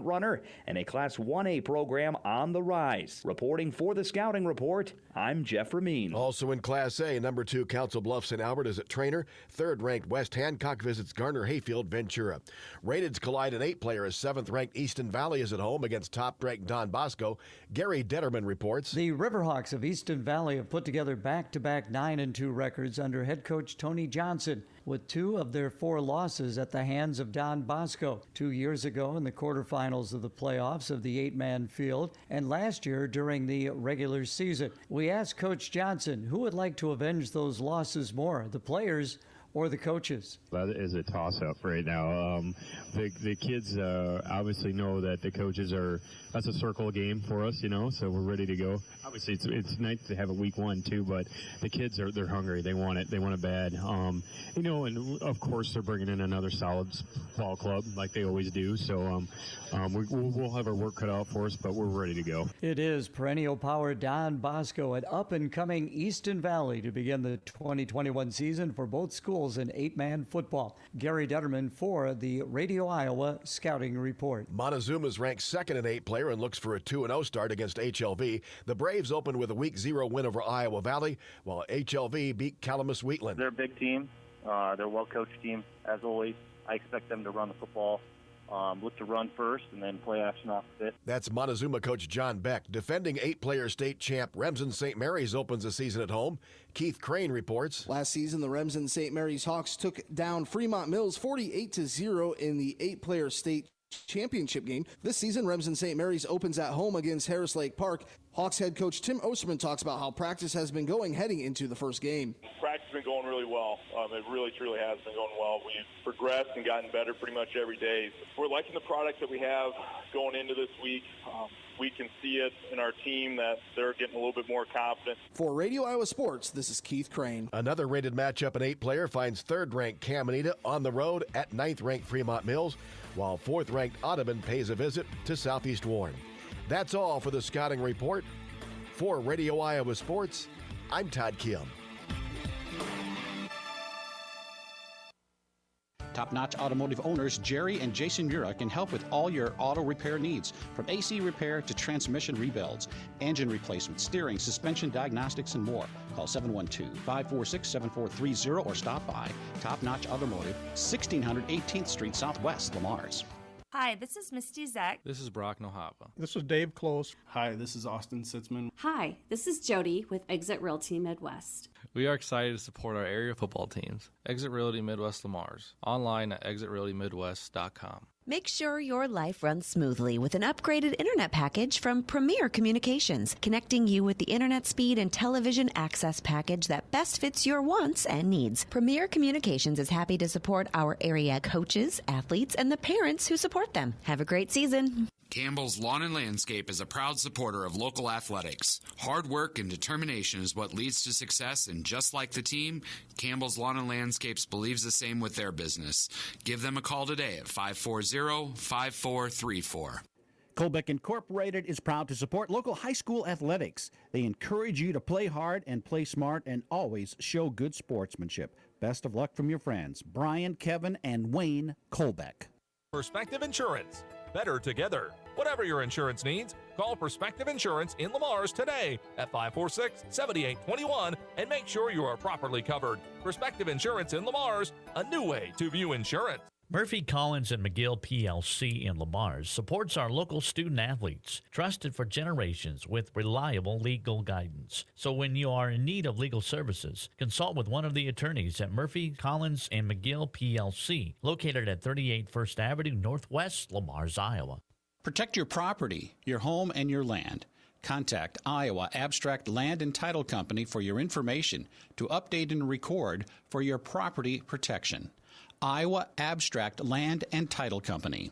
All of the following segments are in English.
front-runner and a Class 1A program on the rise. Reporting for the Scouting Report, I'm Jeff Ramin. Also in Class A, number 2 Council Bluffs St. Albert is at trainer. Third-ranked West Hancock visits Garner-Hayfield Ventura. Rateds collide an 8-player as 7th-ranked Easton Valley is at home against top-ranked Don Bosco. Gary Detterman reports. The Riverhawks of Easton Valley have put together back-to-back 9-2 records under head coach Tony Johnson, with 2 of their 4 losses at the hands of Don Bosco. 2 years ago in the quarterfinals of the playoffs of the 8-man field, and last year during the regular season. We asked Coach Johnson who would like to avenge those losses more, the players or the coaches. That is a toss-up right now. The kids obviously know that the coaches that's a circle game for us, so we're ready to go. Obviously, it's nice to have a week 1 too, but the kids they're hungry. They want it. They want it bad. And of course they're bringing in another solid ball club like they always do. So we'll have our work cut out for us, but we're ready to go. It is perennial power Don Bosco at up-and-coming Easton Valley to begin the 2021 season for both schools in 8-man football. Gary Detterman for the Radio Iowa Scouting Report. Montezuma is ranked 2nd in 8-player and looks for a 2-0 start against HLV. The Braves opened with a Week 0 win over Iowa Valley, while HLV beat Calamus-Wheatland. They're a big team. They're a well-coached team, as always. I expect them to run the football. Look to run first and then play action off of it. That's Montezuma coach John Beck. Defending 8-player state champ Remsen St. Mary's opens the season at home. Keith Crane reports. Last season, the Remsen St. Mary's Hawks took down Fremont Mills 48-0 in the 8-player state championship game. This season, Remsen St. Mary's opens at home against Harris Lake Park. Hawks head coach Tim Osterman talks about how practice has been going heading into the first game. Practice has been going really well. It really, truly has been going well. We've progressed and gotten better pretty much every day. We're liking the product that we have going into this week. We can see it in our team that they're getting a little bit more confident. For Radio Iowa Sports, this is Keith Crane. Another rated matchup, an 8-player finds 3rd-ranked Caminita on the road at 9th-ranked Fremont Mills, while 4th-ranked Audubon pays a visit to Southeast Warren. That's all for the Scouting Report. For Radio Iowa Sports, I'm Todd Kim. Top-notch automotive owners Jerry and Jason Mura can help with all your auto repair needs, from AC repair to transmission rebuilds, engine replacement, steering, suspension diagnostics, and more. Call 712-546-7430 or stop by Top-Notch Automotive, 1600 18th Street Southwest, Lamars. Hi, this is Misty Zek. This is Brock Nohapa. This is Dave Close. Hi, this is Austin Sitzman. Hi, this is Jody with Exit Realty Midwest. We are excited to support our area football teams. Exit Realty Midwest Lamars. Online at exitrealtymidwest.com. Make sure your life runs smoothly with an upgraded internet package from Premier Communications, connecting you with the internet speed and television access package that best fits your wants and needs. Premier Communications is happy to support our area coaches, athletes, and the parents who support them. Have a great season. Campbell's Lawn and Landscape is a proud supporter of local athletics. Hard work and determination is what leads to success, and just like the team, Campbell's Lawn and Landscapes believes the same with their business. Give them a call today at 540-5434. Colbeck Incorporated is proud to support local high school athletics. They encourage you to play hard and play smart and always show good sportsmanship. Best of luck from your friends, Brian, Kevin, and Wayne Colbeck. Perspective Insurance. Better together. Whatever your insurance needs, call Perspective Insurance in Lamars today at 546-7821 and make sure you are properly covered. Perspective Insurance in Lamars, a new way to view insurance. Murphy, Collins, and McGill PLC in Lamars supports our local student athletes, trusted for generations with reliable legal guidance. So when you are in need of legal services, consult with one of the attorneys at Murphy, Collins, and McGill PLC, located at 38 First Avenue Northwest, Lamars, Iowa. Protect your property, your home, and your land. Contact Iowa Abstract Land and Title Company for your information to update and record for your property protection. Iowa Abstract Land and Title Company.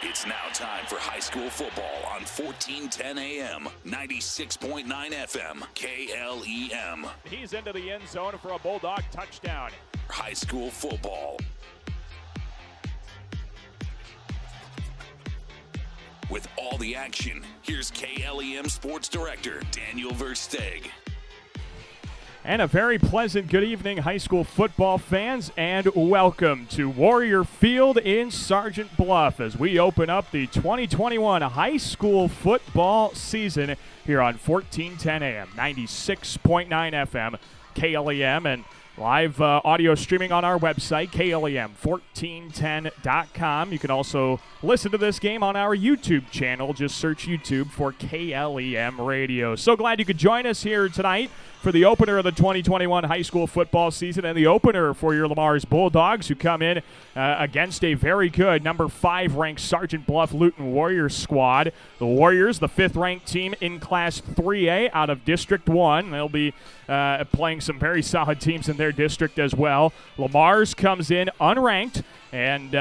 It's now time for high school football on 1410 AM, 96.9 FM, KLEM. He's into the end zone for a Bulldog touchdown. High school football. With all the action, here's KLEM Sports Director Daniel Versteeg. And a very pleasant good evening, high school football fans, and welcome to Warrior Field in Sergeant Bluff as we open up the 2021 high school football season here on 1410 AM, 96.9 FM, KLEM, and live audio streaming on our website, KLEM1410.com. You can also listen to this game on our YouTube channel. Just search YouTube for KLEM Radio. So glad you could join us here tonight for the opener of the 2021 high school football season and the opener for your Lamar's Bulldogs, who come in against a very good number 5 ranked Sergeant Bluff-Luton Warriors squad. The Warriors, the 5th ranked team in Class 3A out of District 1. They'll be playing some very solid teams in their district as well. Lamar's comes in unranked and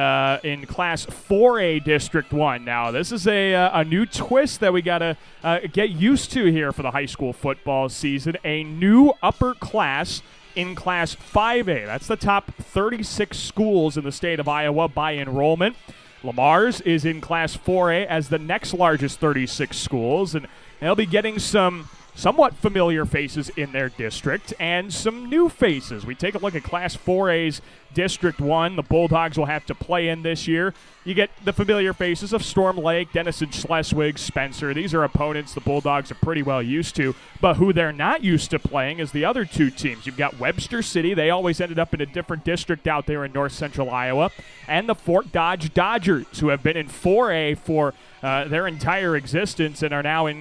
in Class 4A District 1. Now, this is a new twist that we got to get used to here for the high school football season. A new upper class in Class 5A. That's the top 36 schools in the state of Iowa by enrollment. Lamar's is in Class 4A as the next largest 36 schools, and they'll be getting some somewhat familiar faces in their district and some new faces. We take a look at Class 4A's District 1. The Bulldogs will have to play in this year. You get the familiar faces of Storm Lake, Denison, Schleswig, Spencer. These are opponents the Bulldogs are pretty well used to, but who they're not used to playing is the other two teams. You've got Webster City. They always ended up in a different district out there in north central Iowa, and the Fort Dodge Dodgers, who have been in 4A for their entire existence and are now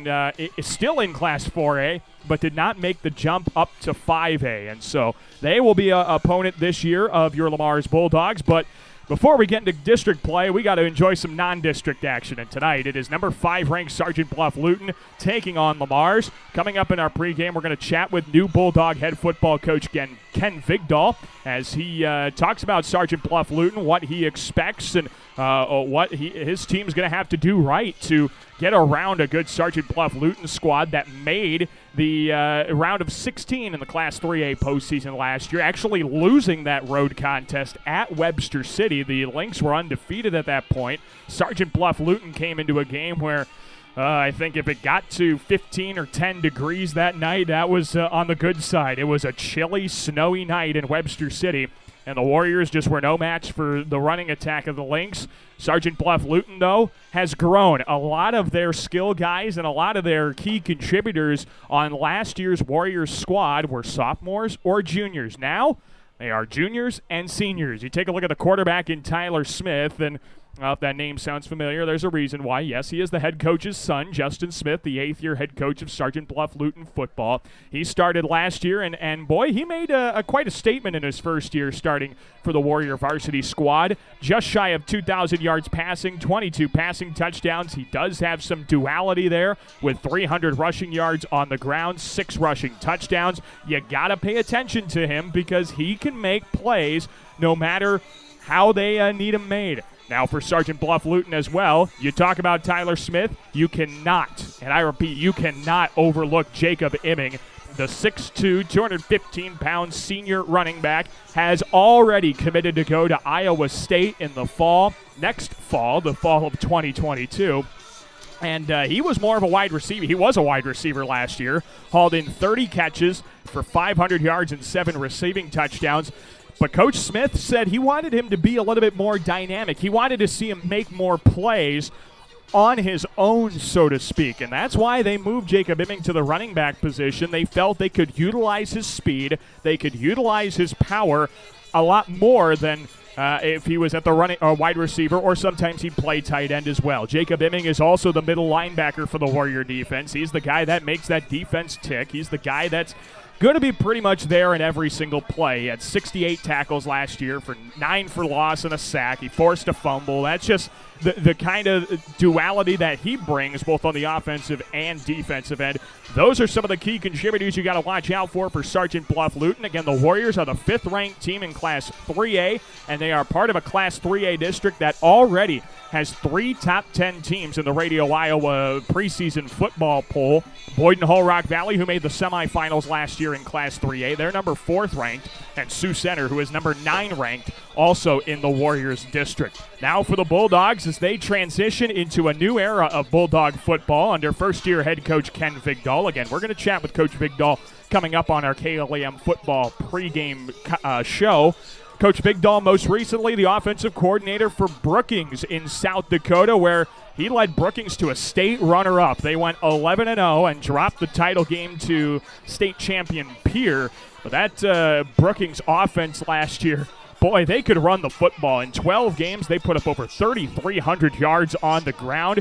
still in Class 4A, but did not make the jump up to 5A. And so they will be an opponent this year of your Lamar's Bulldogs. But before we get into district play, we got to enjoy some non-district action. And tonight it is number 5 ranked Sergeant Bluff-Luton taking on Lamar's. Coming up in our pregame, we're going to chat with new Bulldog head football coach Ken Vigdahl as he talks about Sergeant Bluff-Luton, what he expects, and what his team's going to have to do right to get around a good Sergeant Bluff-Luton squad that made the round of 16 in the Class 3A postseason last year, actually losing that road contest at Webster City. The Lynx were undefeated at that point. Sergeant Bluff-Luton came into a game where I think if it got to 15 or 10 degrees that night, that was on the good side. It was a chilly, snowy night in Webster City, and the Warriors just were no match for the running attack of the Lynx. Sergeant Bluff-Luton, though, has grown. A lot of their skill guys and a lot of their key contributors on last year's Warriors squad were sophomores or juniors. Now, they are juniors and seniors. You take a look at the quarterback in Tyler Smith, and well, if that name sounds familiar, there's a reason why. Yes, he is the head coach's son, Justin Smith, the 8th-year head coach of Sergeant Bluff-Luton football. He started last year, and boy, he made quite a statement in his first year starting for the Warrior varsity squad. Just shy of 2,000 yards passing, 22 passing touchdowns. He does have some duality there with 300 rushing yards on the ground, 6 rushing touchdowns. You got to pay attention to him because he can make plays no matter how they need him made. Now for Sergeant Bluff-Luton as well, you talk about Tyler Smith, you cannot, and I repeat, you cannot overlook Jacob Imming. The 6'2", 215-pound senior running back has already committed to go to Iowa State in the fall, next fall, the fall of 2022. And he was more of a wide receiver. He was a wide receiver last year, hauled in 30 catches for 500 yards and 7 receiving touchdowns. But Coach Smith said he wanted him to be a little bit more dynamic. He wanted to see him make more plays on his own, so to speak. And that's why they moved Jacob Imming to the running back position. They felt they could utilize his speed. They could utilize his power a lot more than if he was at the wide receiver, or sometimes he'd play tight end as well. Jacob Imming is also the middle linebacker for the Warrior defense. He's the guy that makes that defense tick. He's the guy that's going to be pretty much there in every single play. He had 68 tackles last year for 9 for loss and a sack. He forced a fumble. That's just the kind of duality that he brings both on the offensive and defensive end. Those are some of the key contributors you got to watch out for Sergeant Bluff-Luton. Again, the Warriors are the 5th-ranked team in Class 3A, and they are part of a Class 3A district that already has 3 top 10 teams in the Radio Iowa preseason football poll. Boyden Hull Rock Valley, who made the semifinals last year here in Class 3A. They're number 4th ranked, and Sioux Center, who is number 9 ranked, also in the Warriors district. Now for the Bulldogs as they transition into a new era of Bulldog football under first-year head coach Ken Vigdahl. Again, we're going to chat with Coach Vigdahl coming up on our KLEM football pregame show. Coach Vigdahl, most recently the offensive coordinator for Brookings in South Dakota, where he led Brookings to a state runner-up. They went 11-0 and dropped the title game to state champion Pierre. But that Brookings offense last year, boy, they could run the football. In 12 games, they put up over 3,300 yards on the ground.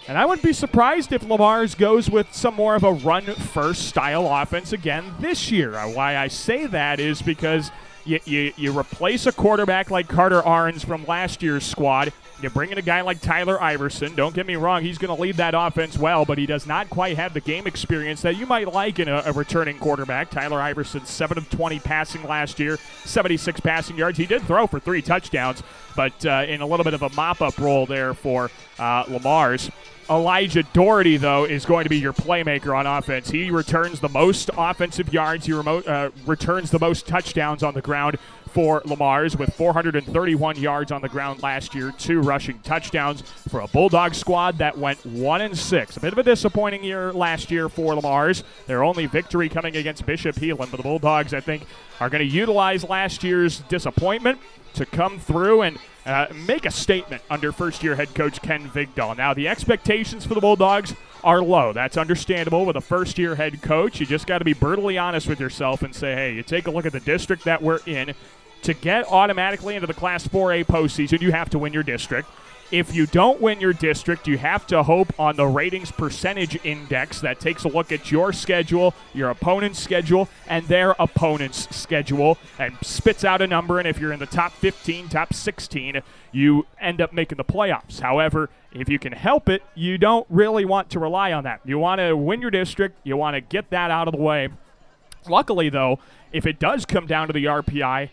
And I wouldn't be surprised if Lamar's goes with some more of a run-first style offense again this year. Why I say that is because you replace a quarterback like Carter Arns from last year's squad. You bring in a guy like Tyler Iverson. Don't get me wrong, he's going to lead that offense well, but he does not quite have the game experience that you might like in a returning quarterback. Tyler Iverson, 7 of 20 passing last year, 76 passing yards. He did throw for 3 touchdowns, but in a little bit of a mop-up role there for Lamar's. Elijah Doherty, though, is going to be your playmaker on offense. He returns the most offensive yards. He returns the most touchdowns on the ground for Lamar's with 431 yards on the ground last year, 2 rushing touchdowns for a Bulldog squad that went 1-6. A bit of a disappointing year last year for Lamar's. Their only victory coming against Bishop Heelan, but the Bulldogs, I think, are going to utilize last year's disappointment to come through and make a statement under first-year head coach Ken Vigdahl. Now, the expectations for the Bulldogs are low. That's understandable with a first-year head coach. You just got to be brutally honest with yourself and say, hey, you take a look at the district that we're in. To get automatically into the Class 4A postseason, you have to win your district. If you don't win your district, you have to hope on the ratings percentage index that takes a look at your schedule, your opponent's schedule, and their opponent's schedule, and spits out a number. And if you're in the top 15, top 16, you end up making the playoffs. However, if you can help it, you don't really want to rely on that. You want to win your district. You want to get that out of the way. Luckily, though, if it does come down to the RPI,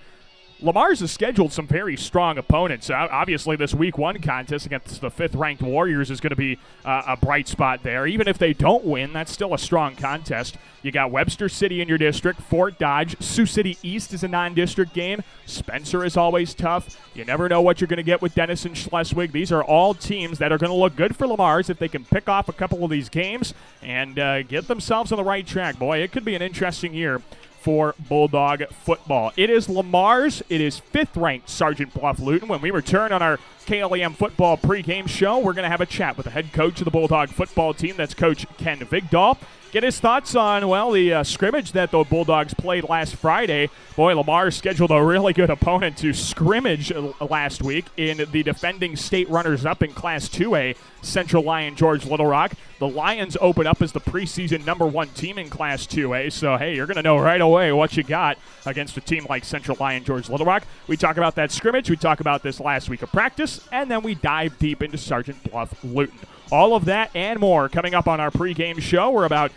Lamar's has scheduled some very strong opponents. Obviously, this Week 1 contest against the 5th-ranked Warriors is going to be a bright spot there. Even if they don't win, that's still a strong contest. You got Webster City in your district, Fort Dodge. Sioux City East is a non-district game. Spencer is always tough. You never know what you're going to get with Denison Schleswig. These are all teams that are going to look good for Lamar's if they can pick off a couple of these games and get themselves on the right track. Boy, it could be an interesting year for Bulldog football. It is Lamar's. It is 5th-ranked Sergeant Bluff-Luton. When we return on our KLEM football pregame show, we're going to have a chat with the head coach of the Bulldog football team. That's Coach Ken Vigdahl. Get his thoughts on, well, the scrimmage that the Bulldogs played last Friday. Boy, Lamar scheduled a really good opponent to scrimmage last week in the defending state runners-up in Class 2A, Central Lyon George Little Rock. The Lions open up as the preseason #1 team in Class 2A, so, hey, you're going to know right away what you got against a team like Central Lyon George Little Rock. We talk about that scrimmage. We talk about this last week of practice, and then we dive deep into Sergeant Bluff-Luton. All of that and more coming up on our pregame show. We're about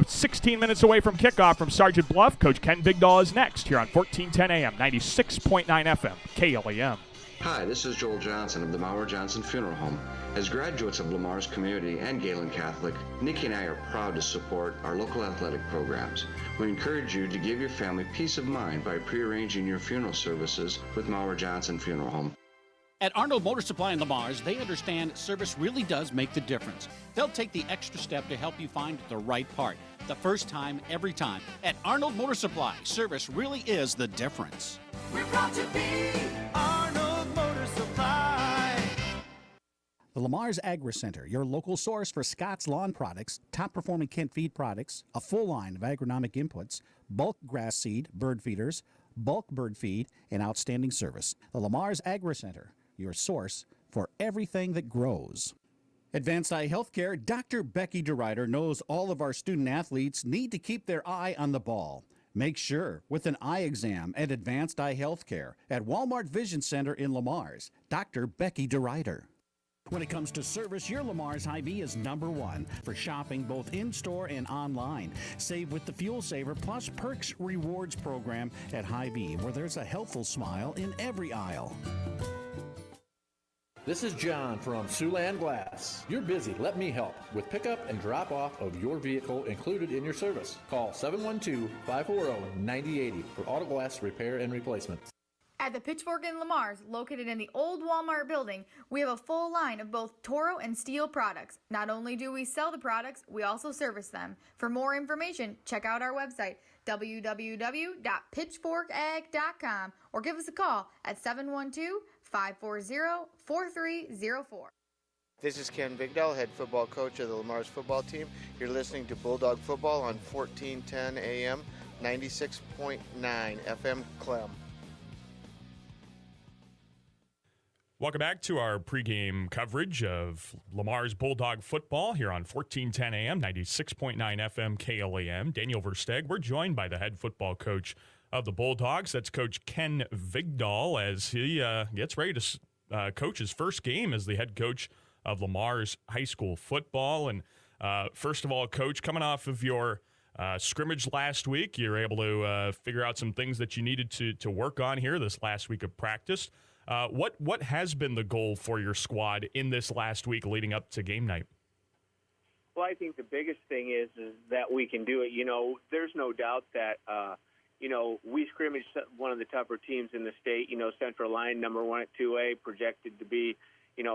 16 minutes away from kickoff from Sergeant Bluff. Coach Ken Vigdahl is next here on 1410 AM, 96.9 FM, KLEM. Hi, this is Joel Johnson of the Mauer Johnson Funeral Home. As graduates of Lamar's community and Galen Catholic, Nikki and I are proud to support our local athletic programs. We encourage you to give your family peace of mind by prearranging your funeral services with Mauer Johnson Funeral Home. At Arnold Motor Supply in Lamar's, they understand service really does make the difference. They'll take the extra step to help you find the right part. The first time, every time. At Arnold Motor Supply, service really is the difference. We're proud to be Arnold Motor Supply. The Lamar's Agri Center, your local source for Scott's Lawn products, top-performing Kent feed products, a full line of agronomic inputs, bulk grass seed, bird feeders, bulk bird feed, and outstanding service. The Lamar's Agri Center, your source for everything that grows. Advanced Eye Healthcare, Dr. Becky DeRuyter knows all of our student athletes need to keep their eye on the ball. Make sure with an eye exam at Advanced Eye Healthcare at Walmart Vision Center in Lamar's. Dr. Becky DeRuyter. When it comes to service, your Lamar's Hy-Vee is #1 for shopping both in-store and online. Save with the Fuel Saver Plus Perks Rewards program at Hy-Vee, where there's a helpful smile in every aisle. This is John from Siouxland Glass. You're busy. Let me help with pickup and drop off of your vehicle included in your service. Call 712-540-9080 for auto glass repair and replacement. At the Pitchfork in Lamar's, located in the old Walmart building, we have a full line of both Toro and Steel products. Not only do we sell the products, we also service them. For more information, check out our website, www.pitchforkag.com, or give us a call at 712-540-4304. This is Ken Vigdal, head football coach of the Lamar's football team. You're listening to Bulldog Football on 1410 AM, 96.9 FM KLEM. Welcome back to our pregame coverage of Lamar's Bulldog football here on 1410 AM, 96.9 FM KLEM. Daniel Versteg. We're joined by the head football coach of the Bulldogs. That's Coach Ken Vigdal as he gets ready to coach his first game as the head coach of Lamar's high school football. And first of all, Coach, coming off of your scrimmage last week, you're able to figure out some things that you needed to work on here this last week of practice. What has been the goal for your squad in this last week leading up to game night? Well, I think the biggest thing is that we can do it. You know, there's no doubt that, we scrimmaged one of the tougher teams in the state. You know, Central Line, number 1 at 2A, projected to be,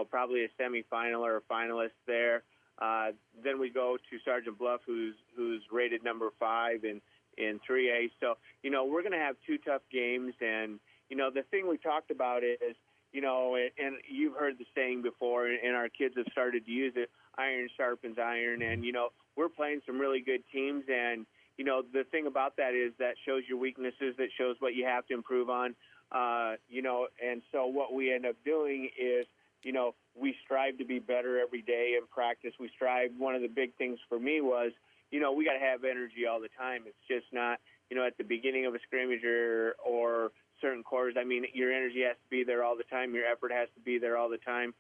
probably a semifinal or a finalist there. Then we go to Sergeant Bluff, who's rated number 5 in 3A. So, we're going to have 2 tough games. And, the thing we talked about is, and you've heard the saying before, and our kids have started to use it, iron sharpens iron. And, we're playing some really good teams. And, the thing about that is that shows your weaknesses, that shows what you have to improve on, and so what we end up doing is, we strive to be better every day in practice. We strive. One of the big things for me was, we got to have energy all the time. It's just not, at the beginning of a scrimmage or certain quarters. I mean, your energy has to be there all the time. Your effort has to be there all the time.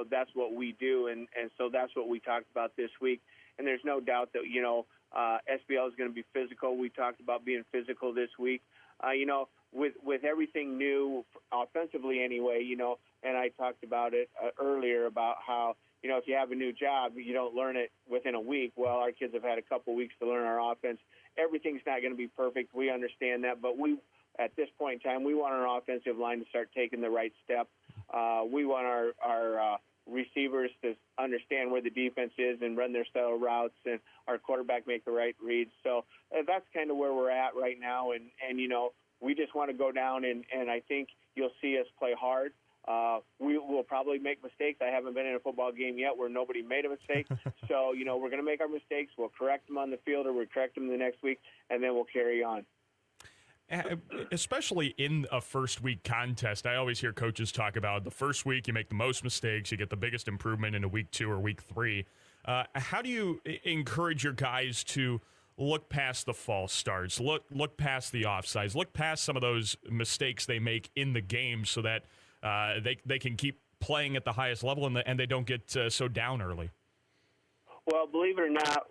That's what we do. And so that's what we talked about this week. And there's no doubt that, SBL is going to be physical. We talked about being physical this week. With everything new offensively anyway, and I talked about it earlier about how, if you have a new job, you don't learn it within a week. Well, our kids have had a couple weeks to learn our offense. Everything's not going to be perfect. We understand that, but at this point in time, we want our offensive line to start taking the right step. We want our receivers to understand where the defense is and run their style routes, and our quarterback make the right reads. So that's kind of where we're at right now, and we just want to go down, and I think you'll see us play hard. We will probably make mistakes. I haven't been in a football game yet where nobody made a mistake. So, we're going to make our mistakes. We'll correct them on the field, or we'll correct them the next week, and then we'll carry on. Especially in a first week contest, I always hear coaches talk about the first week you make the most mistakes, you get the biggest improvement in a week 2 or week 3. How do you encourage your guys to look past the false starts, look past the offsides, look past some of those mistakes they make in the game so that they can keep playing at the highest level and they don't get so down early? Well, believe it or not,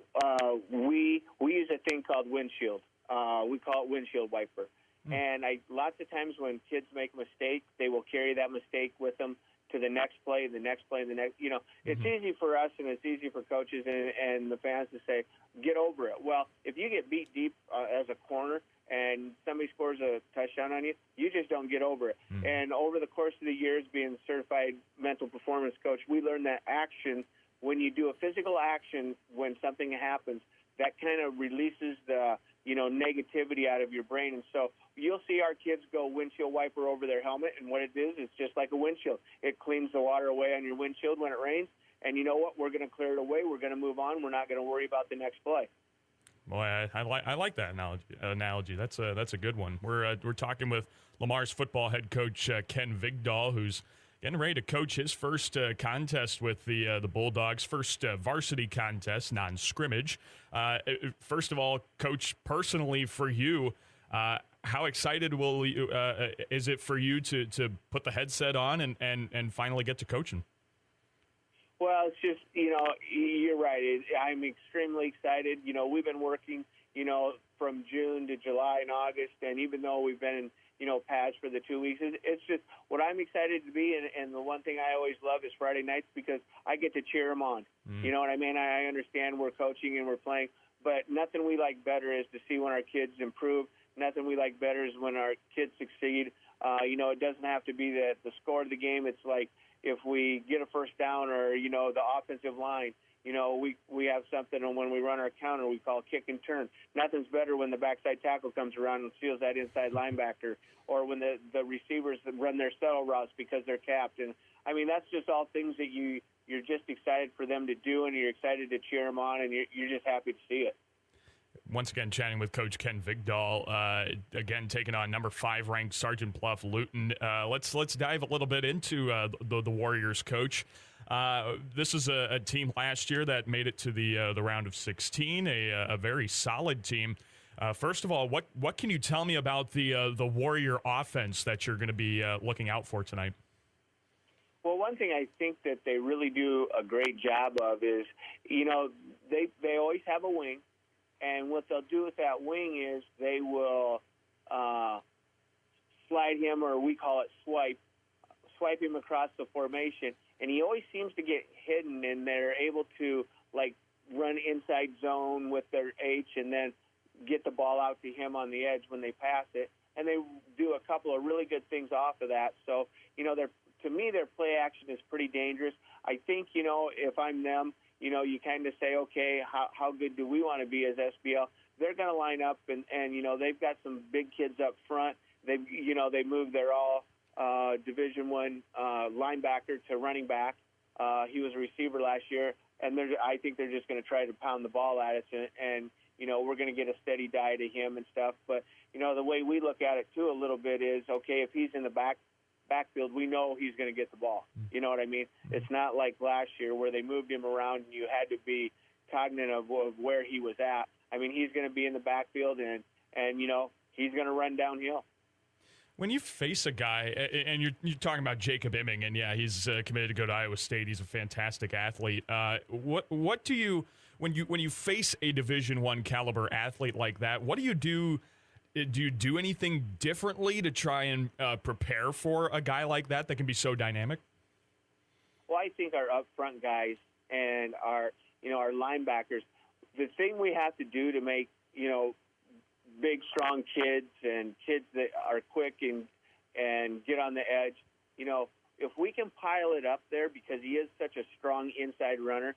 we use a thing called windshield. We call it windshield wiper. And lots of times when kids make a mistake, they will carry that mistake with them to the next play, the next play, the next. It's easy for us and it's easy for coaches and the fans to say, get over it. Well, if you get beat deep as a corner and somebody scores a touchdown on you, you just don't get over it. And over the course of the years being a certified mental performance coach, we learned that action, when you do a physical action when something happens, that kind of releases the negativity out of your brain. And so you'll see our kids go windshield wiper over their helmet, and what it is, it's just like a windshield. It cleans the water away on your windshield when it rains, and you know what? We're going to clear it away. We're going to move on. We're not going to worry about the next play. Boy, I like that analogy. That's a good one. We're talking with Lamar's football head coach Ken Vigdal, who's getting ready to coach his first contest with the Bulldogs, first varsity contest, non-scrimmage. First of all, Coach, personally for you, how excited is it for you to put the headset on and finally get to coaching? Well, it's just, you're right. I'm extremely excited. We've been working, from June to July and August, and even though we've been in, pads for the 2 weeks. It's just what I'm excited to be, and the one thing I always love is Friday nights because I get to cheer them on. You know what I mean? I understand we're coaching and we're playing, but nothing we like better is to see when our kids improve. Nothing we like better is when our kids succeed. It doesn't have to be the score of the game. It's like if we get a first down or, the offensive line, we have something, and when we run our counter, we call kick and turn. Nothing's better when the backside tackle comes around and steals that inside linebacker, or when the receivers run their settle routes because they're capped. And, that's just all things that you're just excited for them to do, and you're excited to cheer them on, and you're just happy to see it. Once again, chatting with Coach Ken Vigdahl, again taking on number 5 ranked Sergeant Bluff-Luton. Let's dive a little bit into the Warriors, Coach. This is a team last year that made it to the round of 16, a very solid team. First of all, what can you tell me about the Warrior offense that you're going to be looking out for tonight? Well, one thing I think that they really do a great job of is, they always have a wing. And what they'll do with that wing is they will slide him, or we call it swipe him across the formation. And he always seems to get hidden, and they're able to, run inside zone with their H and then get the ball out to him on the edge when they pass it. And they do a couple of really good things off of that. So, to me, their play action is pretty dangerous. I think, if I'm them, you kind of say, okay, how good do we want to be as SBL? They're going to line up, and they've got some big kids up front. They moved their all Division I linebacker to running back. He was a receiver last year, and I think they're just going to try to pound the ball at us, and we're going to get a steady diet of him and stuff. But, the way we look at it, too, a little bit is, okay, if he's in the backfield, we know he's going to get the ball. You know what I mean? It's not like last year where they moved him around and you had to be cognizant of where he was at. He's going to be in the backfield, and he's going to run downhill. When you face a guy, and you're talking about Jacob Imming, and yeah, he's committed to go to Iowa State. He's a fantastic athlete. What do you when you face a Division I caliber athlete like that? What do you do? Do you do anything differently to try and prepare for a guy like that can be so dynamic? Well, I think our up front guys and our linebackers, the thing we have to do to make big, strong kids and kids that are quick and get on the edge, if we can pile it up there because he is such a strong inside runner,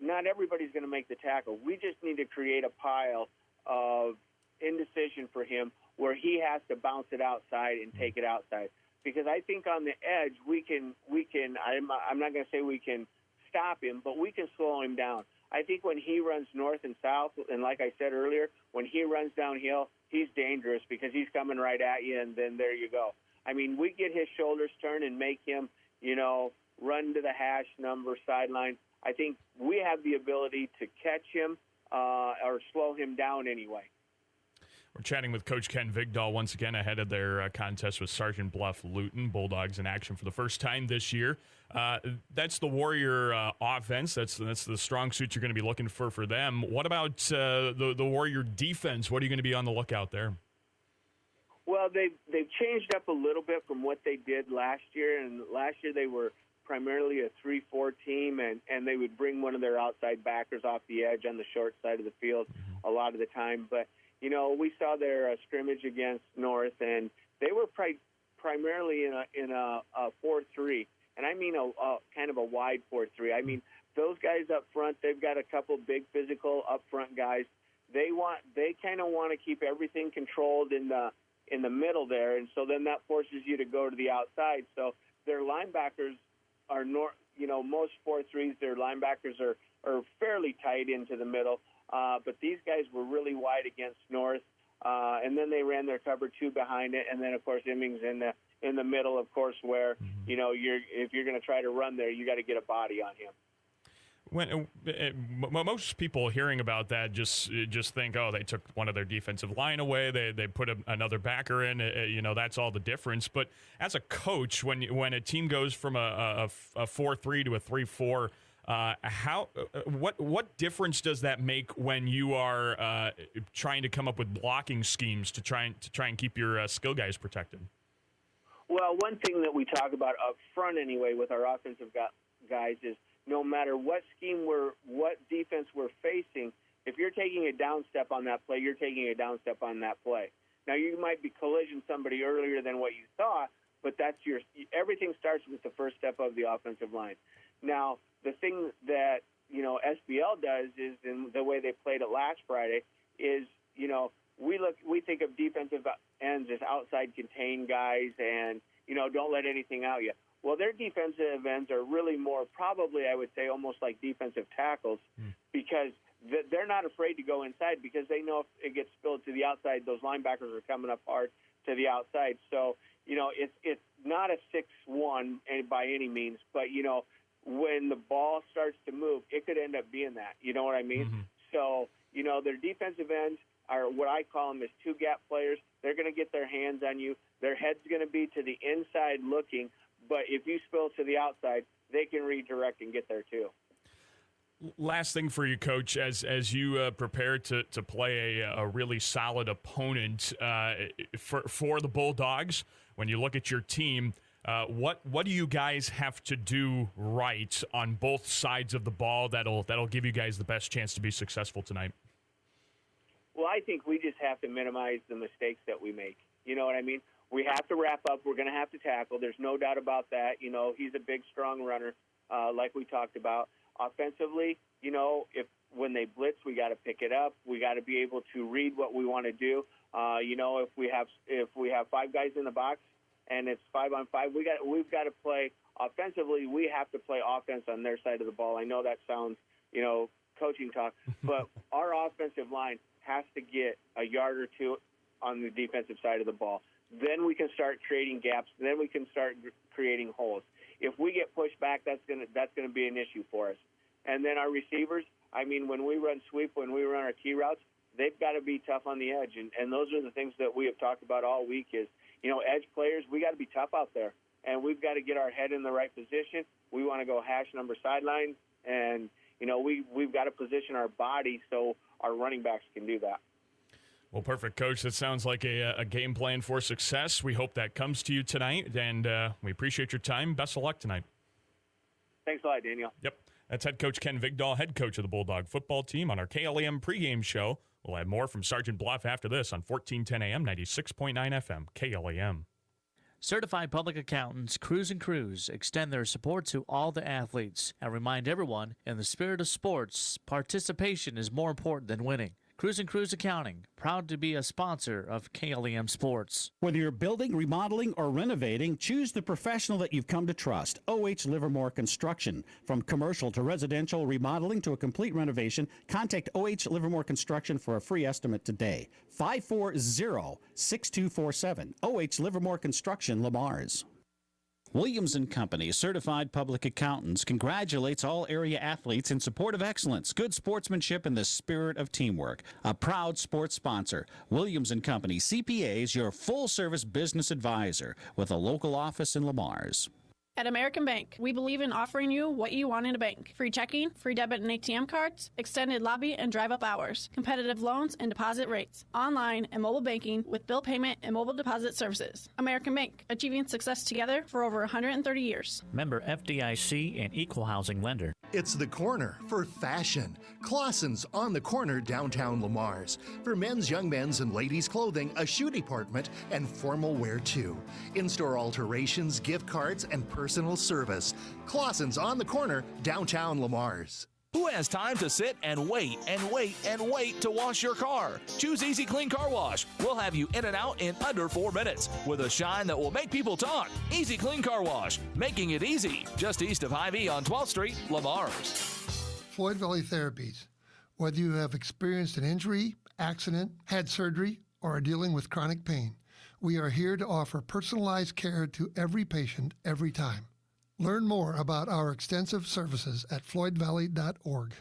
not everybody's going to make the tackle. We just need to create a pile of indecision for him where he has to bounce it outside and take it outside. Because I think on the edge we can I'm not going to say we can stop him, but we can slow him down. I think when he runs north and south, and like I said earlier, when he runs downhill, he's dangerous because he's coming right at you, and then there you go. We get his shoulders turned and make him, run to the hash number sideline. I think we have the ability to catch him or slow him down anyway. We're chatting with Coach Ken Vigdahl once again ahead of their contest with Sergeant Bluff-Luton. Bulldogs in action for the first time this year. That's the Warrior offense. That's the strong suit you're going to be looking for them. What about the Warrior defense? What are you going to be on the lookout there? Well, they've changed up a little bit from what they did last year. And last year they were primarily a 3-4 team, and they would bring one of their outside backers off the edge on the short side of the field a lot of the time. But we saw their scrimmage against North, and they were primarily in a 4-3, and I mean a kind of a wide 4-3. Those guys up front, they've got a couple big physical up front guys. They kind of want to keep everything controlled in the middle there, and so then that forces you to go to the outside. So their linebackers are most 4-3s. Their linebackers are fairly tight into the middle. But these guys were really wide against North, and then they ran their cover 2 behind it, and then of course Imming's in the middle, of course, where if you're going to try to run there, you got to get a body on him. When most people hearing about that just think, oh, they took one of their defensive line away, they put another backer in, that's all the difference. But as a coach, when a team goes from a 4-3 to a 3-4. What difference does that make when you are trying to come up with blocking schemes to try and keep your skill guys protected? Well, one thing that we talk about up front anyway with our offensive guys is no matter what scheme what defense we're facing, if you're taking a down step on that play, you're taking a down step on that play. Now, you might be collision somebody earlier than what you thought, but everything starts with the first step of the offensive line. Now, the thing that, SBL does is, in the way they played it last Friday, is, we think of defensive ends as outside contained guys and, don't let anything out yet. Well, their defensive ends are really more probably, I would say, almost like defensive tackles because they're not afraid to go inside because they know if it gets spilled to the outside, those linebackers are coming up hard to the outside. So, it's not a 6-1 by any means, but, when the ball starts to move, it could end up being that. You know what I mean? Mm-hmm. So, their defensive ends are what I call them as two-gap players. They're going to get their hands on you. Their head's going to be to the inside looking, but if you spill to the outside, they can redirect and get there too. Last thing for you, Coach, as you prepare to play a really solid opponent for the Bulldogs, when you look at your team, what do you guys have to do right on both sides of the ball that'll give you guys the best chance to be successful tonight? Well, I think we just have to minimize the mistakes that we make. You know what I mean? We have to wrap up. We're going to have to tackle. There's no doubt about that. He's a big, strong runner, like we talked about. Offensively, when they blitz, we got to pick it up. We got to be able to read what we want to do. If we have five guys in the box and it's 5-on-5, we've got to play offensively. We have to play offense on their side of the ball. I know that sounds, coaching talk, but our offensive line has to get a yard or two on the defensive side of the ball. Then we can start creating gaps. Then we can start creating holes. If we get pushed back, that's gonna be an issue for us. And then our receivers, when we run sweep, when we run our key routes, they've got to be tough on the edge. And those are the things that we have talked about all week is, edge players, we got to be tough out there. And we've got to get our head in the right position. We want to go hash number sideline. And, we've got to position our body so our running backs can do that. Well, perfect, Coach. That sounds like a game plan for success. We hope that comes to you tonight, and we appreciate your time. Best of luck tonight. Thanks a lot, Daniel. Yep. That's head coach Ken Vigdahl, head coach of the Bulldog football team on our KLEM pregame show. We'll have more from Sergeant Bluff after this on 1410 AM, 96.9 FM, KLEM. Certified public accountants Cruz & Cruz extend their support to all the athletes and remind everyone, in the spirit of sports, participation is more important than winning. Cruz & Cruz Accounting, proud to be a sponsor of KLEM Sports. Whether you're building, remodeling, or renovating, choose the professional that you've come to trust. O.H. Livermore Construction. From commercial to residential, remodeling to a complete renovation, contact O.H. Livermore Construction for a free estimate today. 540-6247. O.H. Livermore Construction, Lamar's. Williams & Company, certified public accountants, congratulates all area athletes in support of excellence, good sportsmanship, and the spirit of teamwork. A proud sports sponsor. Williams & Company, CPAs, your full-service business advisor with a local office in Lamar's. At American Bank, we believe in offering you what you want in a bank. Free checking, free debit and ATM cards, extended lobby and drive-up hours, competitive loans and deposit rates, online and mobile banking with bill payment and mobile deposit services. American Bank, achieving success together for over 130 years. Member FDIC and equal housing lender. It's the corner for fashion. Clausen's on the corner downtown Lamar's. For men's, young men's, and ladies' clothing, a shoe department, and formal wear too. In-store alterations, gift cards, and personal service. Clausen's on the corner downtown Lamar's. Who has time to sit and wait and wait and wait to wash your car? Choose Easy Clean Car Wash. We'll have you in and out in under 4 minutes with a shine that will make people talk. Easy Clean Car Wash, making it easy. Just east of Hy-Vee on 12th Street, Lamar's. Floyd Valley Therapies. Whether you have experienced an injury, accident, had surgery, or are dealing with chronic pain, we are here to offer personalized care to every patient every time. Learn more about our extensive services at floydvalley.org.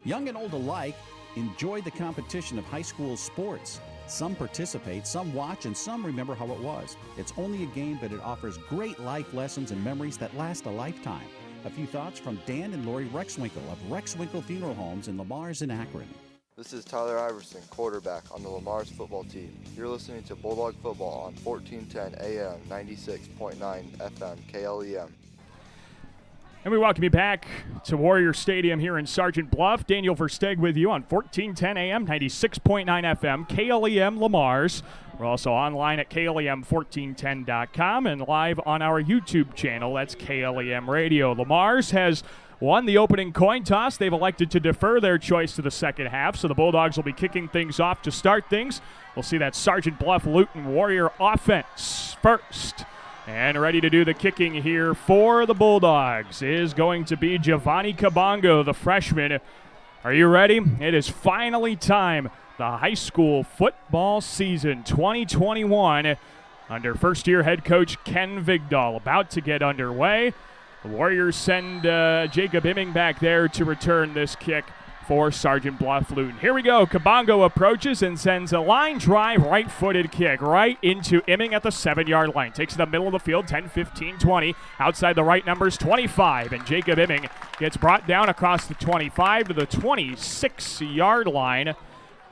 Young and old alike enjoy the competition of high school sports. Some participate, some watch, and some remember how it was. It's only a game, but it offers great life lessons and memories that last a lifetime. A few thoughts from Dan and Lori Rexwinkle of Rexwinkle Funeral Homes in Lamars and Akron. This is Tyler Iverson, quarterback on the Lamars football team. You're listening to Bulldog Football on 1410 AM, 96.9 FM, KLEM. And we welcome you back to Warrior Stadium here in Sergeant Bluff. Daniel Versteeg with you on 1410 AM, 96.9 FM, KLEM Lamars. We're also online at KLEM1410.com and live on our YouTube channel. That's KLEM Radio. Lamars has won the opening coin toss. They've elected to defer their choice to the second half, so the Bulldogs will be kicking things off to start things. We'll see that Sergeant Bluff-Luton Warrior offense first. And ready to do the kicking here for the Bulldogs is going to be Giovanni Kabongo, the freshman. Are you ready? It is finally time. The high school football season 2021 under first-year head coach Ken Vigdahl about to get underway. The Warriors send Jacob Imming back there to return this kick for Sergeant Bluff-Luton. Here we go. Kabongo approaches and sends a line drive right-footed kick right into Imming at the 7-yard line. Takes it to the middle of the field, 10, 15, 20. Outside the right numbers, 25. And Jacob Imming gets brought down across the 25 to the 26-yard line.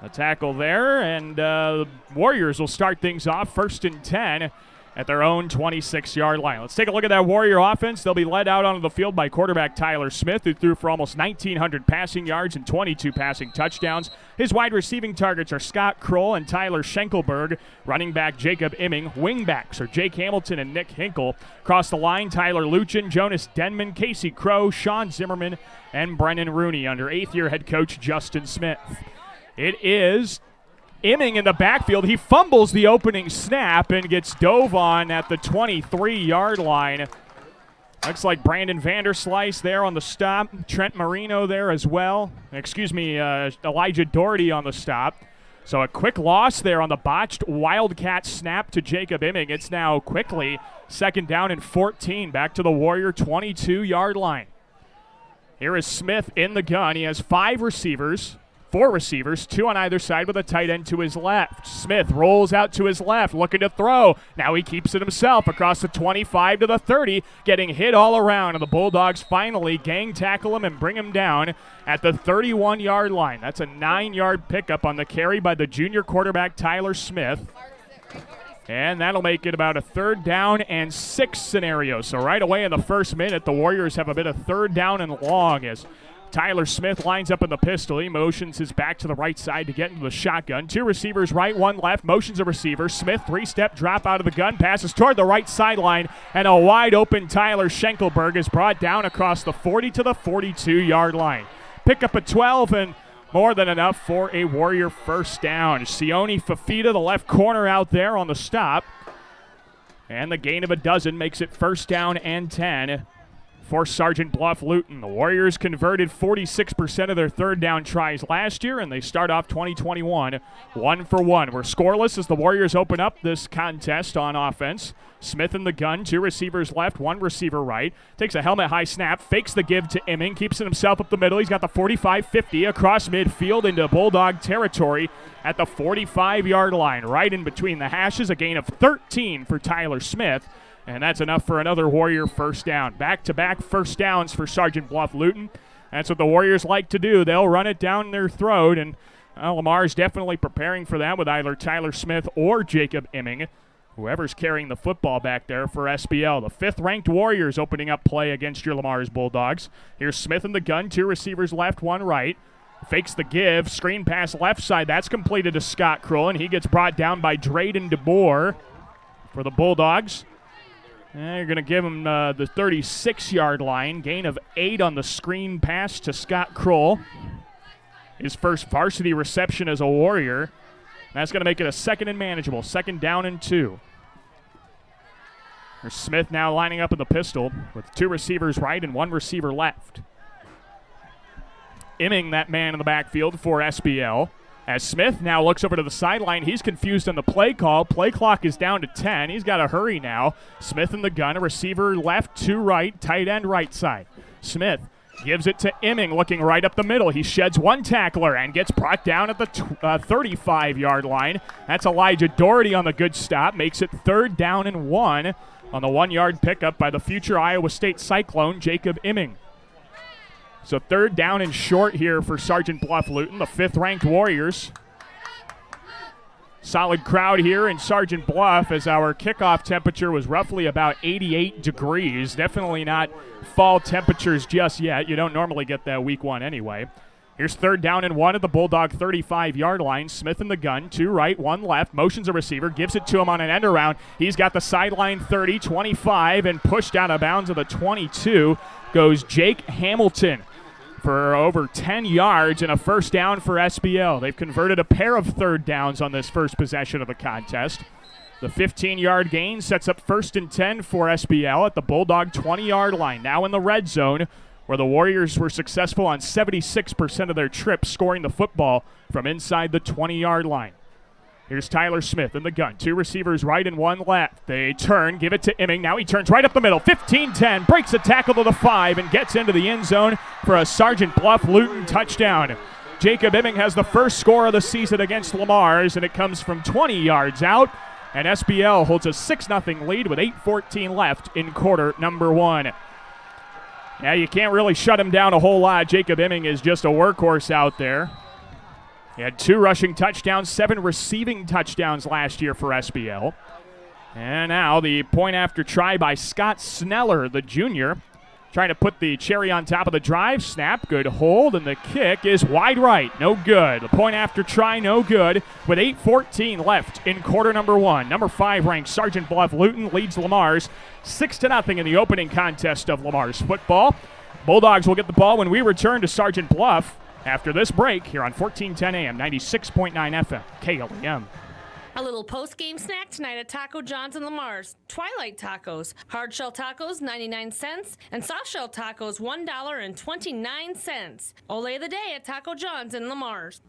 A tackle there, and the Warriors will start things off 1st and 10 at their own 26-yard line. Let's take a look at that Warrior offense. They'll be led out onto the field by quarterback Tyler Smith, who threw for almost 1,900 passing yards and 22 passing touchdowns. His wide receiving targets are Scott Kroll and Tyler Schenkelberg. Running back Jacob Imming. Wingbacks are Jake Hamilton and Nick Hinkle. Across the line, Tyler Luchin, Jonas Denman, Casey Crow, Sean Zimmerman, and Brennan Rooney under 8th-year head coach Justin Smith. It is Imming in the backfield. He fumbles the opening snap and gets dove on at the 23-yard line. Looks like Brandon Vanderslice there on the stop. Trent Marino there as well. Elijah Doherty on the stop. So a quick loss there on the botched Wildcat snap to Jacob Imming. It's now quickly 2nd down and 14. Back to the Warrior 22-yard line. Here is Smith in the gun. He has 4 receivers, 2 on either side with a tight end to his left. Smith rolls out to his left, looking to throw. Now he keeps it himself across the 25 to the 30, getting hit all around, and the Bulldogs finally gang tackle him and bring him down at the 31-yard line. That's a 9-yard pickup on the carry by the junior quarterback Tyler Smith. And that'll make it about a 3rd down and 6 scenario. So right away in the first minute, the Warriors have a bit of 3rd down and long as Tyler Smith lines up in the pistol. He motions his back to the right side to get into the shotgun. 2 receivers right, 1 left. Motions a receiver. Smith, 3-step drop out of the gun. Passes toward the right sideline. And a wide open Tyler Schenkelberg is brought down across the 40 to the 42-yard line. Pick up a 12 and more than enough for a Warrior 1st down. Sione Fafita, the left corner out there on the stop. And the gain of a dozen makes it 1st down and 10. For Sergeant Bluff-Luton. The Warriors converted 46% of their 3rd down tries last year, and they start off 2021 1 for 1. We're scoreless as the Warriors open up this contest on offense. Smith in the gun, 2 receivers left, 1 receiver right. Takes a helmet-high snap, fakes the give to Imming, keeps it himself up the middle. He's got the 45-50 across midfield into Bulldog territory at the 45-yard line. Right in between the hashes, a gain of 13 for Tyler Smith. And that's enough for another Warrior 1st down. Back-to-back 1st downs for Sergeant Bluff-Luton. That's what the Warriors like to do. They'll run it down their throat, and Lamar's definitely preparing for that with either Tyler Smith or Jacob Imming, whoever's carrying the football back there for SBL. The 5th-ranked Warriors opening up play against your Lamar's Bulldogs. Here's Smith in the gun, 2 receivers left, 1 right. Fakes the give, screen pass left side. That's completed to Scott Kroll, and he gets brought down by Drayden DeBoer for the Bulldogs. And you're going to give him the 36-yard line. Gain of 8 on the screen pass to Scott Kroll. His first varsity reception as a Warrior. That's going to make it a 2nd and manageable. 2nd down and 2. There's Smith now lining up in the pistol with 2 receivers right and 1 receiver left. Imming, that man in the backfield for SBL. As Smith now looks over to the sideline, he's confused on the play call. Play clock is down to 10. He's got to hurry now. Smith in the gun, a receiver left, 2 right, tight end right side. Smith Gives it to Imming, looking right up the middle. He sheds one tackler and gets brought down at the 35-yard line. That's Elijah Doherty on the good stop. Makes it 3rd down and 1 on the 1-yard pickup by the future Iowa State Cyclone, Jacob Imming. So 3rd down and short here for Sergeant Bluff-Luton, the 5th-ranked Warriors. Solid crowd here in Sergeant Bluff as our kickoff temperature was roughly about 88 degrees. Definitely not fall temperatures just yet. You don't normally get that week 1 anyway. Here's 3rd down and 1 at the Bulldog 35-yard line. Smith in the gun, 2 right, 1 left. Motions a receiver, gives it to him on an end around. He's got the sideline 30, 25, and pushed out of bounds of the 22 goes Jake Hamilton for over 10 yards and a 1st down for SBL. They've converted a pair of 3rd downs on this first possession of the contest. The 15-yard gain sets up 1st and 10 for SBL at the Bulldog 20-yard line. Now in the red zone, where the Warriors were successful on 76% of their trips, scoring the football from inside the 20-yard line. Here's Tyler Smith in the gun. 2 receivers right and 1 left. They turn, give it to Imming. Now he turns right up the middle. 15-10, breaks a tackle to the 5 and gets into the end zone for a Sergeant Bluff-Luton touchdown. Jacob Imming has the first score of the season against Lamar's, and it comes from 20 yards out. And SBL holds a 6-0 lead with 8:14 left in quarter number 1. Yeah, you can't really shut him down a whole lot. Jacob Imming is just a workhorse out there. He had 2 rushing touchdowns, 7 receiving touchdowns last year for SBL. And now the point after try by Scott Sneller, the junior, trying to put the cherry on top of the drive. Snap, good hold, and the kick is wide right. No good. The point after try, no good, with 8:14 left in quarter number 1. Number 5 ranked Sergeant Bluff-Luton leads Lamar's 6-0 in the opening contest of Lamar's football. Bulldogs will get the ball when we return to Sergeant Bluff after this break here on 1410 AM, 96.9 FM, KLEM. A little post-game snack tonight at Taco John's and Lamar's. Twilight tacos, hard shell tacos 99 cents, and soft shell tacos $1.29. Ole the day at Taco John's and Lamar's.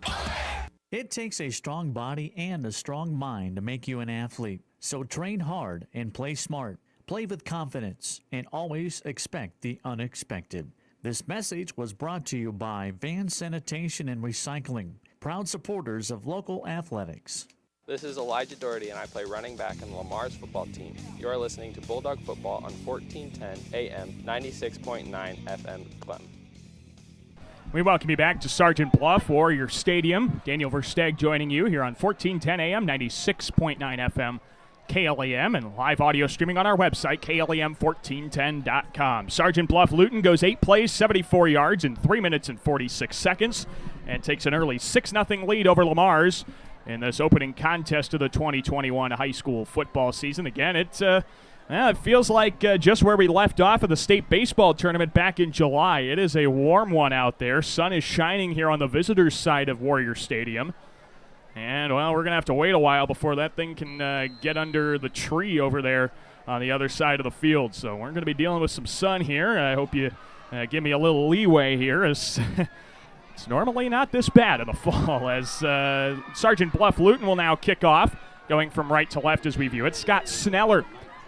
It takes a strong body and a strong mind to make you an athlete. So train hard and play smart. Play with confidence and always expect the unexpected. This message was brought to you by Van Sanitation and Recycling, proud supporters of local athletics. This is Elijah Doherty, and I play running back on Lamar's football team. You are listening to Bulldog Football on 1410 AM, 96.9 FM, KLEM. We welcome you back to Sergeant Bluff, Warrior Stadium. Daniel Versteg joining you here on 1410 AM, 96.9 FM, KLEM, and live audio streaming on our website, KLEM1410.com. Sergeant Bluff-Luton goes 8 plays, 74 yards in 3 minutes and 46 seconds, and takes an early 6-0 lead over Lamar's in this opening contest of the 2021 high school football season. Again, it feels like just where we left off of the state baseball tournament back in July. It is a warm one out there. Sun is shining here on the visitors' side of Warrior Stadium. And, well, we're going to have to wait a while before that thing can get under the tree over there on the other side of the field. So we're going to be dealing with some sun here. I hope you give me a little leeway here, as it's normally not this bad in the fall, as Sergeant Bluff-Luton will now kick off, going from right to left as we view it. Scott Sneller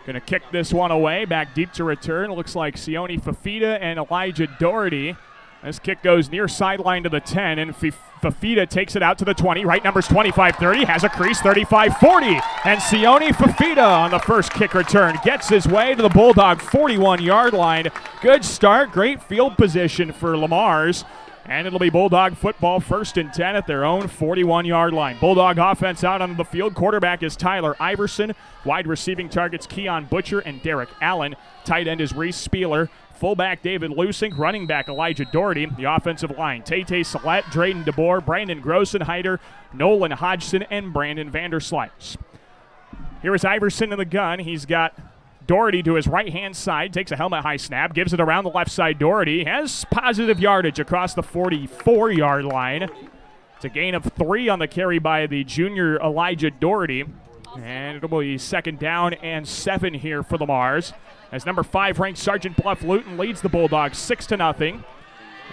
going to kick this one away, back deep to return. It looks like Sione Fafita and Elijah Doherty. This kick goes near sideline to the 10, and Fafita takes it out to the 20. Right number's 25-30, has a crease, 35-40. And Sione Fafita on the first kick return gets his way to the Bulldog 41-yard line. Good start, great field position for Lamar's. And it'll be Bulldog football 1st and 10 at their own 41-yard line. Bulldog offense out onto the field. Quarterback is Tyler Iverson. Wide receiving targets Keon Butcher and Derek Allen. Tight end is Reese Spieler. Fullback David Lusink, running back Elijah Doherty. The offensive line, Tay-Tay Salet, Drayden DeBoer, Brandon Grossenheider, Nolan Hodgson, and Brandon Vanderslice. Here is Iverson in the gun. He's got Doherty to his right-hand side, takes a helmet-high snap, gives it around the left side. Doherty has positive yardage across the 44-yard line. It's a gain of 3 on the carry by the junior Elijah Doherty. And it'll be 2nd down and 7 here for the Mars, as number 5 ranked Sergeant Bluff-Luton leads the Bulldogs 6-0.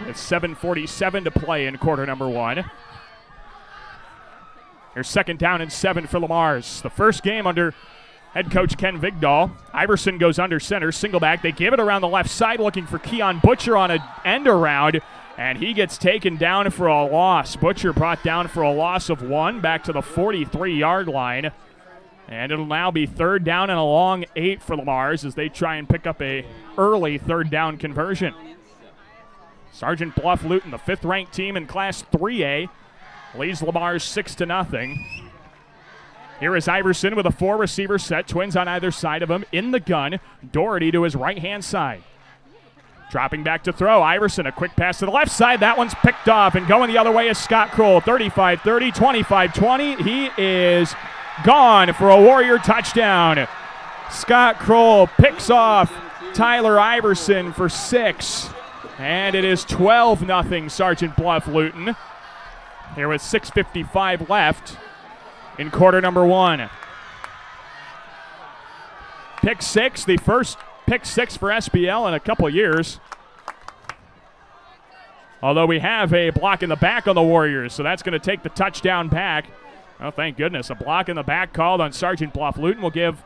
It's 7:47 to play in quarter number 1. Here's 2nd down and 7 for Lamar's. The first game under head coach Ken Vigdahl. Iverson goes under center, single back. They give it around the left side looking for Keon Butcher on an end around, and he gets taken down for a loss. Butcher brought down for a loss of 1 back to the 43-yard line. And it'll now be 3rd down and a long 8 for Lamar's as they try and pick up a early 3rd down conversion. Sergeant Bluff-Luton, the 5th-ranked team in Class 3A, leads Lamar's 6-0. Here is Iverson with a 4-receiver set, twins on either side of him. In the gun, Doherty to his right-hand side. Dropping back to throw, Iverson, a quick pass to the left side. That one's picked off, and going the other way is Scott Kroll. 35-30, 25-20. He is gone for a Warrior touchdown. Scott Kroll picks off Tyler Iverson for 6. And it is 12-0 Sergeant Bluff-Luton. Here with 6:55 left in quarter number 1. Pick 6, the first pick 6 for SBL in a couple years. Although we have a block in the back on the Warriors, so that's going to take the touchdown back. Oh, thank goodness. A block in the back called on Sergeant Bluff-Luton will give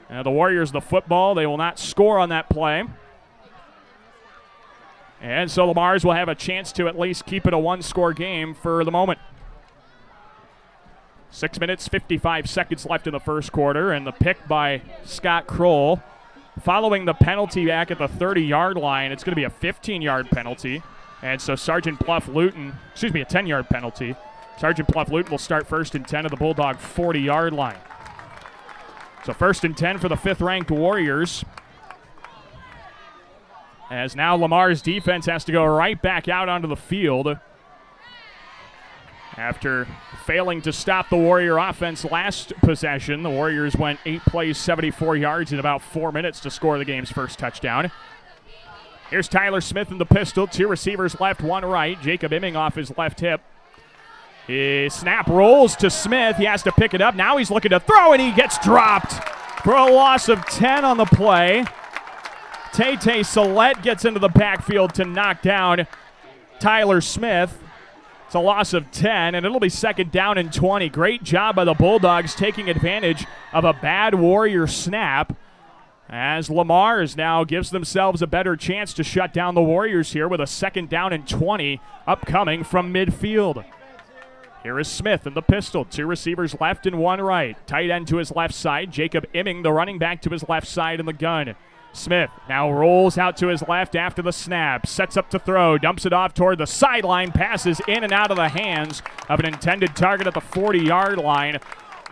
the Warriors the football. They will not score on that play. And so Lamar's will have a chance to at least keep it a 1-score game for the moment. 6 minutes, 55 seconds left in the first quarter, and the pick by Scott Kroll. Following the penalty back at the 30-yard line, it's going to be a 15-yard penalty. And so Sergeant Bluff-Luton, a 10-yard penalty. Sergeant Bluff-Luton will start 1st and 10 at the Bulldog 40-yard line. So 1st and 10 for the 5th-ranked Warriors. As now Lamar's defense has to go right back out onto the field after failing to stop the Warrior offense last possession. The Warriors went 8 plays, 74 yards in about 4 minutes to score the game's first touchdown. Here's Tyler Smith in the pistol. 2 receivers left, 1 right. Jacob Imming off his left hip. His snap rolls to Smith. He has to pick it up. Now he's looking to throw, and he gets dropped for a loss of 10 on the play. Tay Salette gets into the backfield to knock down Tyler Smith. It's a loss of 10, and it'll be 2nd down and 20. Great job by the Bulldogs taking advantage of a bad Warrior snap, as Lamar's now gives themselves a better chance to shut down the Warriors here with a 2nd down and 20 upcoming from midfield. Here is Smith in the pistol. 2 receivers left and 1 right. Tight end to his left side. Jacob Imming, the running back, to his left side in the gun. Smith now rolls out to his left after the snap. Sets up to throw. Dumps it off toward the sideline. Passes in and out of the hands of an intended target at the 40-yard line.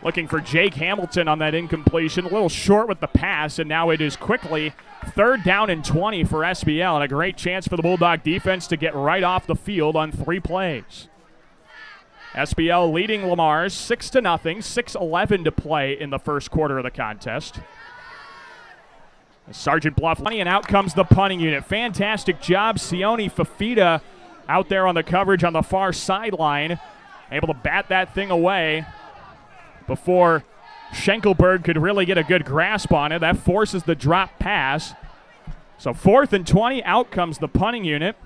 Looking for Jake Hamilton on that incompletion. A little short with the pass, and now it is quickly 3rd down and 20 for SBL, and a great chance for the Bulldog defense to get right off the field on 3 plays. SBL leading Lamar's 6-0, 6:11 to play in the first quarter of the contest. Sergeant Bluff-Luton, and out comes the punting unit. Fantastic job, Sione Fafita out there on the coverage on the far sideline, able to bat that thing away before Schenkelberg could really get a good grasp on it. That forces the drop pass. So 4th and 20, out comes the punting unit.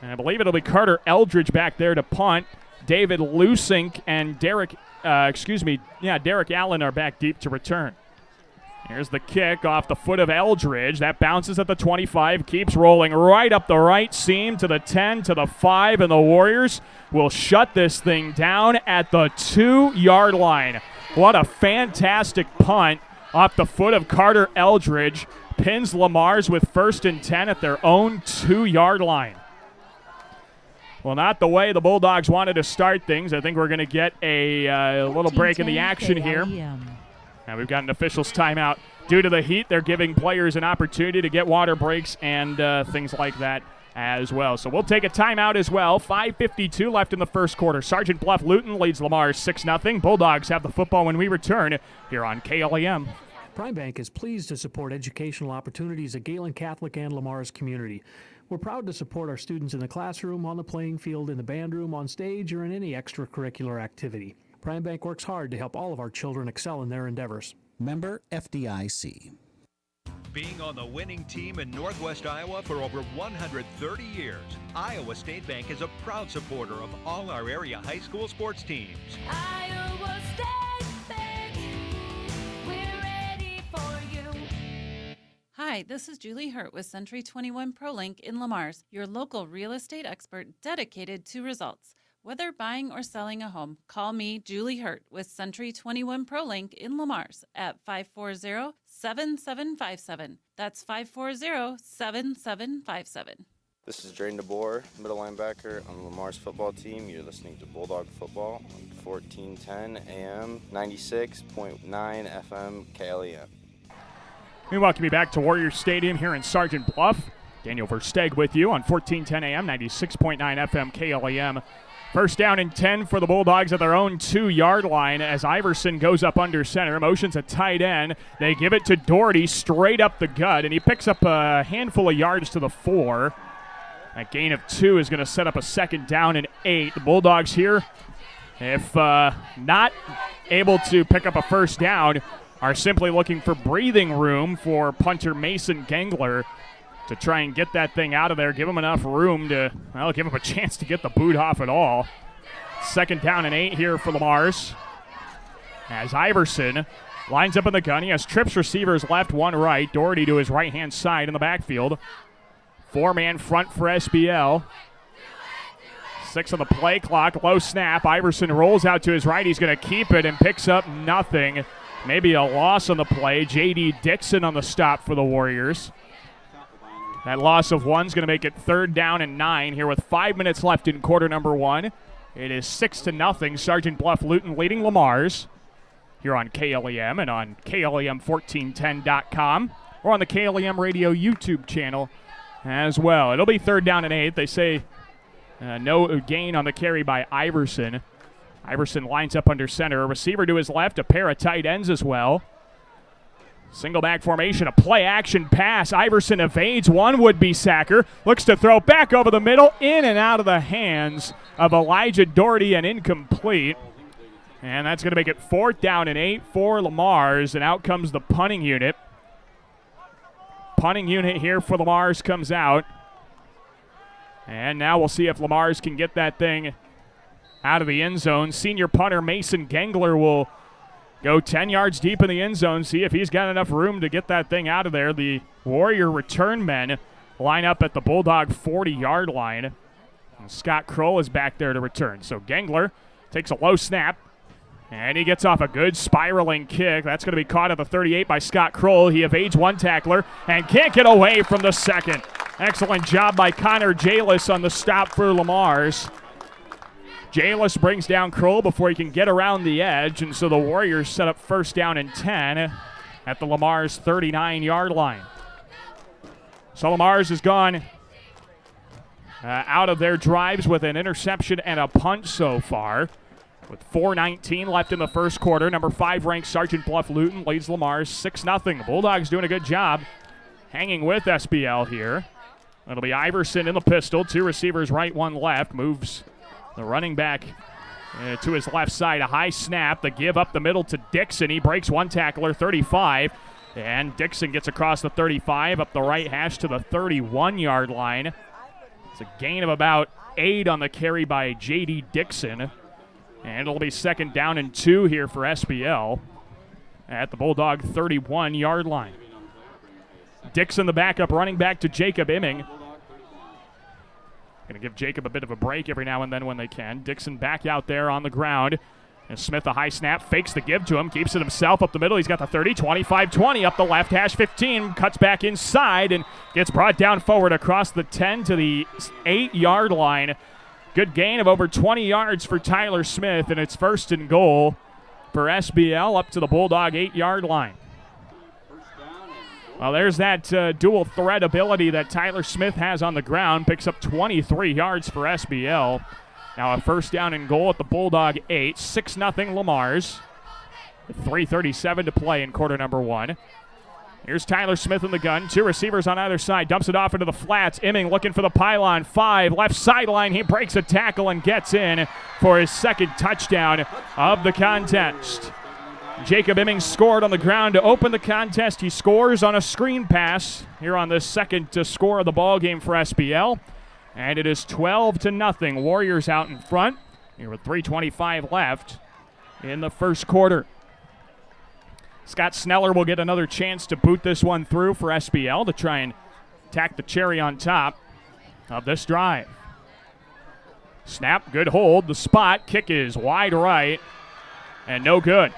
And I believe it'll be Carter Eldridge back there to punt. David Lusink and Derek Allen are back deep to return. Here's the kick off the foot of Eldridge. That bounces at the 25, keeps rolling right up the right seam to the 10, to the 5, and the Warriors will shut this thing down at the 2-yard line. What a fantastic punt off the foot of Carter Eldridge. Pins Lamar's with 1st and 10 at their own 2-yard line. Well, not the way the Bulldogs wanted to start things. I think we're going to get a little break in the action here. Now we've got an official's timeout. Due to the heat, they're giving players an opportunity to get water breaks and things like that as well. So we'll take a timeout as well. 5:52 left in the first quarter. Sergeant Bluff-Luton leads Lamar 6-0. Bulldogs have the football when we return here on KLEM. Prime Bank is pleased to support educational opportunities at Galen Catholic and Lamar's community. We're proud to support our students in the classroom, on the playing field, in the band room, on stage, or in any extracurricular activity. Prime Bank works hard to help all of our children excel in their endeavors. Member FDIC. Being on the winning team in Northwest Iowa for over 130 years, Iowa State Bank is a proud supporter of all our area high school sports teams. Iowa State Bank, we're ready Hi, this is Julie Hurt with Century 21 ProLink in Lamars, your local real estate expert dedicated to results. Whether buying or selling a home, call me, Julie Hurt, with Century 21 ProLink in Lamars at 540-7757. That's 540-7757. This is Drayden DeBoer, middle linebacker on the Lamar's football team. You're listening to Bulldog Football on 1410 AM, 96.9 FM, KLEM. We welcome you back to Warrior Stadium here in Sergeant Bluff. Daniel Versteeg with you on 1410 AM, 96.9 FM, KLEM. First down and 10 for the Bulldogs at their own 2-yard line as Iverson goes up under center. Motions a tight end. They give it to Doherty straight up the gut, and he picks up a handful of yards to the 4. That gain of 2 is going to set up a second down and 8. The Bulldogs here, if not able to pick up a first down, are simply looking for breathing room for punter Mason Gengler to try and get that thing out of there, give him enough room to, well, give him a chance to get the boot off at all. Second down and 8 here for Lamars. As Iverson lines up in the gun, he has trips receivers left, one right. Doherty to his right-hand side in the backfield. 4-man front for SBL. 6 on the play clock, low snap. Iverson rolls out to his right. He's going to keep it and picks up nothing. Maybe a loss on the play. J.D. Dixon on the stop for the Warriors. That loss of 1 is going to make it third down and 9 here with 5 minutes left in quarter number 1. It is 6-0. Sergeant Bluff-Luton leading Lamars here on KLEM and on KLEM1410.com or on the KLEM radio YouTube channel as well. It'll be third down and 8. They say no gain on the carry by Iverson. Iverson lines up under center. A receiver to his left, a pair of tight ends as well. Single back formation, a play action pass. Iverson evades one would-be sacker. Looks to throw back over the middle, in and out of the hands of Elijah Doherty and incomplete. And that's going to make it fourth down and 8 for Lamars. And out comes the punting unit. Punting unit here for Lamars comes out. And now we'll see if Lamars can get that thing out of the end zone. Senior punter Mason Gengler will go 10 yards deep in the end zone, see if he's got enough room to get that thing out of there. The Warrior return men line up at the Bulldog 40-yard line. And Scott Kroll is back there to return. So Gengler takes a low snap, and he gets off a good spiraling kick. That's going to be caught at the 38 by Scott Kroll. He evades one tackler and can't get away from the second. Excellent job by Connor Jalis on the stop for Lamars. Jalis brings down Kroll before he can get around the edge, and so the Warriors set up first down and 10 at the Lamars 39-yard line. So Lamars has gone out of their drives with an interception and a punt so far. With 4:19 left in the first quarter, number 5 ranked Sergeant Bluff-Luton leads Lamars 6-0. The Bulldogs doing a good job hanging with SBL here. It'll be Iverson in the pistol, 2 receivers right, 1 left, moves the running back to his left side. A high snap. The give up the middle to Dixon. He breaks one tackler, 35. And Dixon gets across the 35, up the right hash to the 31-yard line. It's a gain of about 8 on the carry by J.D. Dixon. And it'll be second down and 2 here for SBL at the Bulldog 31-yard line. Dixon, the backup running back to Jacob Imming. Going to give Jacob a bit of a break every now and then when they can. Dixon back out there on the ground. And Smith, a high snap, fakes the give to him, keeps it himself up the middle. He's got the 30, 25, 20, up the left hash, 15, cuts back inside and gets brought down forward across the 10 to the 8-yard line. Good gain of over 20 yards for Tyler Smith, and it's first and goal for SBL up to the Bulldog 8-yard line. Well, there's that dual threat ability that Tyler Smith has on the ground. Picks up 23 yards for SBL. Now a first down and goal at the Bulldog 8. 6-0 Lamars. With 3:37 to play in quarter number 1. Here's Tyler Smith in the gun. 2 receivers on either side. Dumps it off into the flats. Imming looking for the pylon. 5, left sideline. He breaks a tackle and gets in for his second touchdown of the contest. Jacob Imming scored on the ground to open the contest. He scores on a screen pass here on the second score of the ball game for SBL. And it is 12-0. Warriors out in front here with 3:25 left in the first quarter. Scott Sneller will get another chance to boot this one through for SBL to try and tack the cherry on top of this drive. Snap, good hold. The spot, kick is wide right and no good.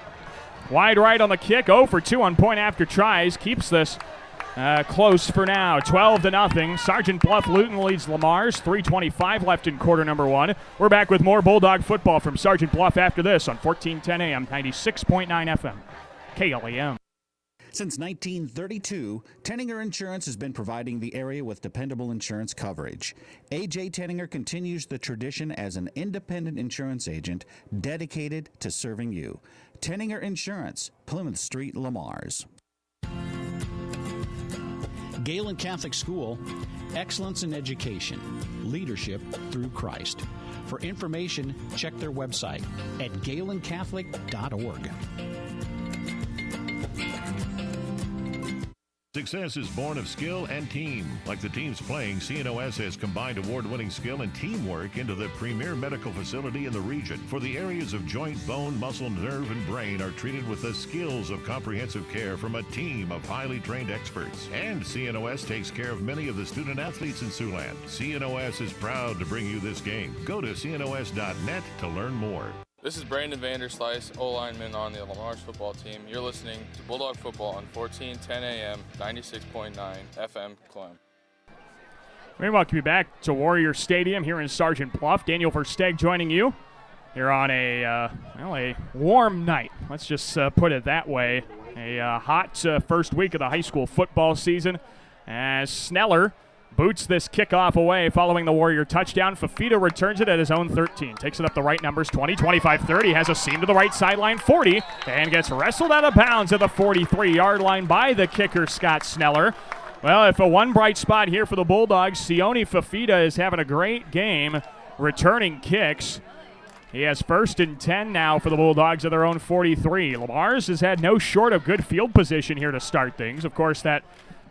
Wide right on the kick, 0 for 2 on point after tries. Keeps this close for now, 12-0. Sergeant Bluff-Luton leads Lamar's, 3:25 left in quarter number 1. We're back with more Bulldog football from Sergeant Bluff after this on 1410 AM, 96.9 FM, KLEM. Since 1932, Tenninger Insurance has been providing the area with dependable insurance coverage. A.J. Tenninger continues the tradition as an independent insurance agent dedicated to serving you. Tenninger Insurance, Plymouth Street, Lamar's. Galen Catholic School, excellence in education, leadership through Christ. For information, check their website at galencatholic.org. Success is born of skill and team. Like the teams playing, CNOS has combined award-winning skill and teamwork into the premier medical facility in the region. For the areas of joint, bone, muscle, nerve, and brain are treated with the skills of comprehensive care from a team of highly trained experts. And CNOS takes care of many of the student athletes in Siouxland. CNOS is proud to bring you this game. Go to cnos.net to learn more. This is Brandon Vanderslice, O-lineman on the Lamar's football team. You're listening to Bulldog Football on 1410 AM, 96.9 FM, KLEM. We welcome you back to Warrior Stadium here in Sergeant Bluff. Daniel Versteeg joining you here on a warm night. Let's just put it that way. A hot first week of the high school football season as Sneller boots this kickoff away following the Warrior touchdown. Fafita returns it at his own 13. Takes it up the right numbers, 20, 25, 30. Has a seam to the right sideline, 40. And gets wrestled out of bounds at the 43-yard line by the kicker, Scott Sneller. Well, if a one bright spot here for the Bulldogs, Sione Fafita is having a great game returning kicks. He has 1st and 10 now for the Bulldogs at their own 43. Lamar's has had no short of good field position here to start things. Of course, that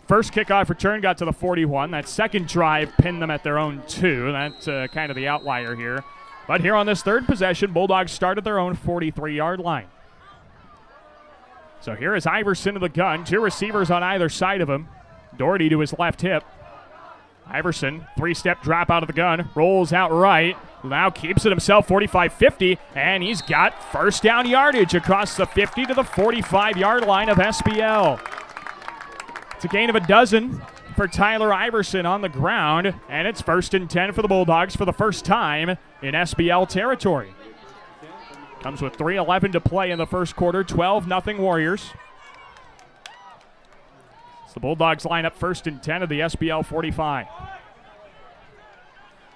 first kickoff return got to the 41. That second drive pinned them at their own 2. That's kind of the outlier here. But here on this third possession, Bulldogs start at their own 43-yard line. So here is Iverson to the gun. 2 receivers on either side of him. Doherty to his left hip. Iverson, 3-step drop out of the gun. Rolls out right. Now keeps it himself, 45-50. And he's got first down yardage across the 50 to the 45-yard line of SBL. It's a gain of 12 for Tyler Iverson on the ground, and it's 1st and 10 for the Bulldogs for the first time in SBL territory. Comes with 3:11 to play in the first quarter, 12-0 Warriors. So the Bulldogs line up 1st and 10 of the SBL 45.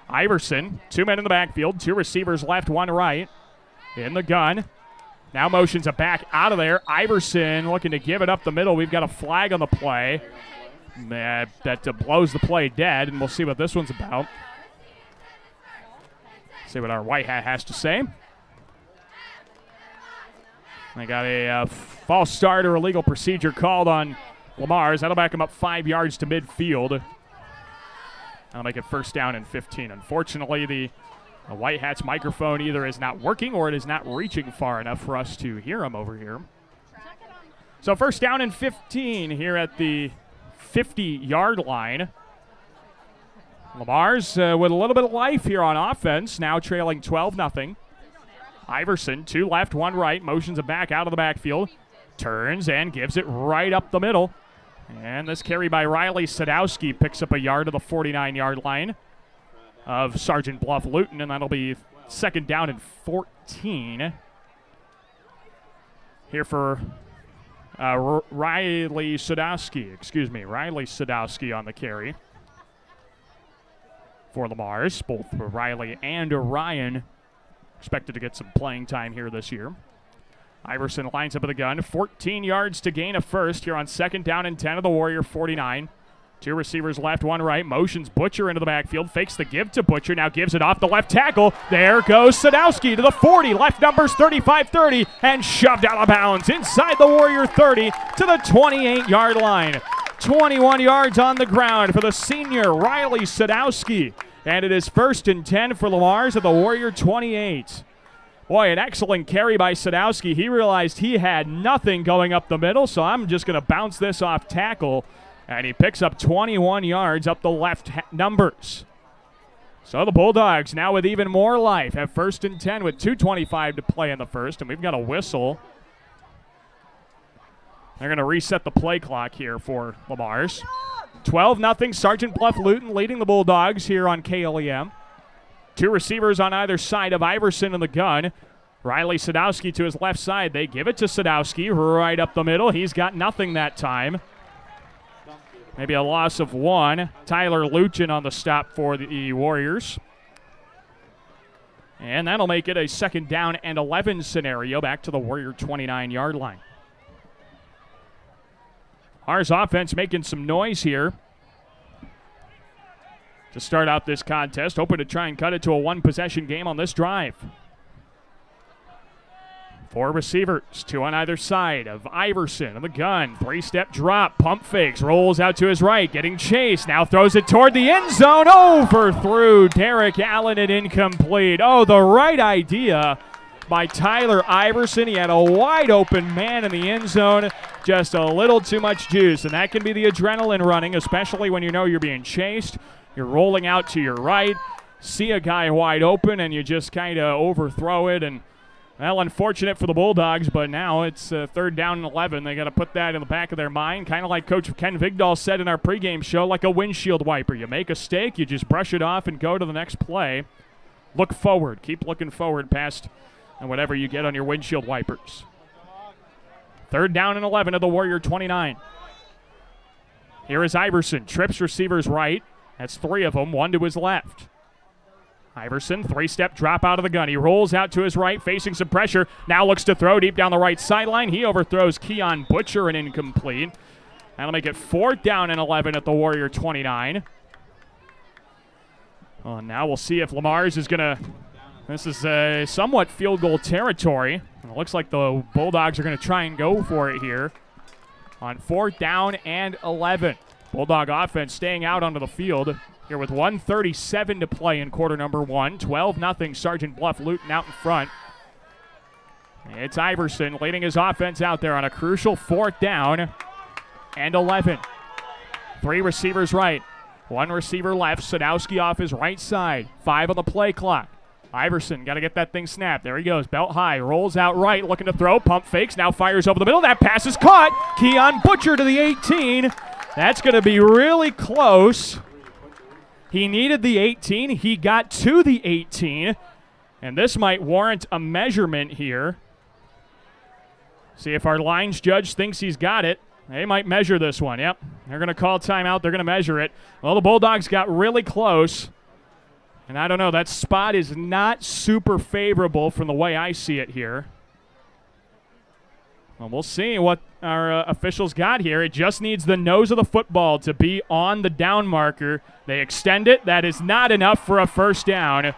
Iverson, 2 men in the backfield, 2 receivers left, 1 right. In the gun. Now motions a back out of there. Iverson looking to give it up the middle. We've got a flag on the play. That blows the play dead, and we'll see what this one's about. See what our white hat has to say. They got a false start or illegal procedure called on Lamar's. That'll back him up 5 yards to midfield. That'll make it 1st down and 15. Unfortunately, the White Hat's microphone either is not working or it is not reaching far enough for us to hear him over here. So 1st down and 15 here at the 50-yard line. Lamar's with a little bit of life here on offense, now trailing 12-0. Iverson, 2 left, 1 right, motions it back out of the backfield, turns and gives it right up the middle. And this carry by Riley Sadowski picks up a yard to the 49-yard line of Sergeant Bluff-Luton, and that'll be 2nd down and 14. Here for Riley Sadowski on the carry for Lamar's. Both Riley and Ryan expected to get some playing time here this year. Iverson lines up at the gun, 14 yards to gain a 1st here on 2nd down and 10 of the Warrior 49. 2 receivers left, 1 right. Motions Butcher into the backfield. Fakes the give to Butcher. Now gives it off the left tackle. There goes Sadowski to the 40. Left numbers 35-30 and shoved out of bounds inside the Warrior 30 to the 28-yard line. 21 yards on the ground for the senior Riley Sadowski. And it is 1st and 10 for Lamar's at the Warrior 28. Boy, an excellent carry by Sadowski. He realized he had nothing going up the middle, so I'm just going to bounce this off tackle. And he picks up 21 yards up the left numbers. So the Bulldogs now with even more life have 1st and 10 with 2:25 to play in the first, and we've got a whistle. They're going to reset the play clock here for Lamar's. 12-0, Sergeant Bluff-Luton leading the Bulldogs here on KLEM. 2 receivers on either side of Iverson in the gun. Riley Sadowski to his left side. They give it to Sadowski right up the middle. He's got nothing that time. Maybe a loss of 1. Tyler Luchin on the stop for the Warriors. And that'll make it a 2nd down and 11 scenario back to the Warrior 29-yard line. Ours offense making some noise here to start out this contest, hoping to try and cut it to a 1-possession game on this drive. 4 receivers, 2 on either side of Iverson in the gun. 3-step drop, pump fakes, rolls out to his right, getting chased. Now throws it toward the end zone, overthrew Derek Allen and incomplete. Oh, the right idea by Tyler Iverson. He had a wide open man in the end zone, just a little too much juice. And that can be the adrenaline running, especially when you know you're being chased. You're rolling out to your right, see a guy wide open, and you just kind of overthrow it. And, well, unfortunate for the Bulldogs, but now it's 3rd down and 11. They got to put that in the back of their mind, kind of like Coach Ken Vigdahl said in our pregame show, like a windshield wiper. You make a mistake, you just brush it off and go to the next play. Look forward. Keep looking forward past whatever you get on your windshield wipers. 3rd down and 11 of the Warrior 29. Here is Iverson. Trips receivers right. That's 3 of them, 1 to his left. Iverson, 3-step drop out of the gun. He rolls out to his right, facing some pressure. Now looks to throw deep down the right sideline. He overthrows Keon Butcher and incomplete. That'll make it 4th down and 11 at the Warrior 29. Well, now we'll see if Lamar's is going to... This is a somewhat field goal territory. It looks like the Bulldogs are going to try and go for it here on 4th down and 11. Bulldog offense staying out onto the field here with 1:37 to play in quarter number 1. 12-0 Sergeant Bluff-Luton out in front. It's Iverson leading his offense out there on a crucial 4th down and 11. 3 receivers right, 1 receiver left. Sadowski off his right side. 5 on the play clock. Iverson got to get that thing snapped. There he goes, belt high, rolls out right, looking to throw, pump fakes, now fires over the middle. That pass is caught. Keon Butcher to the 18. That's going to be really close. He needed the 18. He got to the 18. And this might warrant a measurement here. See if our lines judge thinks he's got it. They might measure this one. Yep, they're going to call timeout. They're going to measure it. Well, the Bulldogs got really close. And I don't know, that spot is not super favorable from the way I see it here. Well, we'll see what our officials got here. It just needs the nose of the football to be on the down marker. They extend it. That is not enough for a 1st down.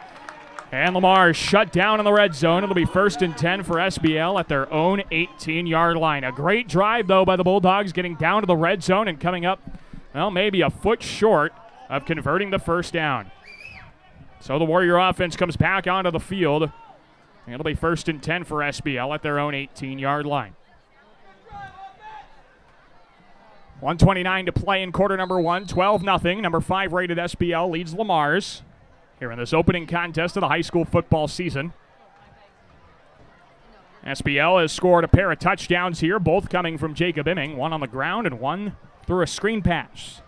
And Lamar is shut down in the red zone. It'll be 1st and 10 for SBL at their own 18-yard line. A great drive, though, by the Bulldogs, getting down to the red zone and coming up, well, maybe a foot short of converting the 1st down. So the Warrior offense comes back onto the field. It'll be 1st and 10 for SBL at their own 18-yard line. 1:29 to play in quarter number 1, 12-0. Number 5 rated SBL leads Lamar's here in this opening contest of the high school football season. SBL has scored a pair of touchdowns here, both coming from Jacob Imming, 1 on the ground and 1 through a screen pass.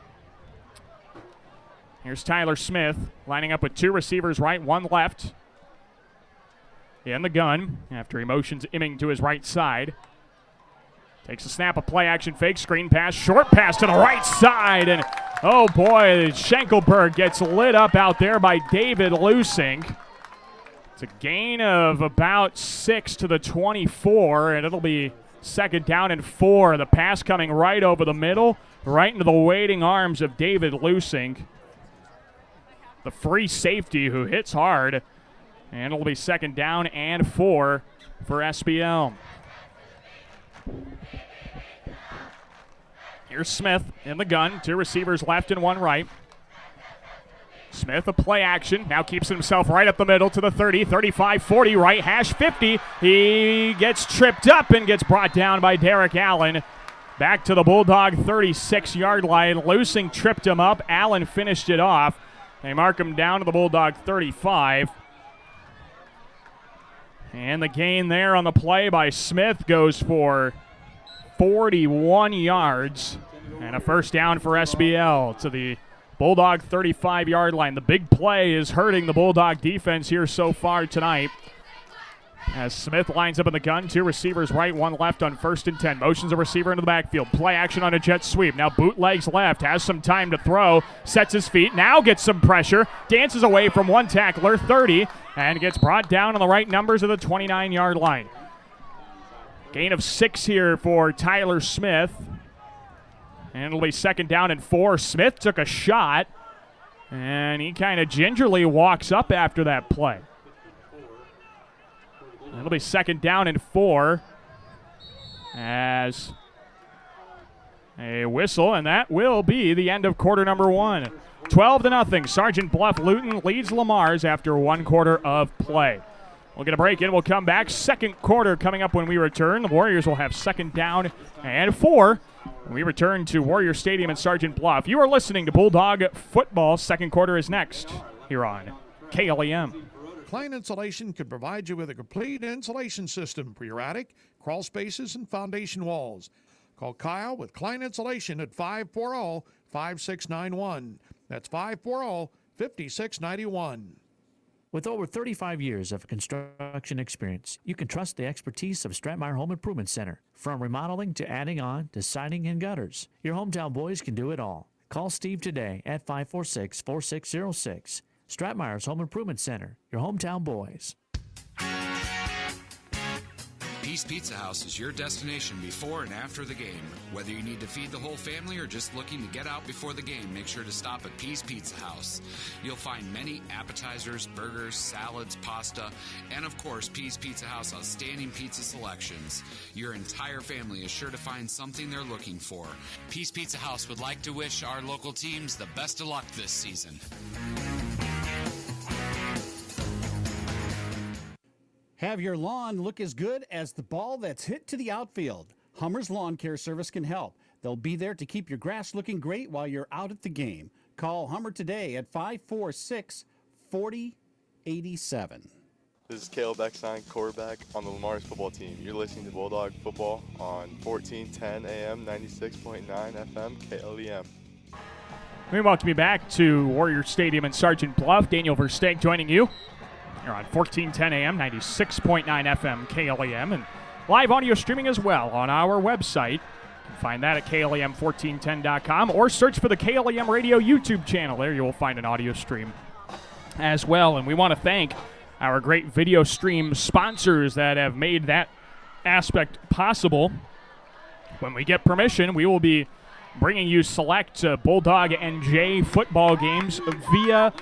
Here's Tyler Smith lining up with 2 receivers right, 1 left. In the gun after he motions Imming to his right side. Takes a snap, a play action fake, screen pass, short pass to the right side. And oh boy, Schenkelberg gets lit up out there by David Lusink. It's a gain of about 6 to the 24, and it'll be 2nd down and 4. The pass coming right over the middle, right into the waiting arms of David Lusink. The free safety who hits hard, and it'll be 2nd down and 4 for SBL. Here's Smith in the gun, 2 receivers left and 1 right. Smith, a play action, now keeps himself right up the middle to the 30, 35, 40, right hash 50. He gets tripped up and gets brought down by Derek Allen. Back to the Bulldog 36-yard line. Lusing tripped him up. Allen finished it off. They mark him down to the Bulldog 35. And the gain there on the play by Smith goes for 41 yards. And a first down for SBL to the Bulldog 35-yard line. The big play is hurting the Bulldog defense here so far tonight. As Smith lines up in the gun, 2 receivers right, 1 left on 1st and 10. Motions a receiver into the backfield. Play action on a jet sweep. Now bootlegs left, has some time to throw, sets his feet, now gets some pressure, dances away from one tackler, 30, and gets brought down on the right numbers of the 29-yard line. Gain of 6 here for Tyler Smith. And it'll be 2nd down and 4. Smith took a shot, and he kind of gingerly walks up after that play. It'll be 2nd down and 4 as a whistle, and that will be the end of quarter number 1. 12-0. Sergeant Bluff-Luton leads Lamar's after 1 quarter of play. We'll get a break in. We'll come back. 2nd quarter coming up when we return. The Warriors will have 2nd down and 4. We return to Warrior Stadium in Sergeant Bluff. You are listening to Bulldog Football. 2nd quarter is next here on KLEM. Klein Insulation can provide you with a complete insulation system for your attic, crawl spaces, and foundation walls. Call Kyle with Klein Insulation at 540-5691. That's 540-5691. With over 35 years of construction experience, you can trust the expertise of Stratmeyer Home Improvement Center. From remodeling to adding on to siding and gutters, your hometown boys can do it all. Call Steve today at 546-4606. Stratmeyer's Home Improvement Center, your hometown boys. Peace Pizza House is your destination before and after the game. Whether you need to feed the whole family or just looking to get out before the game, make sure to stop at Peace Pizza House. You'll find many appetizers, burgers, salads, pasta, and of course, Peace Pizza House outstanding pizza selections. Your entire family is sure to find something they're looking for. Peace Pizza House would like to wish our local teams the best of luck this season. Have your lawn look as good as the ball that's hit to the outfield. Hummer's Lawn Care Service can help. They'll be there to keep your grass looking great while you're out at the game. Call Hummer today at 546-4087. This is Caleb Eckstein, quarterback on the Lamar's football team. You're listening to Bulldog Football on 1410 AM, 96.9 FM, KLEM. We welcome you back to Warrior Stadium in Sergeant Bluff. Daniel Versteeg joining you. You're on 1410 AM, 96.9 FM, KLEM, and live audio streaming as well on our website. You can find that at KLEM1410.com or search for the KLEM Radio YouTube channel. There you will find an audio stream as well. And we want to thank our great video stream sponsors that have made that aspect possible. When we get permission, we will be bringing you select Bulldog NJ football games via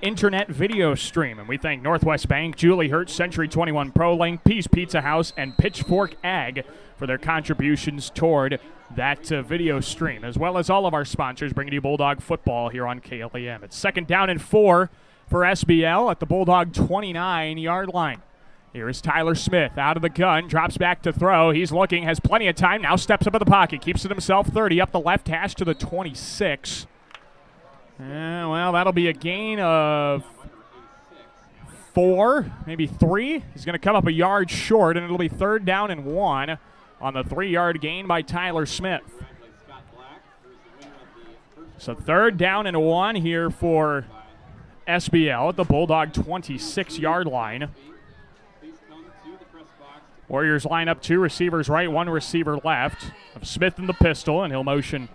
internet video stream. And we thank Northwest Bank, Julie Hertz, Century 21 ProLink, Peace Pizza House, and Pitchfork Ag for their contributions toward that video stream, as well as all of our sponsors bringing you Bulldog football here on KLEM. It's 2nd down and 4 for SBL at the Bulldog 29-yard line. Here is Tyler Smith out of the gun, drops back to throw. He's looking, has plenty of time, now steps up in the pocket, keeps it himself 30, up the left hash to the 26. Well, that'll be a gain of 4, maybe 3. He's going to come up a yard short, and it'll be 3rd down and 1 on the 3-yard gain by Tyler Smith. So 3rd down and 1 here for SBL at the Bulldog 26-yard line. Warriors line up 2 receivers right, 1 receiver left. Of Smith in the pistol, and he'll motion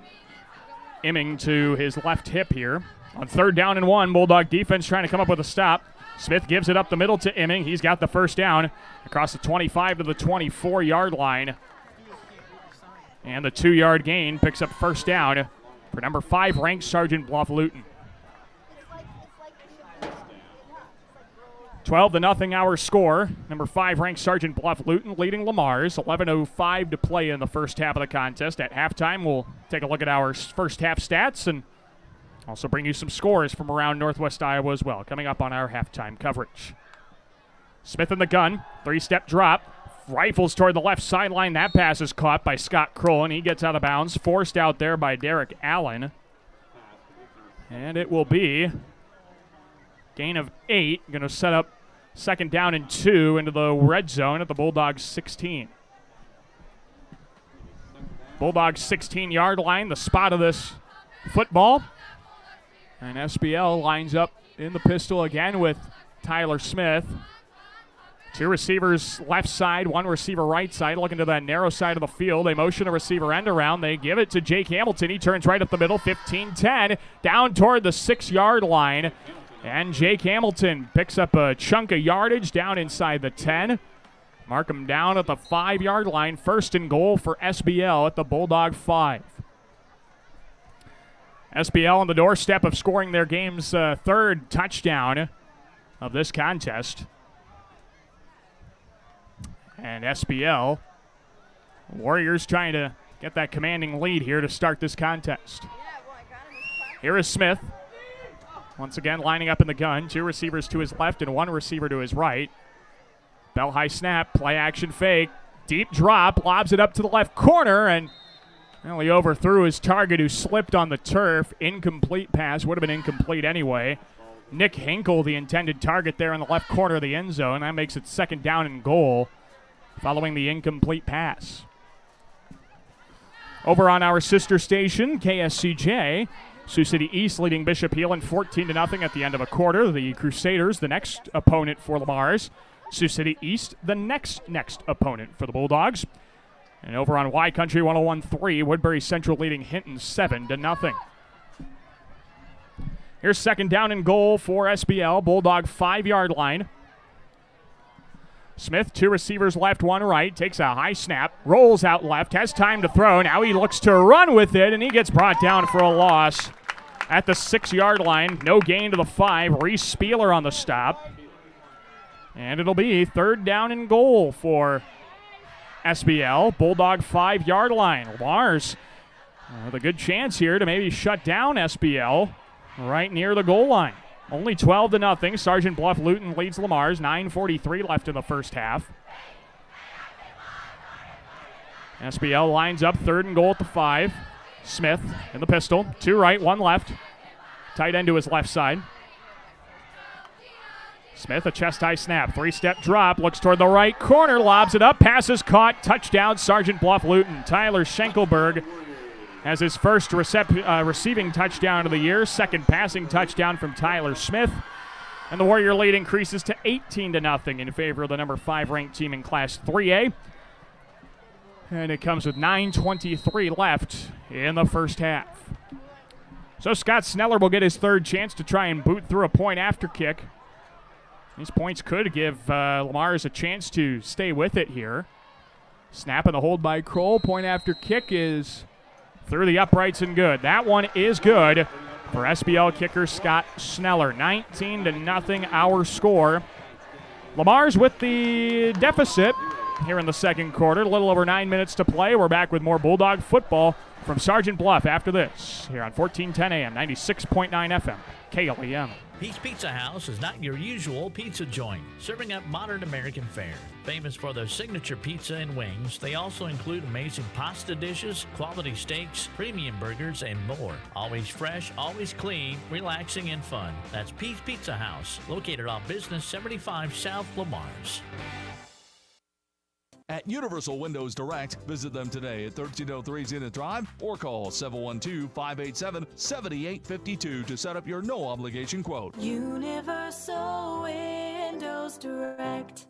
Imming to his left hip here. On 3rd down and 1, Bulldog defense trying to come up with a stop. Smith gives it up the middle to Imming. He's got the first down across the 25 to the 24-yard line. And the 2-yard gain picks up first down for number 5 ranked Sergeant Bluff-Luton. 12-0 our score. Number 5 ranked Sergeant Bluff-Luton leading Lamar's. 11:05 to play in the first half of the contest. At halftime, we'll take a look at our first half stats and Also bring you some scores from around Northwest Iowa as well, coming up on our halftime coverage. Smith in the gun, 3-step drop, rifles toward the left sideline. That pass is caught by Scott Kroll, and he gets out of bounds, forced out there by Derek Allen. And it will be gain of 8, going to set up 2nd down and 2 into the red zone at the Bulldogs 16. Bulldogs 16-yard line, the spot of this football. And SBL lines up in the pistol again with Tyler Smith. 2 receivers left side, 1 receiver right side, looking to that narrow side of the field. They motion a receiver end around. They give it to Jake Hamilton. He turns right up the middle, 15-10, down toward the 6-yard line. And Jake Hamilton picks up a chunk of yardage down inside the 10. Mark him down at the 5-yard line. 1st and goal for SBL at the Bulldog 5. SBL on the doorstep of scoring their game's 3rd touchdown of this contest. And SBL, Warriors trying to get that commanding lead here to start this contest. Here is Smith. Once again lining up in the gun. 2 receivers to his left and 1 receiver to his right. Bell high snap, play action fake. Deep drop, lobs it up to the left corner, and he overthrew his target who slipped on the turf. Incomplete pass, would have been incomplete anyway. Nick Hinkle, the intended target there in the left corner of the end zone. That makes it 2nd down and goal following the incomplete pass. Over on our sister station, KSCJ, Sioux City East leading Bishop Heelan 14-0 at the end of a quarter. The Crusaders, the next opponent for Lamar's. Sioux City East, the next opponent for the Bulldogs. And over on Y Country 101.3, Woodbury Central leading Hinton 7-0. Here's 2nd down and goal for SBL. Bulldog 5-yard line. Smith, 2 receivers left, 1 right, takes a high snap, rolls out left, has time to throw. Now he looks to run with it, and he gets brought down for a loss at the 6-yard line. No gain to the 5. Reese Spieler on the stop. And it'll be 3rd down and goal for SBL. Bulldog 5-yard line. Lamar's with a good chance here to maybe shut down SBL right near the goal line. Only 12-0. Sergeant Bluff-Luton leads Lamar's. 9:43 left in the first half. SBL lines up 3rd and goal at the 5. Smith in the pistol. 2 right, 1 left. Tight end to his left side. Smith, a chest-high snap. 3-step drop. Looks toward the right corner. Lobs it up. Passes caught. Touchdown, Sergeant Bluff-Luton. Tyler Schenkelberg has his first receiving touchdown of the year. 2nd passing touchdown from Tyler Smith. And the Warrior lead increases to 18-0 in favor of the number 5 ranked team in Class 3A. And it comes with 9:23 left in the first half. So Scott Sneller will get his 3rd chance to try and boot through a point after kick. These points could give Lamar's a chance to stay with it here. Snap and the hold by Kroll. Point after kick is through the uprights and good. That one is good for SBL kicker Scott Sneller. 19-0 our score. Lamar's with the deficit here in the 2nd quarter. A little over 9 minutes to play. We're back with more Bulldog football from Sergeant Bluff after this here on 1410 AM, 96.9 FM, KLEM. Pete's Pizza House is not your usual pizza joint, serving up modern American fare. Famous for their signature pizza and wings, they also include amazing pasta dishes, quality steaks, premium burgers, and more. Always fresh, always clean, relaxing, and fun. That's Pete's Pizza House, located on Business 75 South Lamar's. At Universal Windows Direct, visit them today at 1303 Zenith Drive or call 712-587-7852 to set up your no-obligation quote. Universal Windows Direct.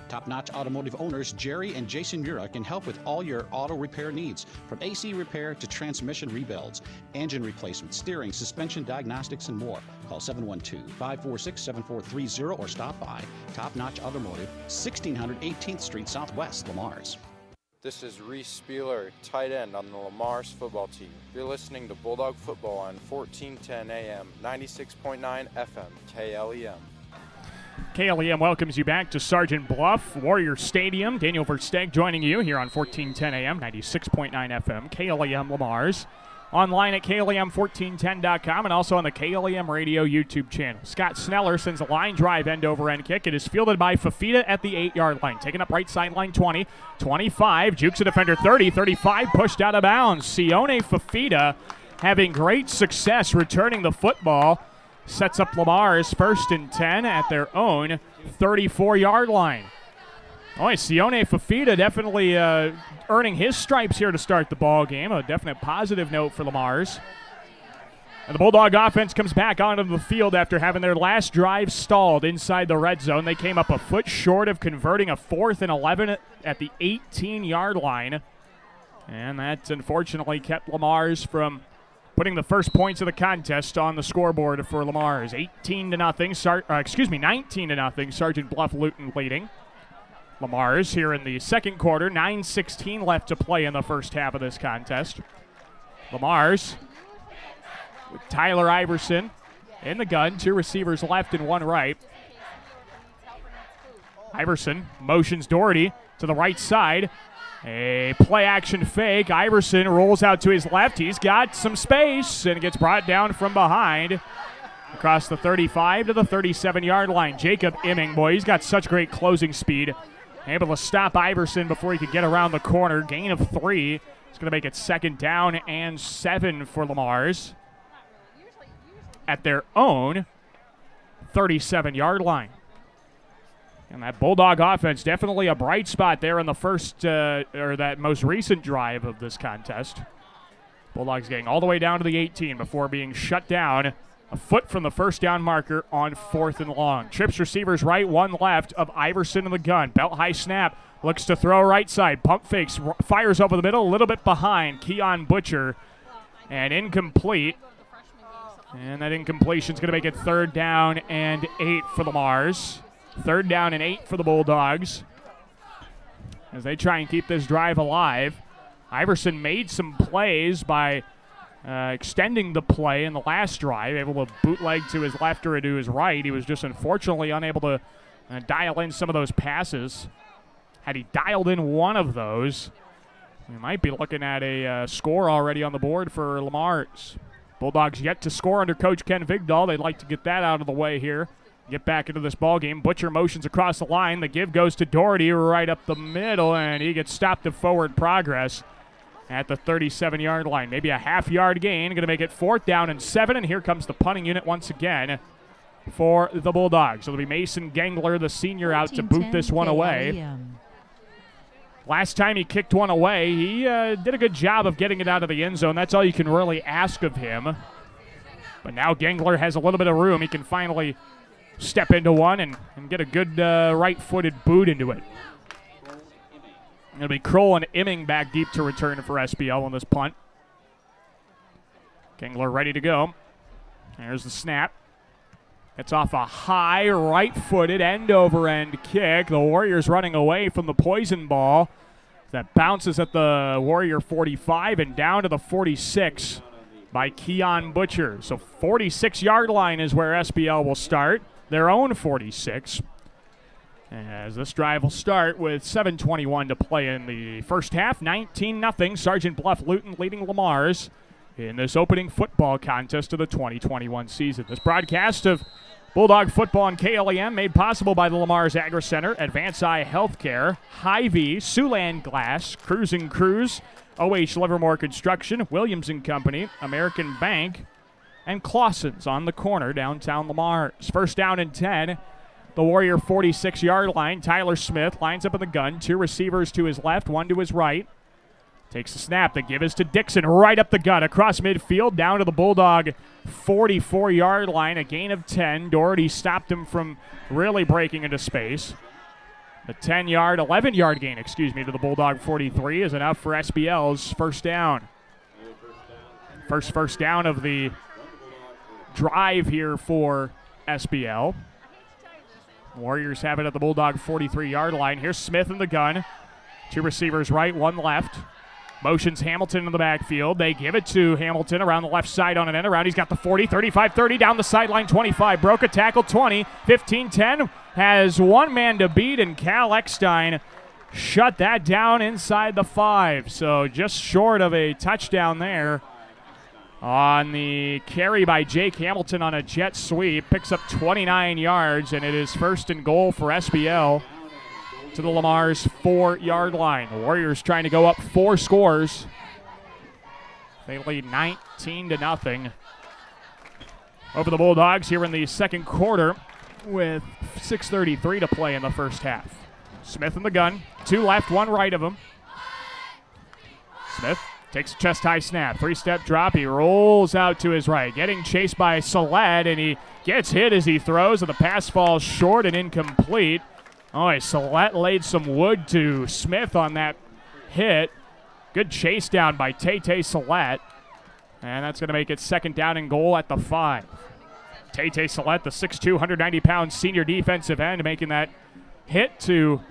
Top-notch automotive owners Jerry and Jason Mura can help with all your auto repair needs, from AC repair to transmission rebuilds, engine replacement, steering, suspension diagnostics, and more. Call 712-546-7430 or stop by Top-Notch Automotive, 1600 18th Street Southwest, Lamar's. This is Reese Spieler, tight end on the Lamar's football team. You're listening to Bulldog Football on 1410 AM, 96.9 FM, KLEM. KLEM welcomes you back to Sergeant Bluff Warrior Stadium. Daniel Versteg joining you here on 1410 AM, 96.9 FM, KLEM Lamar's. online at KLEM1410.com and also on the KLEM Radio YouTube channel. Scott Sneller sends a line drive end-over-end kick. It is fielded by Fafita at the 8-yard line. Taken up right sideline 20, 25, jukes a defender 30, 35, pushed out of bounds. Sione Fafita having great success returning the football. Sets up Lamar's 1st and 10 at their own 34-yard line. Boy, Sione Fafita definitely earning his stripes here to start the ball game. A definite positive note for Lamar's. And the Bulldog offense comes back onto the field after having their last drive stalled inside the red zone. They came up a foot short of converting a 4th and 11 at the 18-yard line. And that unfortunately kept Lamar's from putting the first points of the contest on the scoreboard for Lamar's. 19-0. Sergeant Bluff-Luton leading. Lamar's here in the second quarter. 9:16 left to play in the first half of this contest. Lamar's with Tyler Iverson in the gun. 2 receivers left and 1 right. Iverson motions Doherty to the right side. A play-action fake. Iverson rolls out to his left. He's got some space and gets brought down from behind across the 35 to the 37-yard line. Jacob Imming, boy, he's got such great closing speed. Able to stop Iverson before he could get around the corner. Gain of 3. It's going to make it 2nd down and 7 for Lamar's at their own 37-yard line. And that Bulldog offense, definitely a bright spot there in the first, or that most recent drive of this contest. Bulldogs getting all the way down to the 18 before being shut down a foot from the first down marker on 4th and long. Trips receivers right, 1 left of Iverson in the gun. Belt high snap, looks to throw right side. Pump fakes, fires over the middle, a little bit behind. Keon Butcher, and incomplete. And that incompletion is going to make it 3rd down and 8 for the Mars. 3rd down and 8 for the Bulldogs as they try and keep this drive alive. Iverson made some plays by extending the play in the last drive, able to bootleg to his left or to his right. He was just unfortunately unable to dial in some of those passes. Had he dialed in one of those, we might be looking at a score already on the board for Lamar's. Bulldogs yet to score under Coach Ken Vigdahl. They'd like to get that out of the way here. Get back into this ball game. Butcher motions across the line. The give goes to Doherty right up the middle, and he gets stopped of forward progress at the 37-yard line. Maybe a half-yard gain. Going to make it 4th down and 7, and here comes the punting unit once again for the Bulldogs. It'll be Mason Gangler, the senior, out to boot this one away. Last time he kicked one away, he did a good job of getting it out of the end zone. That's all you can really ask of him. But now Gangler has a little bit of room. He can finally step into one and get a good right-footed boot into it. It'll be Kroll and Imming back deep to return for SBL on this punt. Gangler ready to go. There's the snap. It's off a high right-footed end-over-end kick. The Warriors running away from the poison ball. That bounces at the Warrior 45 and down to the 46 by Keon Butcher. So 46-yard line is where SBL will start. Their own 46. As this drive will start with 7:21 to play in the first half. 19-0. Sergeant Bluff-Luton leading Lamar's in this opening football contest of the 2021 season. This broadcast of Bulldog football on KLEM made possible by the Lamar's Agri Center, Advance Eye Healthcare, Hy-Vee, Siouxland Glass, Cruising Cruise, OH Livermore Construction, Williams & Company, American Bank, and Clausen's on the corner downtown Lamar's. 1st down and 10. The Warrior 46-yard line. Tyler Smith lines up in the gun. 2 receivers to his left, 1 to his right. Takes the snap. The give is to Dixon right up the gut across midfield down to the Bulldog 44-yard line. A gain of 10. Doherty stopped him from really breaking into space. The 11-yard gain, to the Bulldog 43 is enough for SBL's 1st down. First down of the drive here for SBL. Warriors have it at the Bulldog 43-yard line. Here's Smith in the gun. 2 receivers right, 1 left. Motions Hamilton in the backfield. They give it to Hamilton around the left side on an end around. He's got the 40, 35, 30, down the sideline, 25. Broke a tackle, 20, 15, 10. Has one man to beat, and Cal Eckstein shut that down inside the 5. So just short of a touchdown there On the carry by Jake Hamilton on a jet sweep, picks up 29 yards, and it is 1st and goal for SBL to the Lamar's 4-yard line. The Warriors trying to go up 4 scores. They lead 19-0 over the Bulldogs here in the second quarter with 6:33 to play in the first half. Smith in the gun, 2 left, 1 right of him. Smith takes a chest-high snap, 3-step drop. He rolls out to his right, getting chased by Salette, and he gets hit as he throws, and the pass falls short and incomplete. Oh, Salette laid some wood to Smith on that hit. Good chase down by Tay-Tay Salette, and that's going to make it 2nd down and goal at the 5. Tay-Tay Salette, the 6'2", 190-pound senior defensive end, making that hit to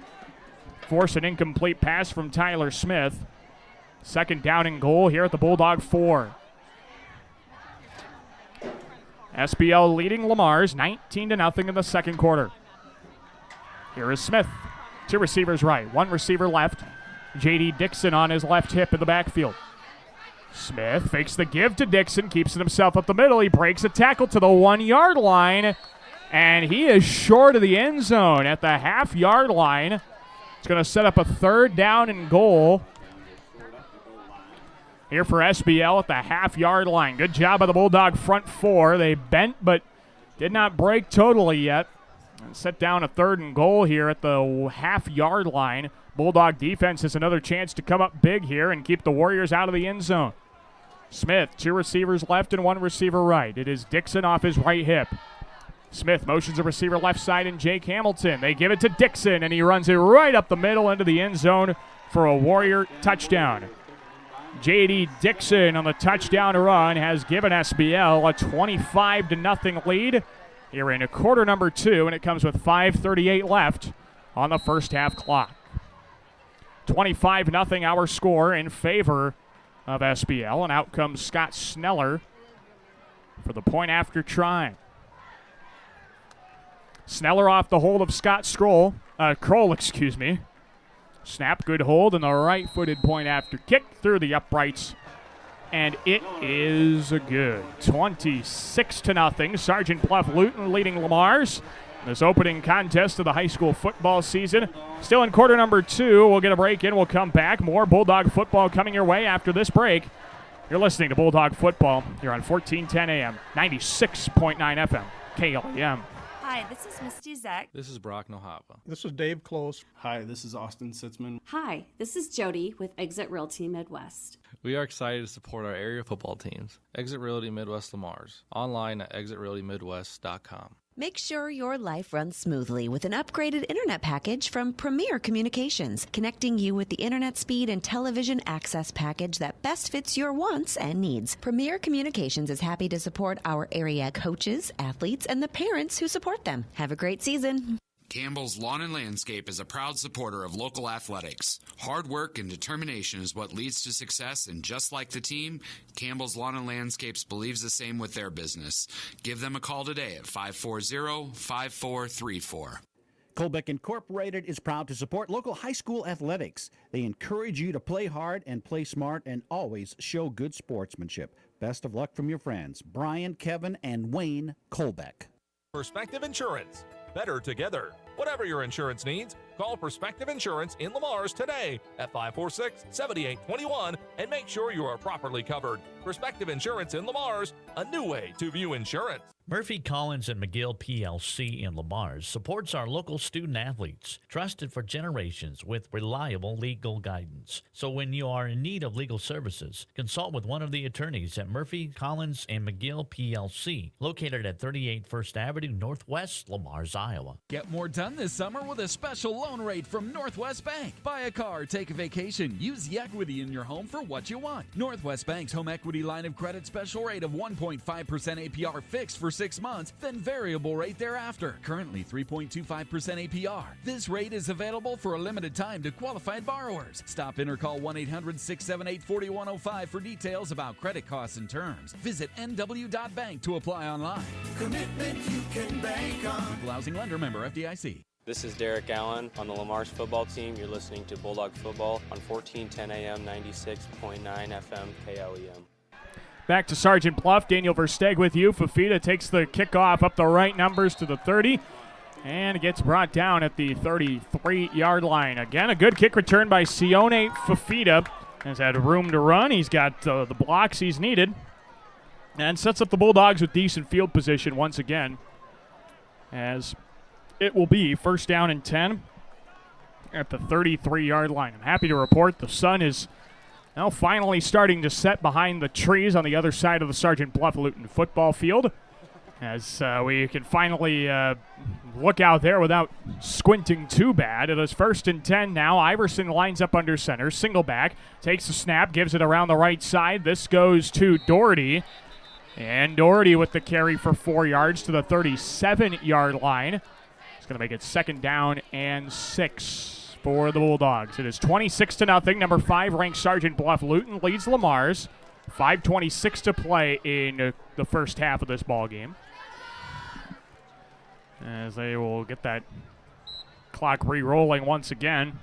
force an incomplete pass from Tyler Smith. 2nd down and goal here at the Bulldog 4. SBL leading Lamar's 19-0 in the second quarter. Here is Smith. 2 receivers right, 1 receiver left. J.D. Dixon on his left hip in the backfield. Smith fakes the give to Dixon, keeps it himself up the middle. He breaks a tackle to the 1-yard line, and he is short of the end zone at the half-yard line. It's going to set up a 3rd down and goal here for SBL at the half-yard line. Good job by the Bulldog front 4. They bent but did not break totally yet. And set down a 3rd and goal here at the half-yard line. Bulldog defense has another chance to come up big here and keep the Warriors out of the end zone. Smith, 2 receivers left and 1 receiver right. It is Dixon off his right hip. Smith motions a receiver left side and Jake Hamilton. They give it to Dixon, and he runs it right up the middle into the end zone for a Warrior touchdown. J.D. Dixon on the touchdown run has given SBL a 25-0 lead here in quarter number 2, and it comes with 5:38 left on the first half clock. 25-0 our score in favor of SBL, and out comes Scott Sneller for the point after try. Sneller off the hold of Scott Kroll. Snap, good hold, and the right-footed point after kick through the uprights, and it is good. 26-0. Sergeant Bluff-Luton leading Lamar's in this opening contest of the high school football season. Still in quarter number 2. We'll get a break in. We'll come back. More Bulldog football coming your way after this break. You're listening to Bulldog Football here on 1410 AM, 96.9 FM, KLEM. Hi, this is Misty Zek. This is Brock Nohava. This is Dave Close. Hi, this is Austin Sitzman. Hi, this is Jody with Exit Realty Midwest. We are excited to support our area football teams. Exit Realty Midwest Lamar's. Online at exitrealtymidwest.com. Make sure your life runs smoothly with an upgraded internet package from Premier Communications, connecting you with the internet speed and television access package that best fits your wants and needs. Premier Communications is happy to support our area coaches, athletes, and the parents who support them. Have a great season. Campbell's Lawn and Landscape is a proud supporter of local athletics. Hard work and determination is what leads to success, and just like the team, Campbell's Lawn and Landscapes believes the same with their business. Give them a call today at 540-5434. Colbeck Incorporated is proud to support local high school athletics. They encourage you to play hard and play smart and always show good sportsmanship. Best of luck from your friends, Brian, Kevin, and Wayne Colbeck. Perspective Insurance. Better together. Whatever your insurance needs, call Perspective Insurance in Lamar's today at 546-7821 and make sure you are properly covered. Perspective Insurance in Lamar's, a new way to view insurance. Murphy, Collins, and McGill PLC in Lamar's supports our local student athletes, trusted for generations with reliable legal guidance. So when you are in need of legal services, consult with one of the attorneys at Murphy, Collins, and McGill PLC, located at 38 First Avenue Northwest, Lamar's, Iowa. Get more done this summer with a special loan rate from Northwest Bank. Buy a car, take a vacation, use the equity in your home for what you want. Northwest Bank's home equity line of credit special rate of 1.5% APR fixed for 6 months, then variable rate thereafter. Currently 3.25% APR. This rate is available for a limited time to qualified borrowers. Stop in or call 1-800-678-4105 for details about credit costs and terms. Visit nw.bank to apply online. Commitment you can bank on. Equal housing lender, member FDIC. This is Derek Allen on the Lamar's football team. You're listening to Bulldog Football on 1410 AM, 96.9 FM, KLEM. Back to Sergeant Bluff. Daniel Versteg with you. Fafita takes the kickoff up the right numbers to the 30. And it gets brought down at the 33-yard line. Again, a good kick return by Sione Fafita. Has had room to run. He's got the blocks he's needed. And sets up the Bulldogs with decent field position once again. As it will be first down and 10 at the 33-yard line. I'm happy to report the sun is now finally starting to set behind the trees on the other side of the Sergeant Bluff-Luton football field. As we can finally look out there without squinting too bad. It is first and 10 now. Iverson lines up under center. Single back. Takes the snap. Gives it around the right side. This goes to Doherty. And Doherty with the carry for 4 yards to the 37-yard line. It's going to make it second down and 6 for the Bulldogs. It is 26-0. Number 5 ranked Sergeant Bluff-Luton leads Lamar's. 5:26 to play in the first half of this ball game. As they will get that clock re-rolling once again.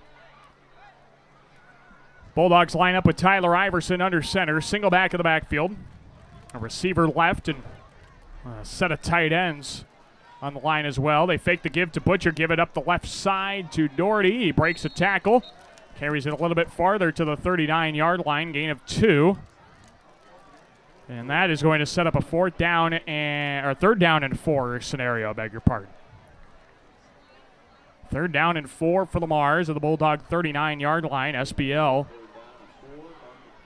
Bulldogs line up with Tyler Iverson under center. Single back in the backfield. A receiver left and a set of tight ends on the line as well. They fake the give to Butcher. Give it up the left side to Doherty. He breaks a tackle. Carries it a little bit farther to the 39-yard line. Gain of 2. And that is going to set up a third down and 4 scenario, I beg your pardon. Third down and 4 for the Mars at the Bulldog 39-yard line. SBL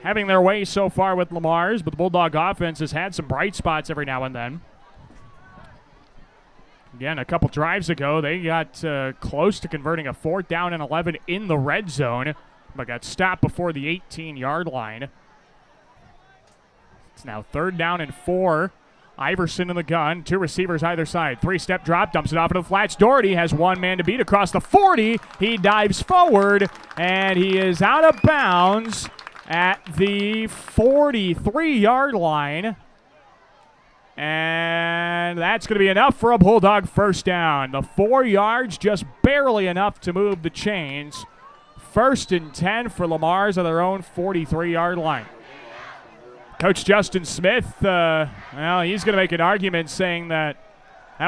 having their way so far with Lamar's, but the Bulldog offense has had some bright spots every now and then. Again, a couple drives ago, they got close to converting a 4th down and 11 in the red zone, but got stopped before the 18-yard line. It's now 3rd down and 4. Iverson in the gun. 2 receivers either side. 3-step drop. Dumps it off into the flats. Doherty has one man to beat across the 40. He dives forward, and he is out of bounds at the 43-yard line. And that's going to be enough for a Bulldog first down. The 4 yards, just barely enough to move the chains. 1st and 10 for Lamar's at their own 43-yard line. Coach Justin Smith, he's going to make an argument saying that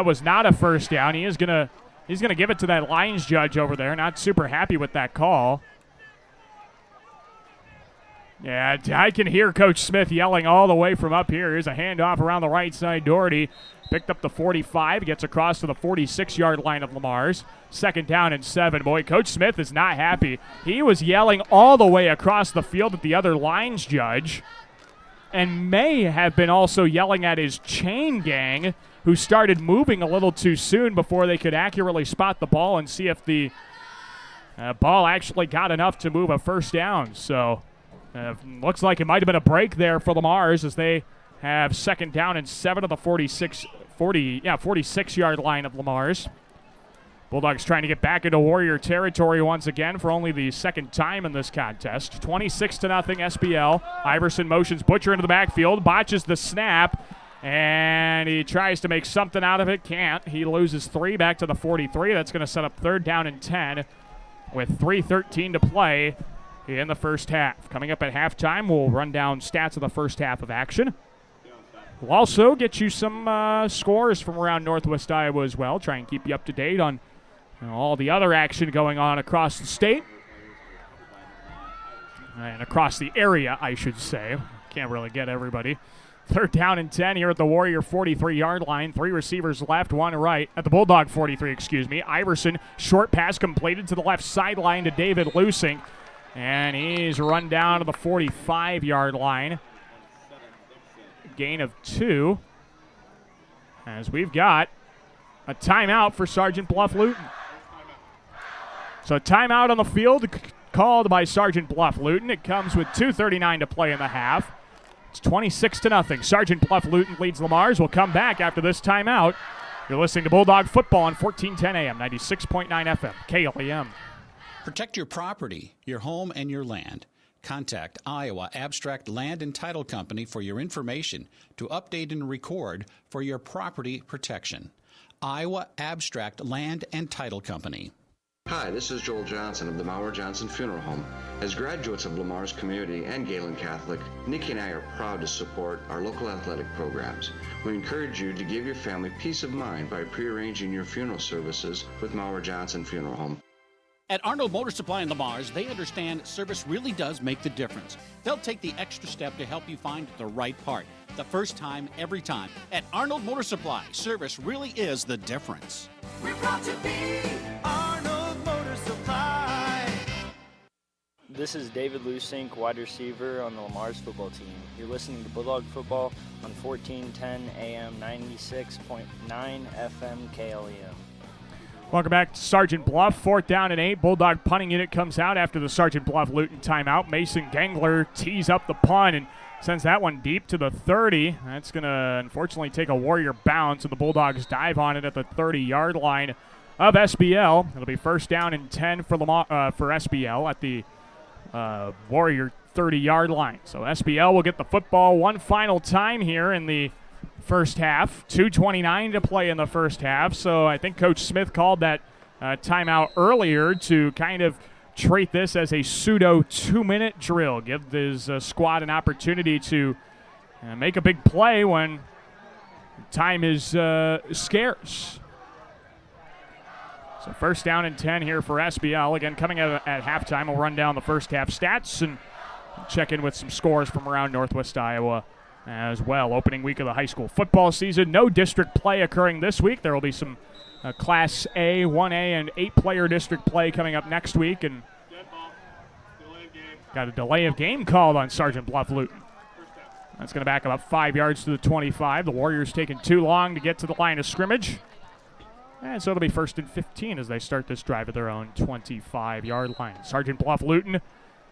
was not a first down. He's going to give it to that lines judge over there. Not super happy with that call. Yeah, I can hear Coach Smith yelling all the way from up here. Here's a handoff around the right side. Doherty picked up the 45, gets across to the 46-yard line of Lamar's. 2nd down and 7. Boy, Coach Smith is not happy. He was yelling all the way across the field at the other lines judge, and may have been also yelling at his chain gang, who started moving a little too soon before they could accurately spot the ball and see if the ball actually got enough to move a first down. So looks like it might have been a break there for Lamar's as they have 2nd down and 7 of the 46-yard line of Lamar's. Bulldogs trying to get back into Warrior territory once again for only the 2nd time in this contest. 26-0 SBL. Iverson motions Butcher into the backfield, botches the snap, and he tries to make something out of it. Can't. He loses 3 back to the 43. That's going to set up 3rd down and 10 with 3:13 to play in the first half. Coming up at halftime, we'll run down stats of the first half of action. We'll also get you some scores from around Northwest Iowa as well. Try and keep you up to date on all the other action going on across the state. And across the area, I should say. Can't really get everybody. 3rd down and 10 here at the Warrior 43-yard line. 3 receivers left, 1 right. At the Bulldog 43, Iverson, short pass completed to the left sideline to David Lusing. And he's run down to the 45-yard line. Gain of 2. As we've got a timeout for Sergeant Bluff-Luton. So a timeout on the field called by Sergeant Bluff-Luton. It comes with 2:39 to play in the half. It's 26-0. Sergeant Bluff-Luton leads Lamar's. We'll come back after this timeout. You're listening to Bulldog Football on 1410 AM, 96.9 FM, KLEM. Protect your property, your home, and your land. Contact Iowa Abstract Land and Title Company for your information to update and record for your property protection. Iowa Abstract Land and Title Company. Hi, this is Joel Johnson of the Maurer Johnson Funeral Home. As graduates of Lamar's community and Galen Catholic, Nikki and I are proud to support our local athletic programs. We encourage you to give your family peace of mind by prearranging your funeral services with Maurer Johnson Funeral Home. At Arnold Motor Supply in Lamar's, they understand service really does make the difference. They'll take the extra step to help you find the right part. The first time, every time. At Arnold Motor Supply, service really is the difference. We're proud to be Arnold Motor Supply. This is David Lusink, wide receiver on the Lamar's football team. You're listening to Bulldog Football on 1410 AM 96.9 FM KLEM. Welcome back to Sergeant Bluff. 4th down and 8. Bulldog punting unit comes out after the Sergeant Bluff-Luton timeout. Mason Gangler tees up the punt and sends that one deep to the 30. That's going to unfortunately take a Warrior bounce, and the Bulldogs dive on it at the 30-yard line of SBL. It'll be 1st down and 10 for SBL at the Warrior 30-yard line. So SBL will get the football one final time here in the first half. 2:29 to play in the first half. So I think Coach Smith called that timeout earlier to kind of treat this as a pseudo 2-minute drill. Give his squad an opportunity to make a big play when time is scarce. So 1st down and 10 here for SBL. Again, coming at halftime, we'll run down the first half stats and check in with some scores from around Northwest Iowa as well. Opening week of the high school football season. No district play occurring this week. There will be some Class A, 1A, and 8-player district play coming up next week. And got a delay of game called on Sergeant Bluff-Luton. That's going to back about 5 yards to the 25. The Warriors taking too long to get to the line of scrimmage. And so it'll be 1st and 15 as they start this drive at their own 25-yard line. Sergeant Bluff-Luton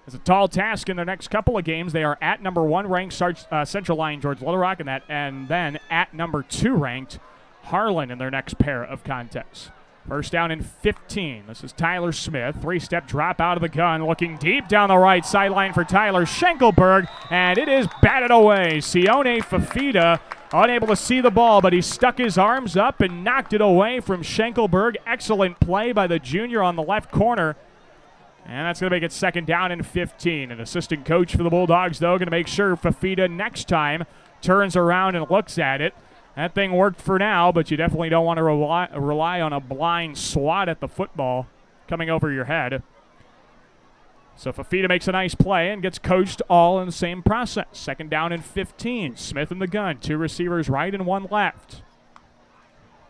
has a tall task in their next couple of games. They are at number 1 ranked Central Line George Little Rock, and then at number 2 ranked Harlan in their next pair of contests. 1st down and 15. This is Tyler Smith. 3-step drop out of the gun, looking deep down the right sideline for Tyler Schenkelberg, and it is batted away. Sione Fafita unable to see the ball, but he stuck his arms up and knocked it away from Schenkelberg. Excellent play by the junior on the left corner. And that's going to make it 2nd down and 15. An assistant coach for the Bulldogs, though, going to make sure Fafita next time turns around and looks at it. That thing worked for now, but you definitely don't want to rely on a blind swat at the football coming over your head. So Fafita makes a nice play and gets coached all in the same process. 2nd down and 15. Smith in the gun. 2 receivers right and 1 left.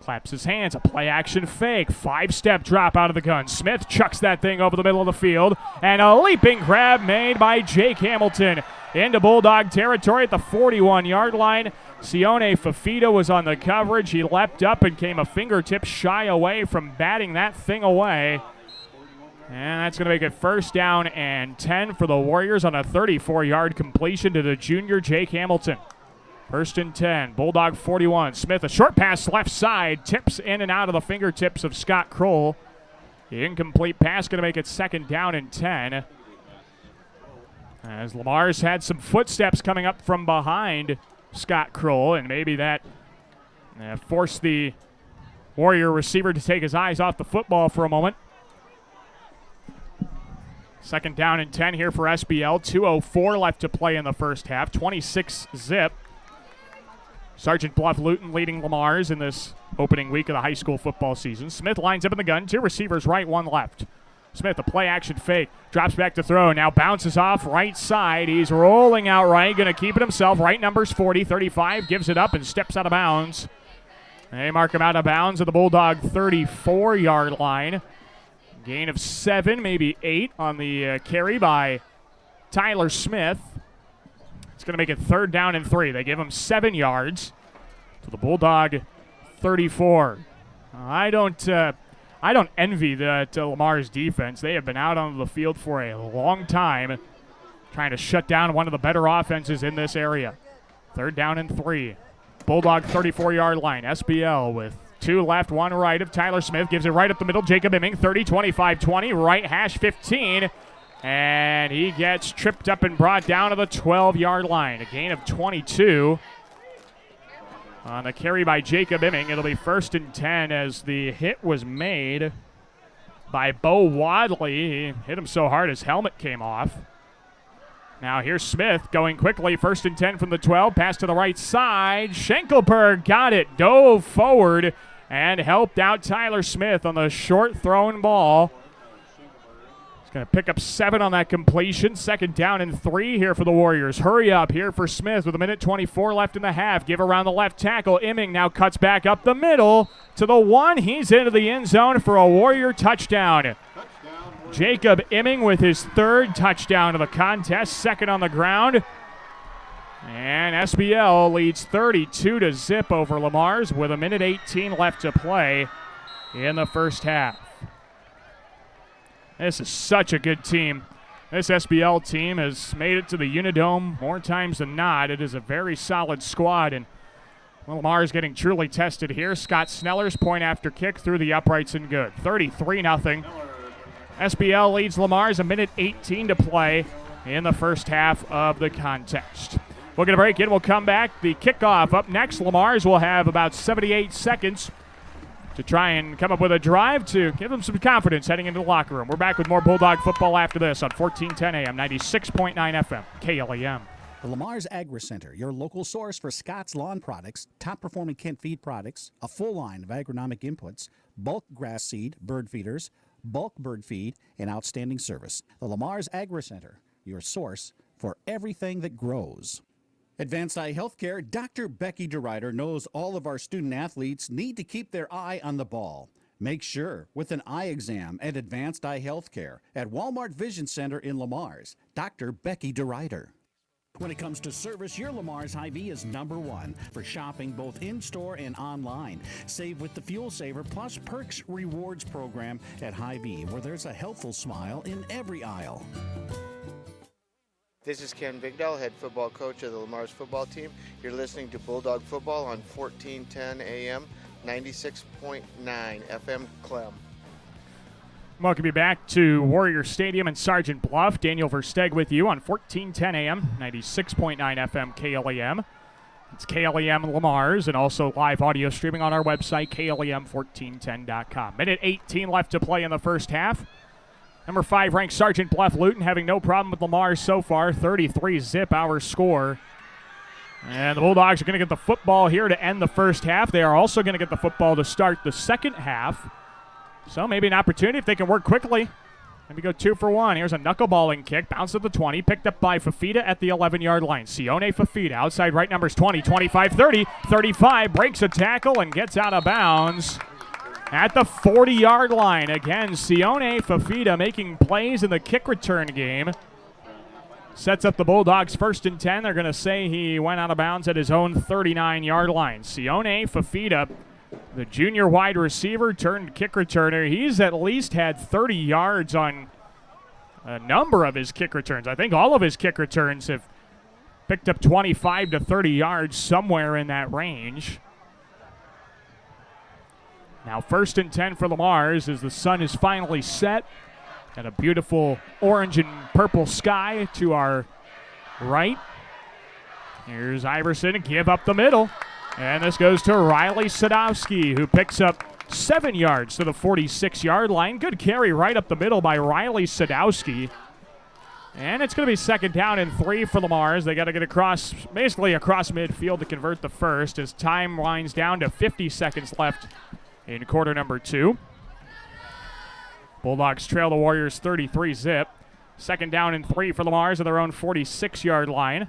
Claps his hands. A play-action fake. 5-step drop out of the gun. Smith chucks that thing over the middle of the field. And a leaping grab made by Jake Hamilton into Bulldog territory at the 41-yard line. Sione Fafita was on the coverage. He leapt up and came a fingertip shy away from batting that thing away. And that's going to make it 1st down and 10 for the Warriors on a 34-yard completion to the junior Jake Hamilton. 1st and 10, Bulldog 41. Smith, a short pass left side, tips in and out of the fingertips of Scott Kroll. The incomplete pass going to make it 2nd down and 10. As Lamar's had some footsteps coming up from behind Scott Kroll, and maybe that forced the Warrior receiver to take his eyes off the football for a moment. 2nd down and 10 here for SBL. 2:04 left to play in the first half. 26-zip. Sergeant Bluff-Luton leading Lamar's in this opening week of the high school football season. Smith lines up in the gun. 2 receivers right, 1 left. Smith, a play-action fake. Drops back to throw. Now bounces off right side. He's rolling out right. Going to keep it himself. Right numbers 40, 35. Gives it up and steps out of bounds. They mark him out of bounds at the Bulldog 34-yard line. Gain of 7, maybe 8 on the carry by Tyler Smith. It's going to make it 3rd down and 3. They give him 7 yards to the Bulldog 34. I don't envy Lamar's defense. They have been out on the field for a long time trying to shut down one of the better offenses in this area. 3rd down and 3. Bulldog 34-yard line. SBL with 2 left, 1 right of Tyler Smith. Gives it right up the middle. Jacob Imming, 30, 25, 20. Right hash 15. And he gets tripped up and brought down to the 12-yard line. A gain of 22 on the carry by Jacob Imming. It'll be 1st and 10 as the hit was made by Bo Wadley. He hit him so hard his helmet came off. Now here's Smith going quickly. 1st and 10 from the 12. Pass to the right side. Schenkelberg got it. Dove forward and helped out Tyler Smith on the short thrown ball. He's going to pick up 7 on that completion. 2nd down and 3 here for the Warriors. Hurry up here for Smith with 1:24 left in the half. Give around the left tackle. Imming now cuts back up the middle to the 1. He's into the end zone for a Warrior touchdown. Jacob Imming with his 3rd touchdown of the contest, 2nd on the ground. And SBL leads 32-0 over Lamar's with 1:18 left to play in the first half. This is such a good team. This SBL team has made it to the Unidome more times than not. It is a very solid squad, and Lamar's getting truly tested here. Scott Sneller's point after kick through the uprights and good. 33-0. SBL leads Lamar's 1:18 to play in the first half of the contest. We'll get a break in. We'll come back. The kickoff up next. Lamar's will have about 78 seconds to try and come up with a drive to give them some confidence heading into the locker room. We're back with more Bulldog football after this on 1410 AM, 96.9 FM, KLEM. The Lamar's Agri Center, your local source for Scott's Lawn products, top-performing Kent feed products, a full line of agronomic inputs, bulk grass seed, bird feeders, bulk bird feed, and outstanding service. The Lamar's Agri Center, your source for everything that grows. Advanced Eye Healthcare, Dr. Becky DeRuyter knows all of our student athletes need to keep their eye on the ball. Make sure with an eye exam at Advanced Eye Healthcare at Walmart Vision Center in Lamar's. Dr. Becky DeRuyter. When it comes to service, your Lamar's Hy-Vee is #1 for shopping both in-store and online. Save with the Fuel Saver Plus Perks Rewards program at Hy-Vee, where there's a helpful smile in every aisle. This is Ken Bigdahl, head football coach of the Lamar's football team. You're listening to Bulldog Football on 1410 AM, 96.9 FM KLEM. Welcome you back to Warrior Stadium in Sergeant Bluff. Daniel Versteg with you on 1410 AM, 96.9 FM KLEM. It's KLEM Lamar's and also live audio streaming on our website, KLEM1410.com. 1:18 left to play in the first half. Number 5 ranked Sergeant Bluff-Luton having no problem with Lamar's so far. 33-0 our score. And the Bulldogs are going to get the football here to end the first half. They are also going to get the football to start the second half. So maybe an opportunity if they can work quickly. Maybe go 2 for 1. Here's a knuckleballing kick. Bounce at the 20. Picked up by Fafita at the 11-yard line. Sione Fafita outside right numbers 20, 25, 30, 35. Breaks a tackle and gets out of bounds at the 40-yard line. Again, Sione Fafita making plays in the kick return game. Sets up the Bulldogs 1st and 10. They're going to say he went out of bounds at his own 39-yard line. Sione Fafita, the junior wide receiver turned kick returner. He's at least had 30 yards on a number of his kick returns. I think all of his kick returns have picked up 25 to 30 yards, somewhere in that range. Now 1st and 10 for Lamar's as the sun is finally set. Got a beautiful orange and purple sky to our right. Here's Iverson, give up the middle. And this goes to Riley Sadowski, who picks up 7 yards to the 46-yard line. Good carry right up the middle by Riley Sadowski. And it's going to be 2nd down and 3 for Lamar's. They got to get across, basically across midfield to convert the first as time winds down to 50 seconds left in quarter number 2. Bulldogs trail the Warriors 33-0. 2nd down and 3 for Lamar's at their own 46-yard line.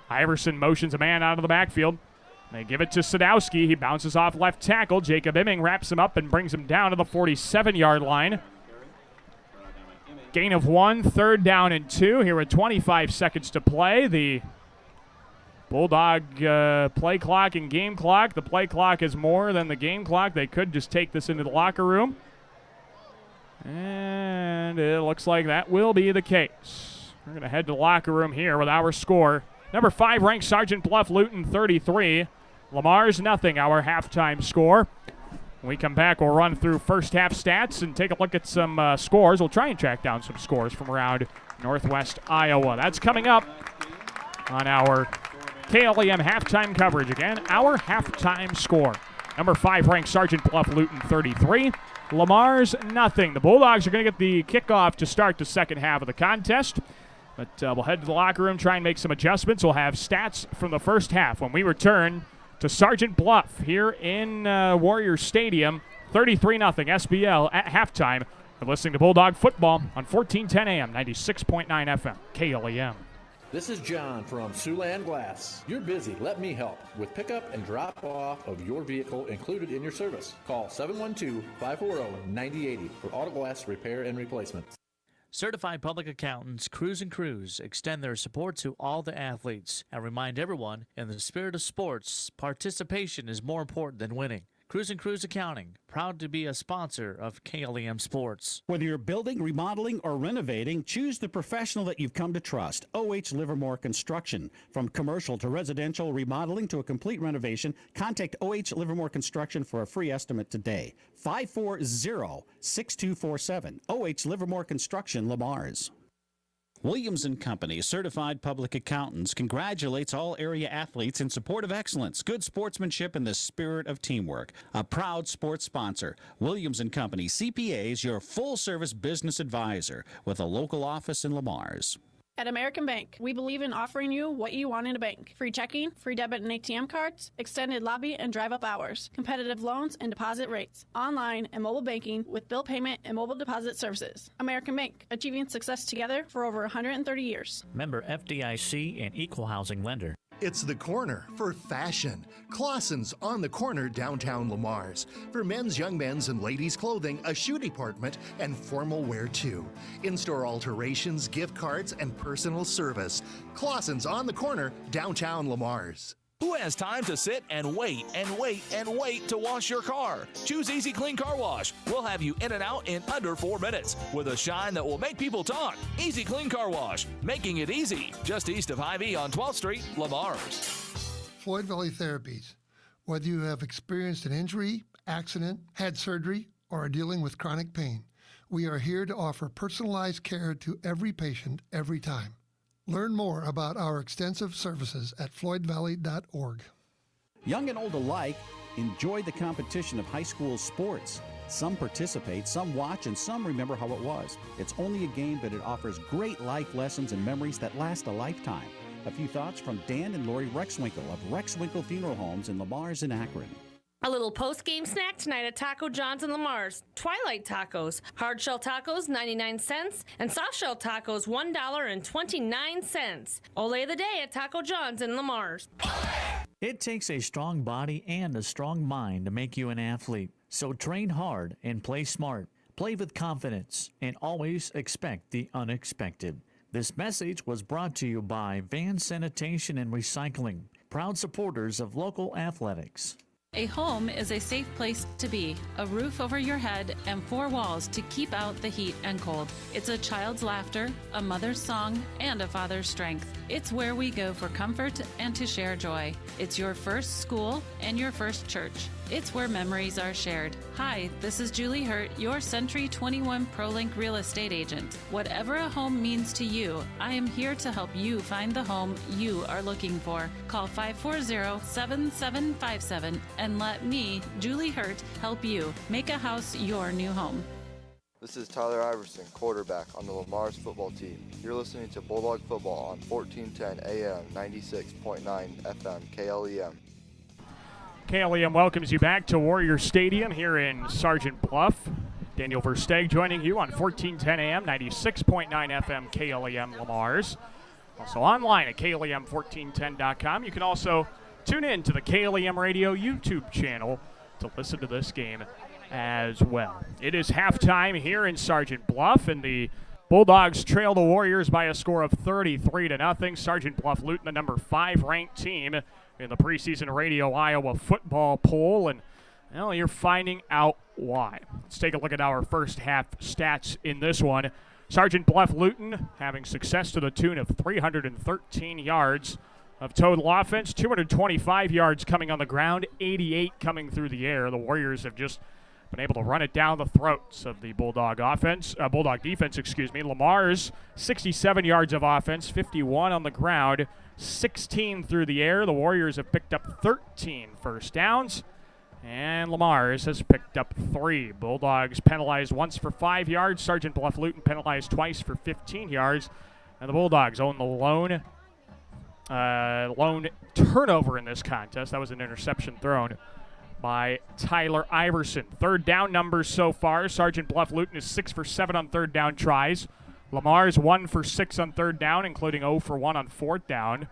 Iverson motions a man out of the backfield. They give it to Sadowski. He bounces off left tackle. Jacob Imming wraps him up and brings him down to the 47-yard line. Gain of 1, 3rd down and 2. Here with 25 seconds to play. The Bulldog play clock and game clock. The play clock is more than the game clock. They could just take this into the locker room. And it looks like that will be the case. We're going to head to the locker room here with our score. Number 5 ranked Sergeant Bluff-Luton 33. Lamar's nothing, our halftime score. When we come back, we'll run through first half stats and take a look at some scores. We'll try and track down some scores from around Northwest Iowa. That's coming up on our KLEM halftime coverage. Again, our halftime score. Number 5 ranked Sergeant Bluff-Luton 33. Lamar's nothing. The Bulldogs are going to get the kickoff to start the second half of the contest. But we'll head to the locker room, try and make some adjustments. We'll have stats from the first half when we return to Sergeant Bluff here in Warrior Stadium. 33-0 SBL at halftime. We're listening to Bulldog Football on 1410 AM, 96.9 FM, KLEM. This is John from Siouxland Glass. You're busy. Let me help with pickup and drop off of your vehicle included in your service. Call 712-540-9080 for auto glass repair and replacement. Certified Public Accountants Cruz & Cruz extend their support to all the athletes and remind everyone, in the spirit of sports, participation is more important than winning. Cruz & Cruz Accounting, proud to be a sponsor of KLEM Sports. Whether you're building, remodeling, or renovating, choose the professional that you've come to trust. O.H. Livermore Construction. From commercial to residential remodeling to a complete renovation, contact O.H. Livermore Construction for a free estimate today. 540-6247. O.H. Livermore Construction, Lamar's. Williams & Company, certified public accountants, congratulates all area athletes in support of excellence, good sportsmanship, and the spirit of teamwork. A proud sports sponsor. Williams & Company, CPAs, your full-service business advisor with a local office in Lamar's. At American Bank, we believe in offering you what you want in a bank. Free checking, free debit and ATM cards, extended lobby and drive-up hours, competitive loans and deposit rates, online and mobile banking with bill payment and mobile deposit services. American Bank, achieving success together for over 130 years. Member FDIC and equal housing lender. It's the corner for fashion. Clausen's on the corner downtown Lamar's. For men's, young men's, and ladies' clothing, a shoe department, and formal wear too. In-store alterations, gift cards, and personal service. Clausen's on the corner downtown Lamar's. Who has time to sit and wait and wait and wait to wash your car? Choose Easy Clean Car Wash. We'll have you in and out in under 4 minutes with a shine that will make people talk. Easy Clean Car Wash, making it easy. Just east of Hy-Vee on 12th Street, Lamar's. Floyd Valley Therapies. Whether you have experienced an injury, accident, had surgery, or are dealing with chronic pain, we are here to offer personalized care to every patient every time. Learn more about our extensive services at floydvalley.org. Young and old alike enjoy the competition of high school sports. Some participate, some watch, and some remember how it was. It's only a game, but it offers great life lessons and memories that last a lifetime. A few thoughts from Dan and Lori Rexwinkle of Rexwinkle Funeral Homes in Lamar's and Akron. A little post-game snack tonight at Taco John's and Lamar's. Twilight tacos, hard shell tacos 99 cents, and soft shell tacos $1.29. Ole the day at Taco John's and Lamar's. It takes a strong body and a strong mind to make you an athlete. So train hard and play smart. Play with confidence and always expect the unexpected. This message was brought to you by Van Sanitation and Recycling, proud supporters of local athletics. A home is a safe place to be, a roof over your head, and 4 walls to keep out the heat and cold. It's a child's laughter, a mother's song, and a father's strength. It's where we go for comfort and to share joy. It's your first school and your first church. It's where memories are shared. Hi, this is Julie Hurt, your Century 21 ProLink real estate agent. Whatever a home means to you, I am here to help you find the home you are looking for. Call 540-7757 and let me, Julie Hurt, help you make a house your new home. This is Tyler Iverson, quarterback on the Lamar's football team. You're listening to Bulldog Football on 1410 AM, 96.9 FM, KLEM. KLEM welcomes you back to Warrior Stadium here in Sergeant Bluff. Daniel Versteeg joining you on 1410 AM, 96.9 FM, KLEM Lamar's. Also online at KLEM1410.com. You can also tune in to the KLEM Radio YouTube channel to listen to this game as well. It is halftime here in Sergeant Bluff, and the Bulldogs trail the Warriors by a score of 33-0. Sergeant Bluff-Luton, the number 5 ranked team in the preseason Radio Iowa football poll, and well, you're finding out why. Let's take a look at our first half stats in this one. Sergeant Bluff-Luton having success to the tune of 313 yards of total offense, 225 yards coming on the ground, 88 coming through the air. The Warriors have just been able to run it down the throats of the Bulldog defense. Lamar's 67 yards of offense, 51 on the ground, 16 through the air. The Warriors have picked up 13 first downs. And Lamar's has picked up 3. Bulldogs penalized once for 5 yards. Sergeant Bluff-Luton penalized twice for 15 yards. And the Bulldogs own the lone turnover in this contest. That was an interception thrown by Tyler Iverson. Third down numbers so far. Sergeant Bluff-Luton is 6 for 7 on third down tries. Lamar's 1 for 6 on third down, including 0 for 1 on fourth down.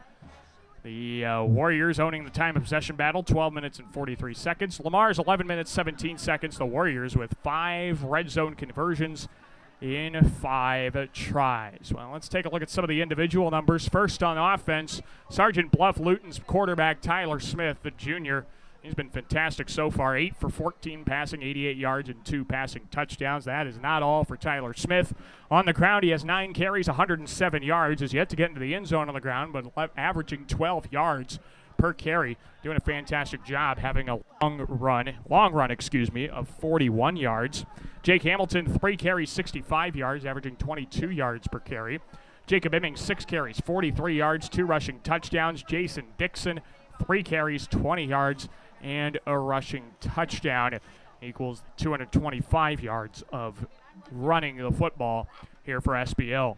The Warriors owning the time of possession battle, 12 minutes and 43 seconds. Lamar's 11 minutes, 17 seconds. The Warriors with 5 red zone conversions in 5 tries. Well, let's take a look at some of the individual numbers. First on offense, Sergeant Bluff-Luton's quarterback, Tyler Smith, the junior. He's been fantastic so far. 8 for 14 passing, 88 yards, and 2 passing touchdowns. That is not all for Tyler Smith. On the ground, he has 9 carries, 107 yards. Is yet to get into the end zone on the ground, but averaging 12 yards per carry. Doing a fantastic job, having a long run, of 41 yards. Jake Hamilton, 3 carries, 65 yards, averaging 22 yards per carry. Jacob Imming, 6 carries, 43 yards, 2 rushing touchdowns. Jason Dixon, 3 carries, 20 yards, and a rushing touchdown. Equals 225 yards of running the football here for SBL.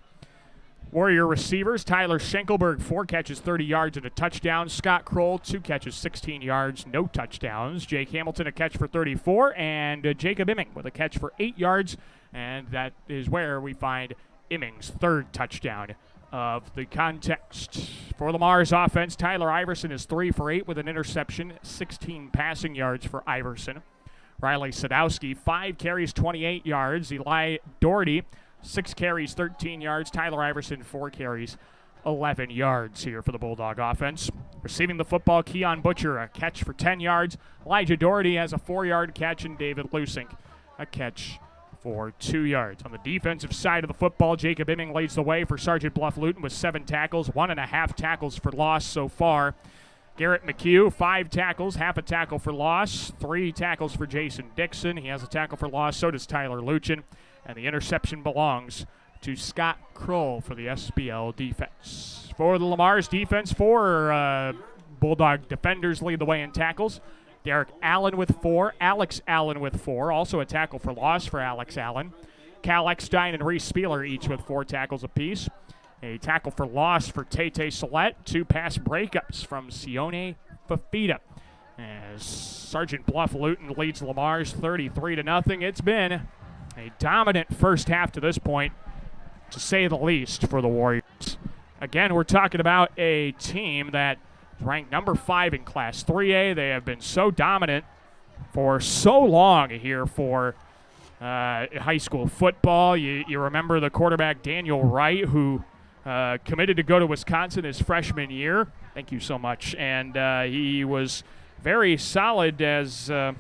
Warrior receivers, Tyler Schenkelberg, 4 catches, 30 yards, and a touchdown. Scott Kroll, 2 catches, 16 yards, no touchdowns. Jake Hamilton, a catch for 34, and Jacob Imming with a catch for 8 yards, and that is where we find Imming's 3rd touchdown of the context. For Lamar's offense, Tyler Iverson is 3 for 8 with an interception, 16 passing yards for Iverson. Riley Sadowski, 5 carries, 28 yards. Eli Doherty, 6 carries, 13 yards. Tyler Iverson, 4 carries, 11 yards here for the Bulldog offense. Receiving the football, Keon Butcher, a catch for 10 yards. Elijah Doherty has a 4-yard catch, and David Lusink, a catch for 2 yards. On the defensive side of the football, Jacob Imming leads the way for Sergeant Bluff-Luton with 7 tackles, 1.5 tackles for loss so far. Garrett McHugh, 5 tackles, half a tackle for loss, 3 tackles for Jason Dixon. He has a tackle for loss, so does Tyler Luchin. And the interception belongs to Scott Kroll for the SBL defense. For the Lamar's defense, 4 Bulldog defenders lead the way in tackles. Derek Allen with 4, Alex Allen with 4, also a tackle for loss for Alex Allen. Cal Eckstein and Reese Spieler each with 4 tackles apiece. A tackle for loss for Tate Salette, 2 pass breakups from Sione Fafita. As Sergeant Bluff-Luton leads Lamar's 33-0. It's been a dominant first half to this point, to say the least, for the Warriors. Again, we're talking about a team that ranked number 5 in Class 3A. They have been so dominant for so long here for high school football. You remember the quarterback Daniel Wright, who committed to go to Wisconsin his freshman year. Thank you so much. And he was very solid as, the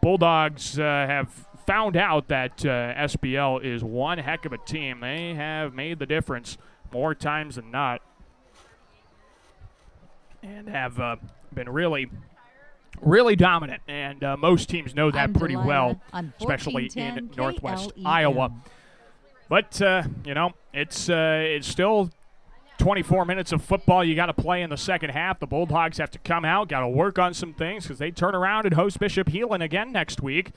Bulldogs have found out that SBL is one heck of a team. They have made the difference more times than not and have been really dominant. And most teams know that pretty well, especially in Northwest Iowa. But, it's still 24 minutes of football you got to play in the second half. The Bulldogs have to come out, got to work on some things because they turn around and host Bishop Heelan again next week.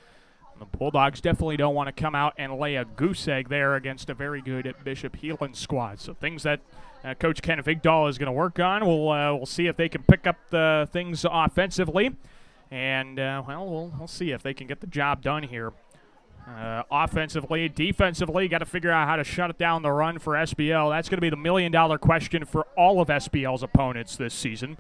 The Bulldogs definitely don't want to come out and lay a goose egg there against a very good Bishop Heelan squad. So things that Coach Ken Vigdahl is going to work on. We'll see if they can pick up the things offensively. And, we'll see if they can get the job done here. Offensively, defensively, got to figure out how to shut it down the run for SBL. That's going to be the million-dollar question for all of SBL's opponents this season.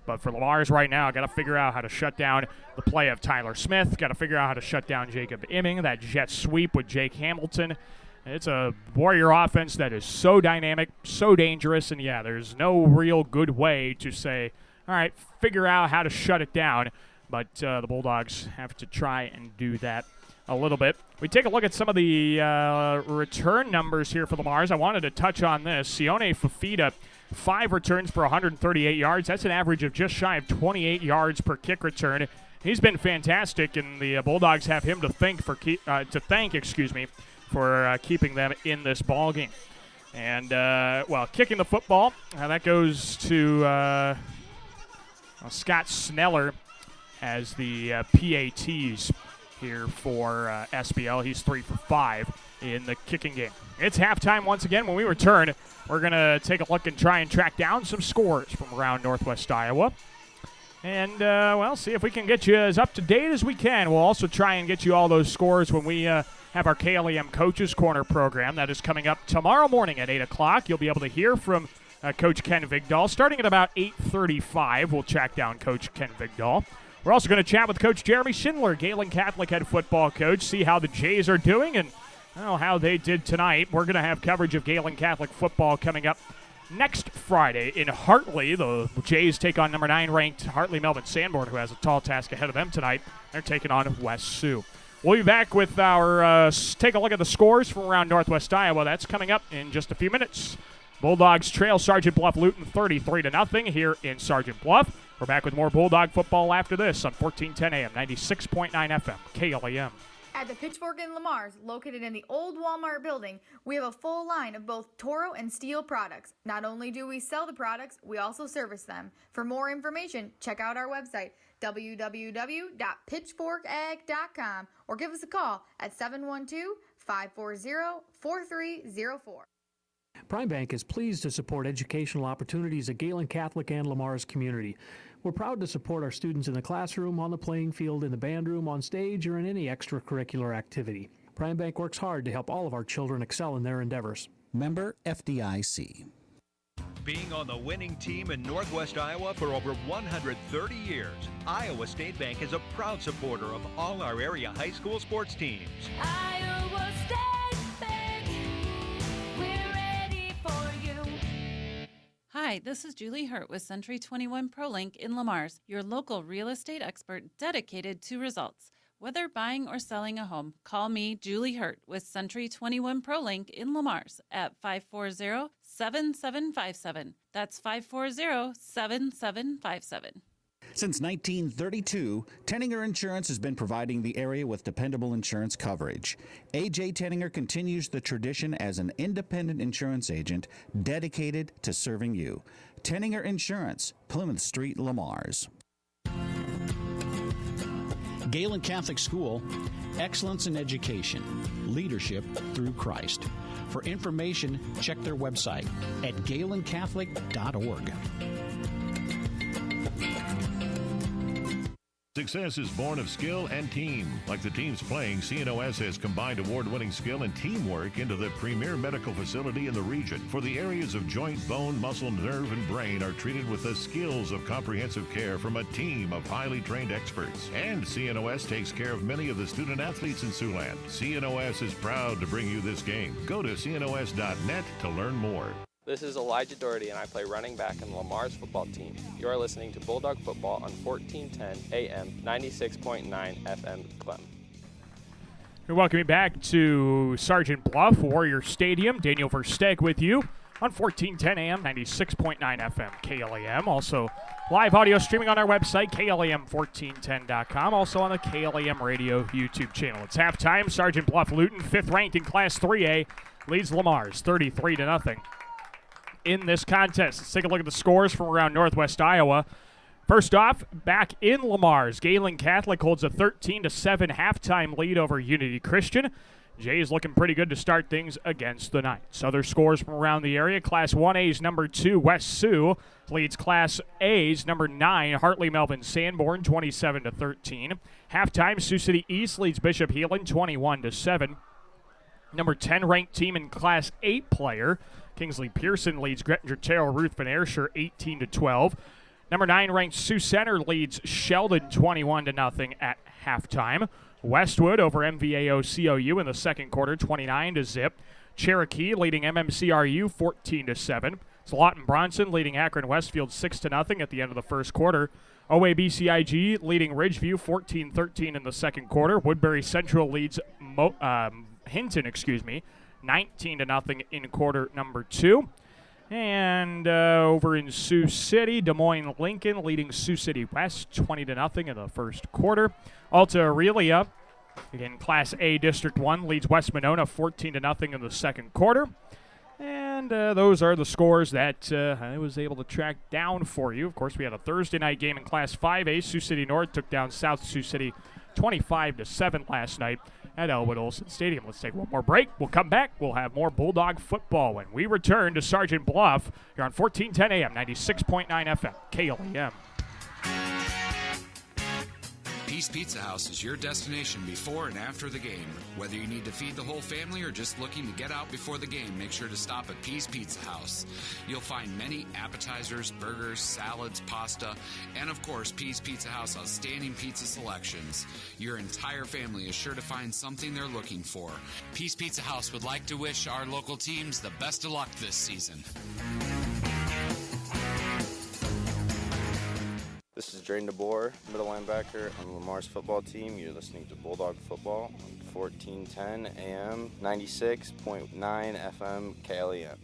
But for Lamar's right now, got to figure out how to shut down the play of Tyler Smith. Got to figure out how to shut down Jacob Imming, that jet sweep with Jake Hamilton. It's a Warrior offense that is so dynamic, so dangerous, and yeah, there's no real good way to say, all right, figure out how to shut it down. But the Bulldogs have to try and do that a little bit. We take a look at some of the return numbers here for the Mars. I wanted to touch on this. Sione Fafita, 5 returns for 138 yards. That's an average of just shy of 28 yards per kick return. He's been fantastic, and the Bulldogs have him to thank for keeping them in this ball game. And, kicking the football, that goes to Scott Sneller as the PATs here for SBL. He's 3 for 5 in the kicking game. It's halftime once again. When we return, we're going to take a look and try and track down some scores from around Northwest Iowa. And, see if we can get you as up to date as we can. We'll also try and get you all those scores when we have our KLEM Coaches Corner program. That is coming up tomorrow morning at 8 o'clock. You'll be able to hear from Coach Ken Vigdahl. Starting at about 8:35, we'll track down Coach Ken Vigdahl. We're also going to chat with Coach Jeremy Schindler, Galen Catholic head football coach, see how the Jays are doing and how they did tonight. We're going to have coverage of Galen Catholic football coming up next Friday in Hartley. The Jays take on number 9 ranked Hartley Melvin Sanborn, who has a tall task ahead of them tonight. They're taking on West Sioux. We'll be back with our take a look at the scores from around Northwest Iowa. That's coming up in just a few minutes. Bulldogs trail Sergeant Bluff-Luton 33-0 here in Sergeant Bluff. We're back with more Bulldog football after this on 1410 AM, 96.9 FM, KLEM. At the Pitchfork in Lamar's, located in the old Walmart building, we have a full line of both Toro and Steel products. Not only do we sell the products, we also service them. For more information, check out our website, www.pitchforkag.com, or give us a call at 712-540-4304. Prime Bank is pleased to support educational opportunities at Galen Catholic and Lamar's community. We're proud to support our students in the classroom, on the playing field, in the band room, on stage, or in any extracurricular activity. Prime Bank works hard to help all of our children excel in their endeavors. Member FDIC. Being on the winning team in Northwest Iowa for over 130 years, Iowa State Bank is a proud supporter of all our area high school sports teams. Iowa State Bank, we're ready for you. Hi, this is Julie Hurt with Century 21 ProLink in Lamar's, your local real estate expert dedicated to results. Whether buying or selling a home, call me, Julie Hurt, with Century 21 ProLink in Lamar's at 540-7757. That's 540-7757. Since 1932, Tenninger Insurance has been providing the area with dependable insurance coverage. A.J. Tenninger continues the tradition as an independent insurance agent dedicated to serving you. Tenninger Insurance, Plymouth Street, Lamar's. Galen Catholic School, excellence in education, leadership through Christ. For information, check their website at galencatholic.org. Success is born of skill and team. Like the teams playing, CNOS has combined award-winning skill and teamwork into the premier medical facility in the region. For the areas of joint, bone, muscle, nerve, and brain are treated with the skills of comprehensive care from a team of highly trained experts. And CNOS takes care of many of the student athletes in Siouxland. CNOS is proud to bring you this game. Go to cnos.net to learn more. This is Elijah Doherty, and I play running back in Lamar's football team. You are listening to Bulldog Football on 1410 AM, 96.9 FM, KLEM. We welcome you back to Sergeant Bluff Warrior Stadium. Daniel Versteg with you on 1410 AM, 96.9 FM, KLEM. Also, live audio streaming on our website, KLEM1410.com. Also on the KLEM Radio YouTube channel. It's halftime. Sergeant Bluff-Luton, 5th ranked in Class 3A, leads Lamar's 33-0. In this contest. Let's take a look at the scores from around Northwest Iowa. First off, back in Lamar's, Galen Catholic holds a 13-7 halftime lead over Unity Christian. Jay's looking pretty good to start things against the Knights. Other scores from around the area. Class 1A's number 2, West Sioux, leads Class A's number 9, Hartley Melvin Sanborn, 27-13. Halftime, Sioux City East leads Bishop Heelan, 21-7. Number 10 ranked team in Class 8 player, Kingsley Pearson, leads Grettinger Terrell Ruth Van Ayrshire 18-12. Number 9 ranked Sioux Center leads Sheldon 21-0 at halftime. Westwood over MVAO COU in the second quarter, 29-0. Cherokee leading MMCRU 14-7. Lawton Bronson leading Akron Westfield 6-0 at the end of the first quarter. OABCIG leading Ridgeview 14-13 in the second quarter. Woodbury Central leads Hinton, 19-0 in quarter number 2. And over in Sioux City, Des Moines Lincoln leading Sioux City West 20-0 in the first quarter. Alta Aurelia, again Class A District 1, leads West Monona 14-0 in the second quarter. And those are the scores that I was able to track down for you. Of course, we had a Thursday night game in Class 5A. Sioux City North took down South Sioux City 25-7 last night at Elwood Olson Stadium. Let's take one more break. We'll come back. We'll have more Bulldog football when we return to Sergeant Bluff. You're on 1410 AM, 96.9 FM, KLEM. Peace Pizza House is your destination before and after the game. Whether you need to feed the whole family or just looking to get out before the game, make sure to stop at Peace Pizza House. You'll find many appetizers, burgers, salads, pasta, and of course, Peace Pizza House outstanding pizza selections. Your entire family is sure to find something they're looking for. Peace Pizza House would like to wish our local teams the best of luck this season. This is Drain DeBoer, middle linebacker on the Lamar's football team. You're listening to Bulldog Football on 1410 AM, 96.9 FM, KLEM.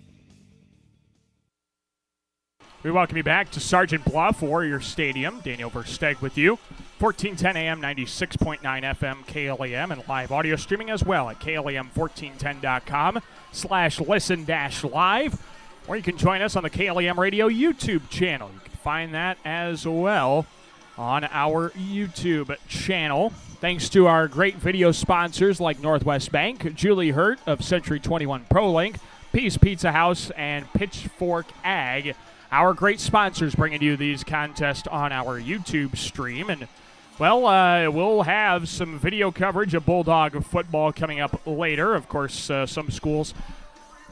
We welcome you back to Sergeant Bluff, Warrior Stadium. Daniel Versteg with you. 1410 AM, 96.9 FM, KLEM, and live audio streaming as well at KLEM1410.com/listen-live. Or you can join us on the KLEM Radio YouTube channel. You can find that as well on our YouTube channel. Thanks to our great video sponsors like Northwest Bank, Julie Hurt of Century 21 ProLink, Peace Pizza House, and Pitchfork Ag. Our great sponsors bringing you these contests on our YouTube stream. And, well, we'll have some video coverage of Bulldog football coming up later. Of course, some schools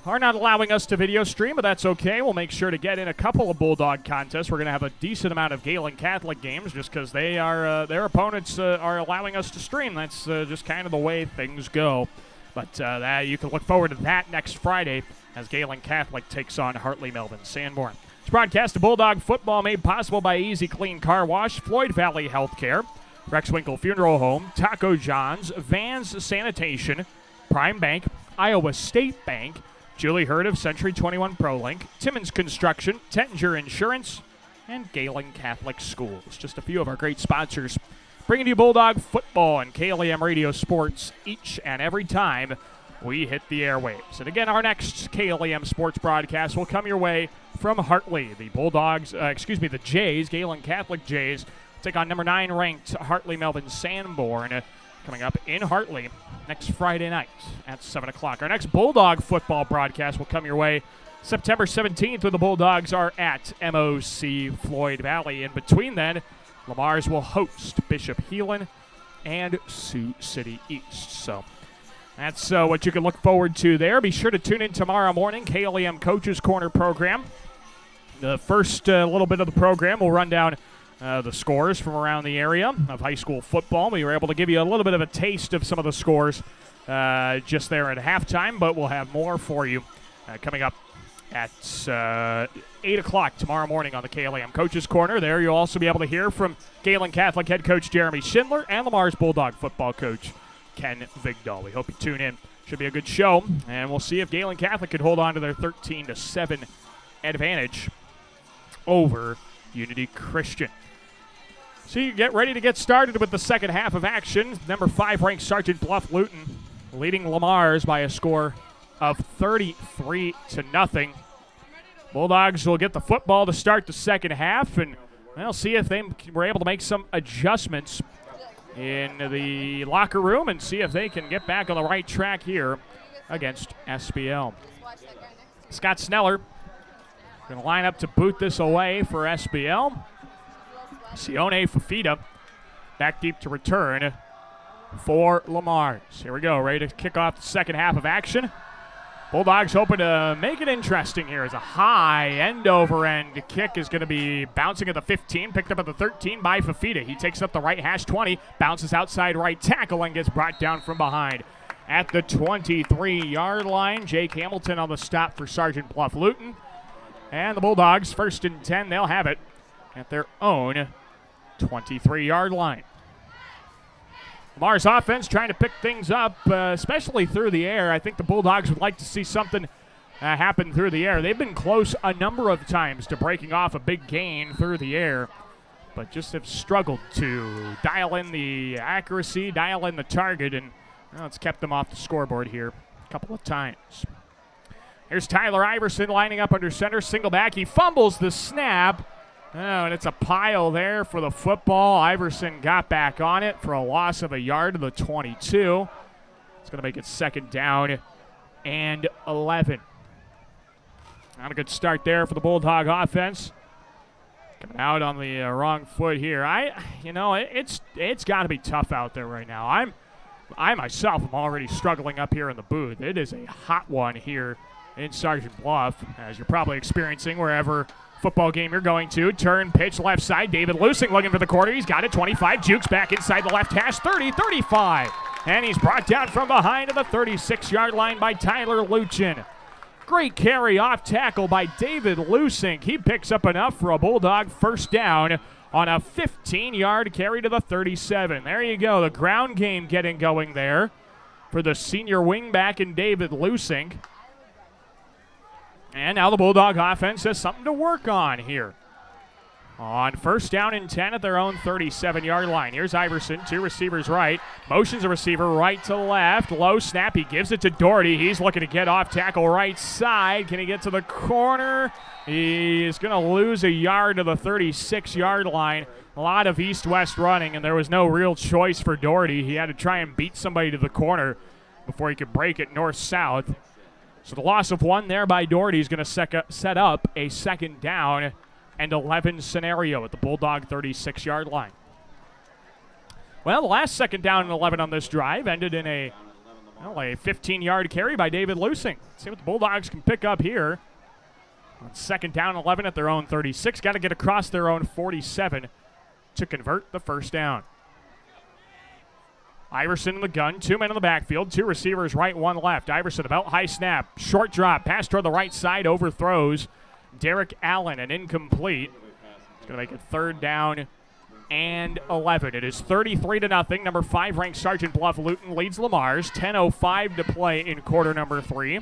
are not allowing us to video stream, but that's okay. We'll make sure to get in a couple of Bulldog contests. We're going to have a decent amount of Galen Catholic games just because they are their opponents are allowing us to stream. That's just kind of the way things go. But that you can look forward to that next Friday as Galen Catholic takes on Hartley Melvin Sanborn. This broadcast of Bulldog football made possible by Easy Clean Car Wash, Floyd Valley Healthcare, Rex Winkle Funeral Home, Taco John's, Vans Sanitation, Prime Bank, Iowa State Bank, Julie Hurt of Century 21 ProLink, Timmons Construction, Tettinger Insurance, and Galen Catholic Schools. Just a few of our great sponsors bringing you Bulldog football and KLEM Radio Sports each and every time we hit the airwaves. And again, our next KLEM Sports broadcast will come your way from Hartley. The Bulldogs, the Jays, Galen Catholic Jays, take on number 9 ranked Hartley Melvin Sanborn coming up in Hartley next Friday night at 7 o'clock. Our next Bulldog football broadcast will come your way September 17th when the Bulldogs are at MOC Floyd Valley. In between then, Lamar's will host Bishop Heelan and Sioux City East. So that's what you can look forward to there. Be sure to tune in tomorrow morning, KLEM Coaches Corner program. The first little bit of the program will run down the scores from around the area of high school football. We were able to give you a little bit of a taste of some of the scores just there at halftime, but we'll have more for you coming up at 8 o'clock tomorrow morning on the KLEM Coaches Corner. There you'll also be able to hear from Galen Catholic head coach Jeremy Schindler and Lamar's Bulldog football coach Ken Vigdahl. We hope you tune in. Should be a good show, and we'll see if Galen Catholic could hold on to their 13-7 advantage over Unity Christian. So you get ready to get started with the second half of action. Number 5 ranked Sergeant Bluff-Luton leading Lamar's by a score of 33-0. Bulldogs will get the football to start the second half, and we'll see if they were able to make some adjustments in the locker room and see if they can get back on the right track here against SBL. Scott Sneller going to line up to boot this away for SBL. Sione Fafita back deep to return for Lamar's. Here we go, ready to kick off the second half of action. Bulldogs hoping to make it interesting here as a high end-over-end kick is going to be bouncing at the 15, picked up at the 13 by Fafita. He takes up the right hash 20, bounces outside right tackle, and gets brought down from behind. At the 23-yard line, Jake Hamilton on the stop for Sergeant Bluff-Luton. And the Bulldogs, 1st and 10, they'll have it at their own 23-yard line. Lamar's offense trying to pick things up, especially through the air. I think the Bulldogs would like to see something happen through the air. They've been close a number of times to breaking off a big gain through the air, but just have struggled to dial in the accuracy, dial in the target, and it's kept them off the scoreboard here a couple of times. Here's Tyler Iverson lining up under center, single back. He fumbles the snap. Oh, and it's a pile there for the football. Iverson got back on it for a loss of a yard to the 22. It's going to make it 2nd down and 11. Not a good start there for the Bulldog offense. Coming out on the wrong foot here. It's got to be tough out there right now. I myself am already struggling up here in the booth. It is a hot one here in Sergeant Bluff, as you're probably experiencing wherever football game you're going to. Turn, pitch left side. David Lusing looking for the corner. He's got it. 25. Jukes back inside the left hash. 30, 35. And he's brought down from behind to the 36-yard line by Tyler Luchin. Great carry off tackle by David Lusing. He picks up enough for a Bulldog first down on a 15-yard carry to the 37. There you go. The ground game getting going there for the senior wingback in David Lusing. And now the Bulldog offense has something to work on here. On first down and 10 at their own 37-yard line. Here's Iverson, 2 receivers right. Motions a receiver right to left. Low snap, he gives it to Doherty. He's looking to get off tackle right side. Can he get to the corner? He's going to lose a yard to the 36-yard line. A lot of east-west running, and there was no real choice for Doherty. He had to try and beat somebody to the corner before he could break it north-south. So the loss of 1 there by Doherty is going to set up a 2nd down and 11 scenario at the Bulldog 36-yard line. Well, the last 2nd down and 11 on this drive ended in a 15-yard carry by David Lusing. Let's see what the Bulldogs can pick up here. On 2nd down and 11 at their own 36. Got to get across their own 47 to convert the first down. Iverson in the gun, 2 men in the backfield, 2 receivers right, 1 left. Iverson about high snap, short drop, pass toward the right side, overthrows Derek Allen, and incomplete. It's going to make it 3rd down and 11. It is 33-0. Number 5 ranked Sergeant Bluff-Luton leads Lamar's. 10:05 to play in quarter number 3.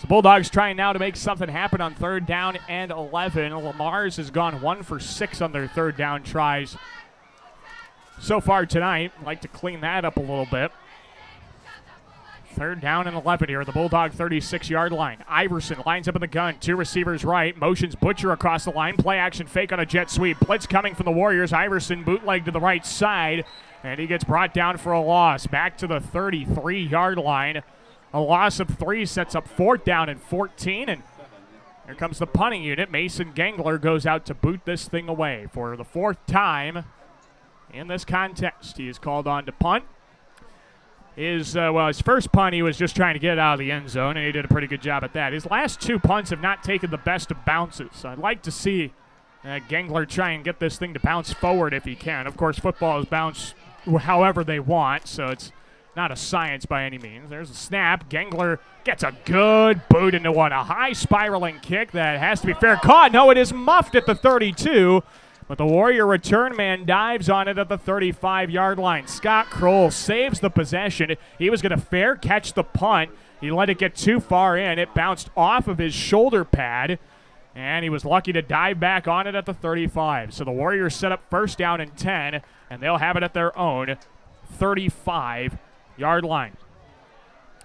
The Bulldogs trying now to make something happen on 3rd down and 11. Lamar's has gone 1 for 6 on their 3rd down tries so far tonight. Like to clean that up a little bit. 3rd down and 11 here at the Bulldog 36-yard line. Iverson lines up in the gun. 2 receivers right. Motions Butcher across the line. Play action fake on a jet sweep. Blitz coming from the Warriors. Iverson bootleg to the right side. And he gets brought down for a loss. Back to the 33-yard line. A loss of 3 sets up 4th down and 14. And here comes the punting unit. Mason Gangler goes out to boot this thing away for the 4th time in this contest. He is called on to punt. His first punt, he was just trying to get it out of the end zone, and he did a pretty good job at that. His last 2 punts have not taken the best of bounces. I'd like to see Gangler try and get this thing to bounce forward if he can. Of course, football is bounce however they want, so it's not a science by any means. There's a snap. Gangler gets a good boot into one. A high spiraling kick that has to be fair caught. No, it is muffed at the 32. But the Warrior return man dives on it at the 35-yard line. Scott Kroll saves the possession. He was going to fair catch the punt. He let it get too far in. It bounced off of his shoulder pad, and he was lucky to dive back on it at the 35. So the Warriors set up 1st down and 10, and they'll have it at their own 35-yard line.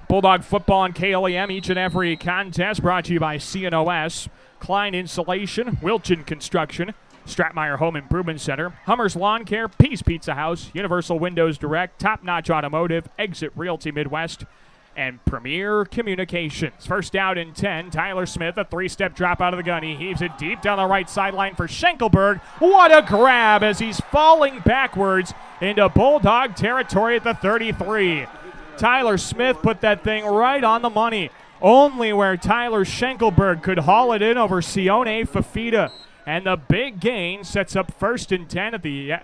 Bulldog football on KLEM, each and every contest brought to you by CNOS, Klein Insulation, Wilchin Construction, Stratmeyer Home Improvement Center, Hummer's Lawn Care, Peace Pizza House, Universal Windows Direct, Top Notch Automotive, Exit Realty Midwest, and Premier Communications. 1st down and 10. Tyler Smith, a 3-step drop out of the gun. He heaves it deep down the right sideline for Schenkelberg. What a grab as he's falling backwards into Bulldog territory at the 33. Tyler Smith put that thing right on the money. Only where Tyler Schenkelberg could haul it in over Sione Fafita. And the big gain sets up 1st and 10 at the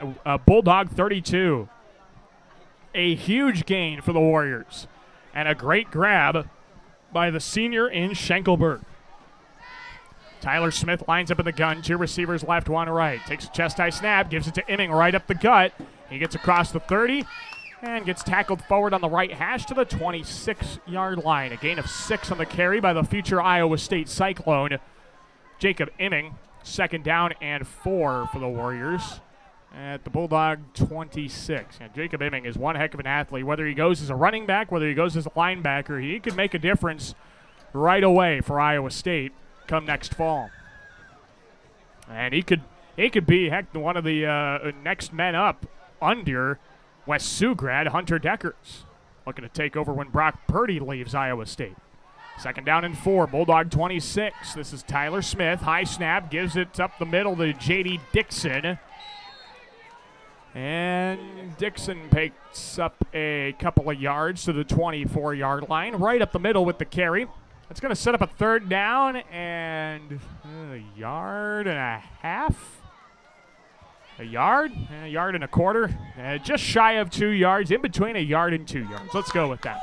Bulldog 32. A huge gain for the Warriors. And a great grab by the senior in Schenkelberg. Tyler Smith lines up in the gun. 2 receivers left, 1 right. Takes a chest high snap, gives it to Imming right up the gut. He gets across the 30 and gets tackled forward on the right hash to the 26-yard line. A gain of 6 on the carry by the future Iowa State Cyclone, Jacob Imming. 2nd down and 4 for the Warriors at the Bulldog 26. Now, Jacob Imming is one heck of an athlete. Whether he goes as a running back, whether he goes as a linebacker, he could make a difference right away for Iowa State come next fall. And he could be, heck, one of the next men up under West Sioux grad Hunter Deckers, looking to take over when Brock Purdy leaves Iowa State. 2nd down and 4, Bulldog 26. This is Tyler Smith. High snap, gives it up the middle to J.D. Dixon. And Dixon picks up a couple of yards to the 24-yard line, right up the middle with the carry. That's going to set up a 3rd down and a yard and a half. A yard and a quarter. Just shy of 2 yards, in between a yard and 2 yards. Let's go with that.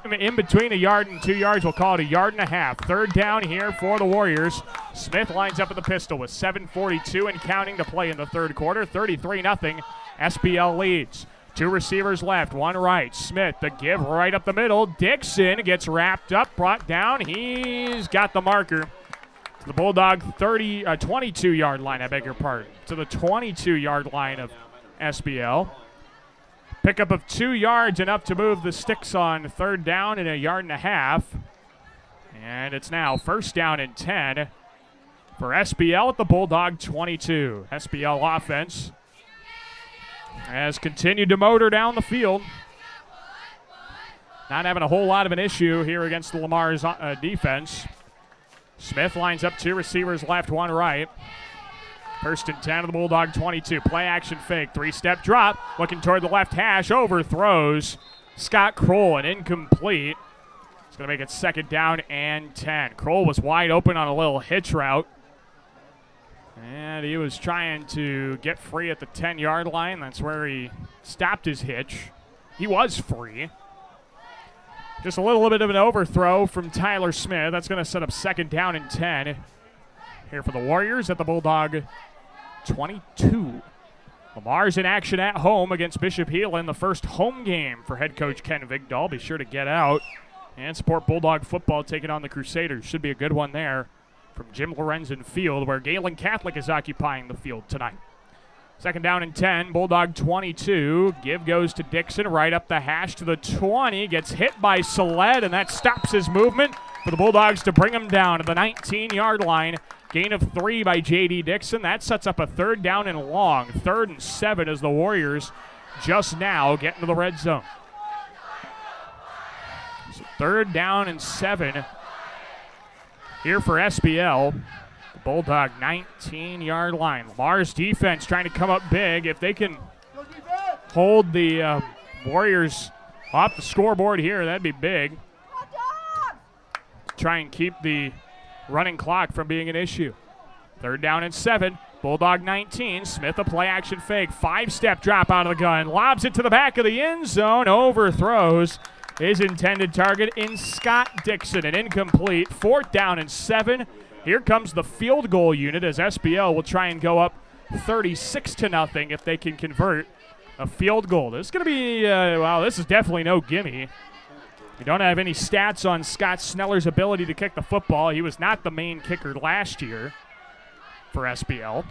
In between a yard and 2 yards, we'll call it a yard and a half. 3rd down here for the Warriors. Smith lines up at the pistol with 7:42 and counting to play in the 3rd quarter. 33-0. SBL leads. 2 receivers left, 1 right. Smith, the give right up the middle. Dixon gets wrapped up, brought down. He's got the marker. To the Bulldog 22-yard line, I beg your pardon. To the 22-yard line of SBL. Pickup of 2 yards, enough to move the sticks on 3rd down and a yard and a half. And it's now 1st down and 10 for SBL at the Bulldog 22. SBL offense has continued to motor down the field. Not having a whole lot of an issue here against the Lamar's defense. Smith lines up 2 receivers left, 1 right. 1st and 10 of the Bulldog 22. Play action fake, 3-step drop. Looking toward the left hash, overthrows Scott Kroll, and incomplete. It's going to make it 2nd down and 10. Kroll was wide open on a little hitch route. And he was trying to get free at the 10-yard line. That's where he stopped his hitch. He was free. Just a little bit of an overthrow from Tyler Smith. That's going to set up 2nd down and 10 here for the Warriors at the Bulldog 22. Lamar's in action at home against Bishop Heelan, the first home game for head coach Ken Vigdal. Be sure to get out and support Bulldog football taking on the Crusaders. Should be a good one there from Jim Lorenzen Field, where Galen Catholic is occupying the field tonight. 2nd down and 10, Bulldog 22. Give goes to Dixon, right up the hash to the 20. Gets hit by Saled, and that stops his movement for the Bulldogs to bring him down to the 19-yard line. Gain of 3 by J.D. Dixon. That sets up a 3rd down and long. 3rd and 7 as the Warriors just now get into the red zone. So 3rd down and 7 here for SBL. The Bulldog 19-yard line. Lamar's defense trying to come up big. If they can hold the Warriors off the scoreboard here, that'd be big. Try and keep the running clock from being an issue. 3rd down and 7. Bulldog 19. Smith a play action fake. 5-step drop out of the gun. Lobs it to the back of the end zone. Overthrows his intended target in Scott Dixon. An incomplete. 4th down and 7. Here comes the field goal unit as SBL will try and go up 36-0 if they can convert a field goal. This is going to be, this is definitely no gimme. We don't have any stats on Scott Sneller's ability to kick the football. He was not the main kicker last year for SBL.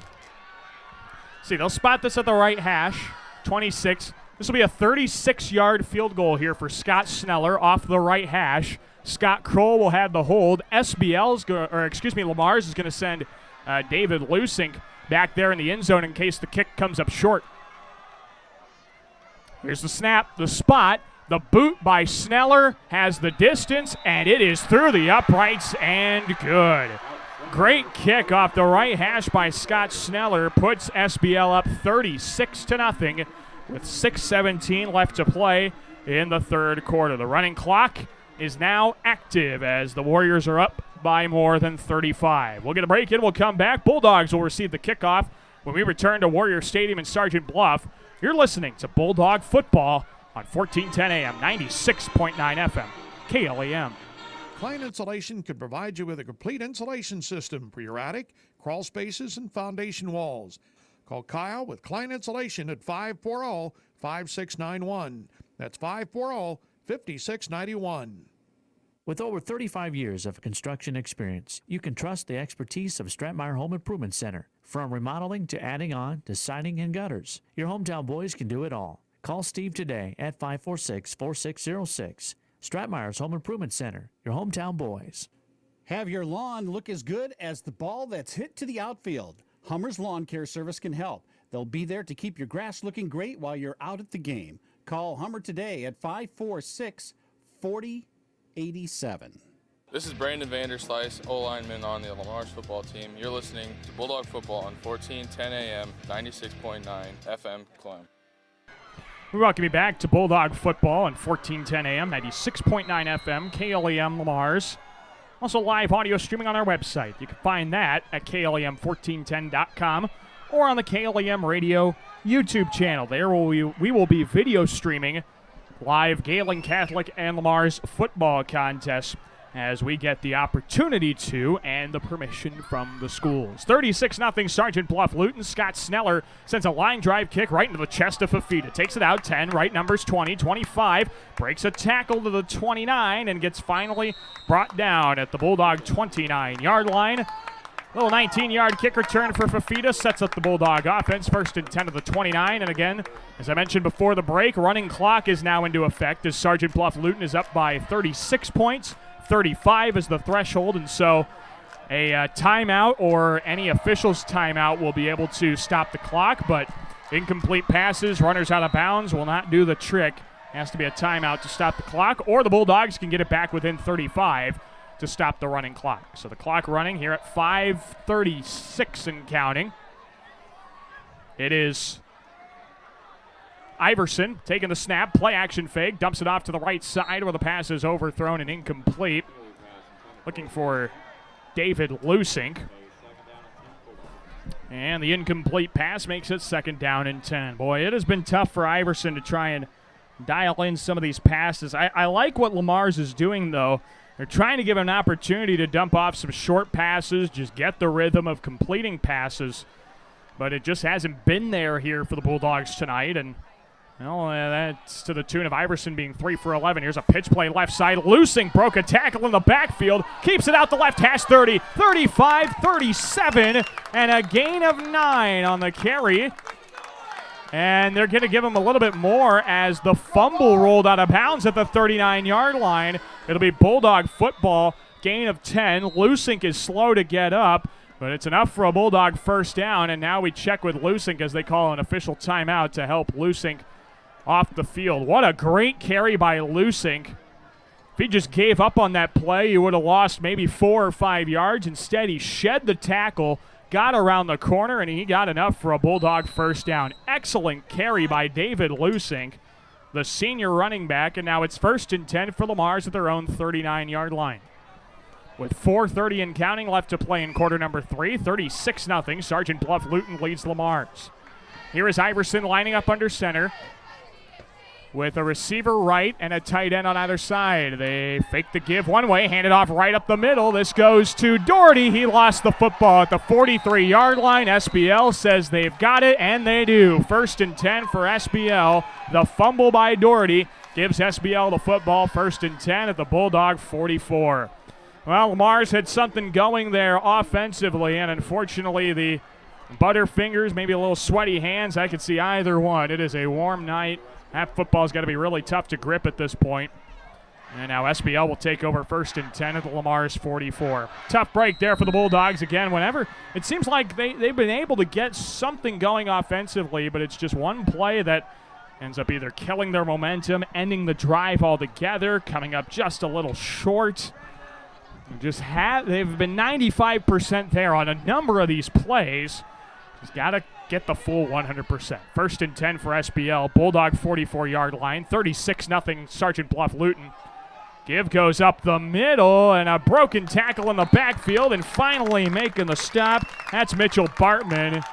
See, they'll spot this at the right hash, 26. This will be a 36-yard field goal here for Scott Sneller off the right hash. Scott Kroll will have the hold. Lamar's is going to send David Lusink back there in the end zone in case the kick comes up short. Here's the snap, the spot. The boot by Sneller has the distance, and it is through the uprights and good. Great kick off the right hash by Scott Sneller puts SBL up 36-0 with 6:17 left to play in the 3rd quarter. The running clock is now active as the Warriors are up by more than 35. We'll get a break in. We'll come back. Bulldogs will receive the kickoff when we return to Warrior Stadium in Sergeant Bluff. You're listening to Bulldog Football on 1410 AM, 96.9 FM, KLEM. Klein Insulation could provide you with a complete insulation system for your attic, crawl spaces, and foundation walls. Call Kyle with Klein Insulation at 540-5691. That's 540-5691. With over 35 years of construction experience, you can trust the expertise of Stratmeyer Home Improvement Center. From remodeling to adding on to siding and gutters, your hometown boys can do it all. Call Steve today at 546-4606. Stratmeyer's Home Improvement Center, your hometown boys. Have your lawn look as good as the ball that's hit to the outfield. Hummer's Lawn Care Service can help. They'll be there to keep your grass looking great while you're out at the game. Call Hummer today at 546-4087. This is Brandon Vanderslice, O-lineman on the Lamar's football team. You're listening to Bulldog Football on 1410 AM, 96.9 FM, KLEM. We welcome you back to Bulldog Football on 1410 AM, 96.9 FM, KLEM Lamar's. Also live audio streaming on our website. You can find that at KLEM1410.com or on the KLEM Radio YouTube channel. There we will be video streaming live Galen Catholic and Lamar's football contest as we get the opportunity to and the permission from the schools. 36-0 Sergeant Bluff-Luton. Scott Sneller sends a line drive kick right into the chest of Fafita. Takes it out 10, right numbers 20, 25. Breaks a tackle to the 29 and gets finally brought down at the Bulldog 29-yard line. Little 19-yard kick return for Fafita sets up the Bulldog offense. 1st and 10 to the 29. And again, as I mentioned before the break, running clock is now into effect as Sergeant Bluff-Luton is up by 36 points. 35 is the threshold, and so a timeout or any official's timeout will be able to stop the clock, but incomplete passes, runners out of bounds will not do the trick. Has to be a timeout to stop the clock, or the Bulldogs can get it back within 35 to stop the running clock. So the clock running here at 5:36 and counting. It is Iverson taking the snap, play action fake, dumps it off to the right side where the pass is overthrown and incomplete. Looking for David Lusink. And the incomplete pass makes it 2nd down and 10. Boy, it has been tough for Iverson to try and dial in some of these passes. I like what Lamar's is doing, though. They're trying to give him an opportunity to dump off some short passes, just get the rhythm of completing passes. But it just hasn't been there here for the Bulldogs tonight, and well, that's to the tune of Iverson being 3 for 11. Here's a pitch play left side. Lusink broke a tackle in the backfield. Keeps it out the left hash 30, 35, 37, and a gain of 9 on the carry. And they're going to give him a little bit more as the fumble rolled out of bounds at the 39-yard line. It'll be Bulldog football, gain of 10. Lusink is slow to get up, but it's enough for a Bulldog 1st down. And now we check with Lusink as they call an official timeout to help Lusink off the field. What a great carry by Lusink. If he just gave up on that play, he would have lost maybe 4 or 5 yards. Instead, he shed the tackle, got around the corner, and he got enough for a Bulldog 1st down. Excellent carry by David Lusink, the senior running back, and now it's 1st and 10 for Lamar's at their own 39-yard line. With 4:30 and counting left to play in quarter number 3, 36-0, Sergeant Bluff-Luton leads Lamar's. Here is Iverson lining up under center with a receiver right and a tight end on either side. They fake the give one way, hand it off right up the middle. This goes to Doherty. He lost the football at the 43-yard line. SBL says they've got it, and they do. 1st and 10 for SBL. The fumble by Doherty gives SBL the football. 1st and 10 at the Bulldog 44. Well, Lamar's had something going there offensively, and unfortunately the butterfingers, maybe a little sweaty hands, I could see either one. It is a warm night. That football's got to be really tough to grip at this point. And now SBL will take over 1st and 10 at the Lamar's 44. Tough break there for the Bulldogs again. Whenever it seems like they've been able to get something going offensively, but it's just one play that ends up either killing their momentum, ending the drive altogether, coming up just a little short. They've been 95% there on a number of these plays. Just got to get the full 100%. 1st and 10 for SBL. Bulldog 44-yard line. 36-0 Sergeant Bluff-Luton. Give goes up the middle, and a broken tackle in the backfield, and finally making the stop. That's Mitchell Bartman.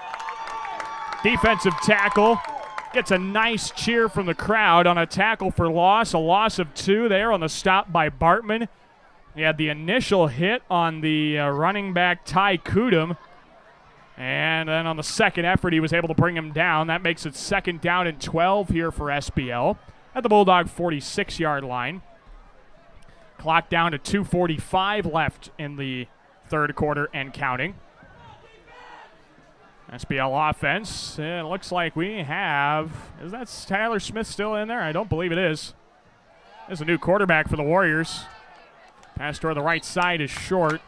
Defensive tackle. Gets a nice cheer from the crowd on a tackle for loss. A loss of 2 there on the stop by Bartman. He had the initial hit on the running back Ty Kudum. And then on the second effort, he was able to bring him down. That makes it 2nd down and 12 here for SBL at the Bulldog 46-yard line. Clock down to 2:45 left in the 3rd quarter and counting. SBL offense. It looks like we have, is that Tyler Smith still in there? I don't believe it is. There's a new quarterback for the Warriors. Pass toward the right side is short.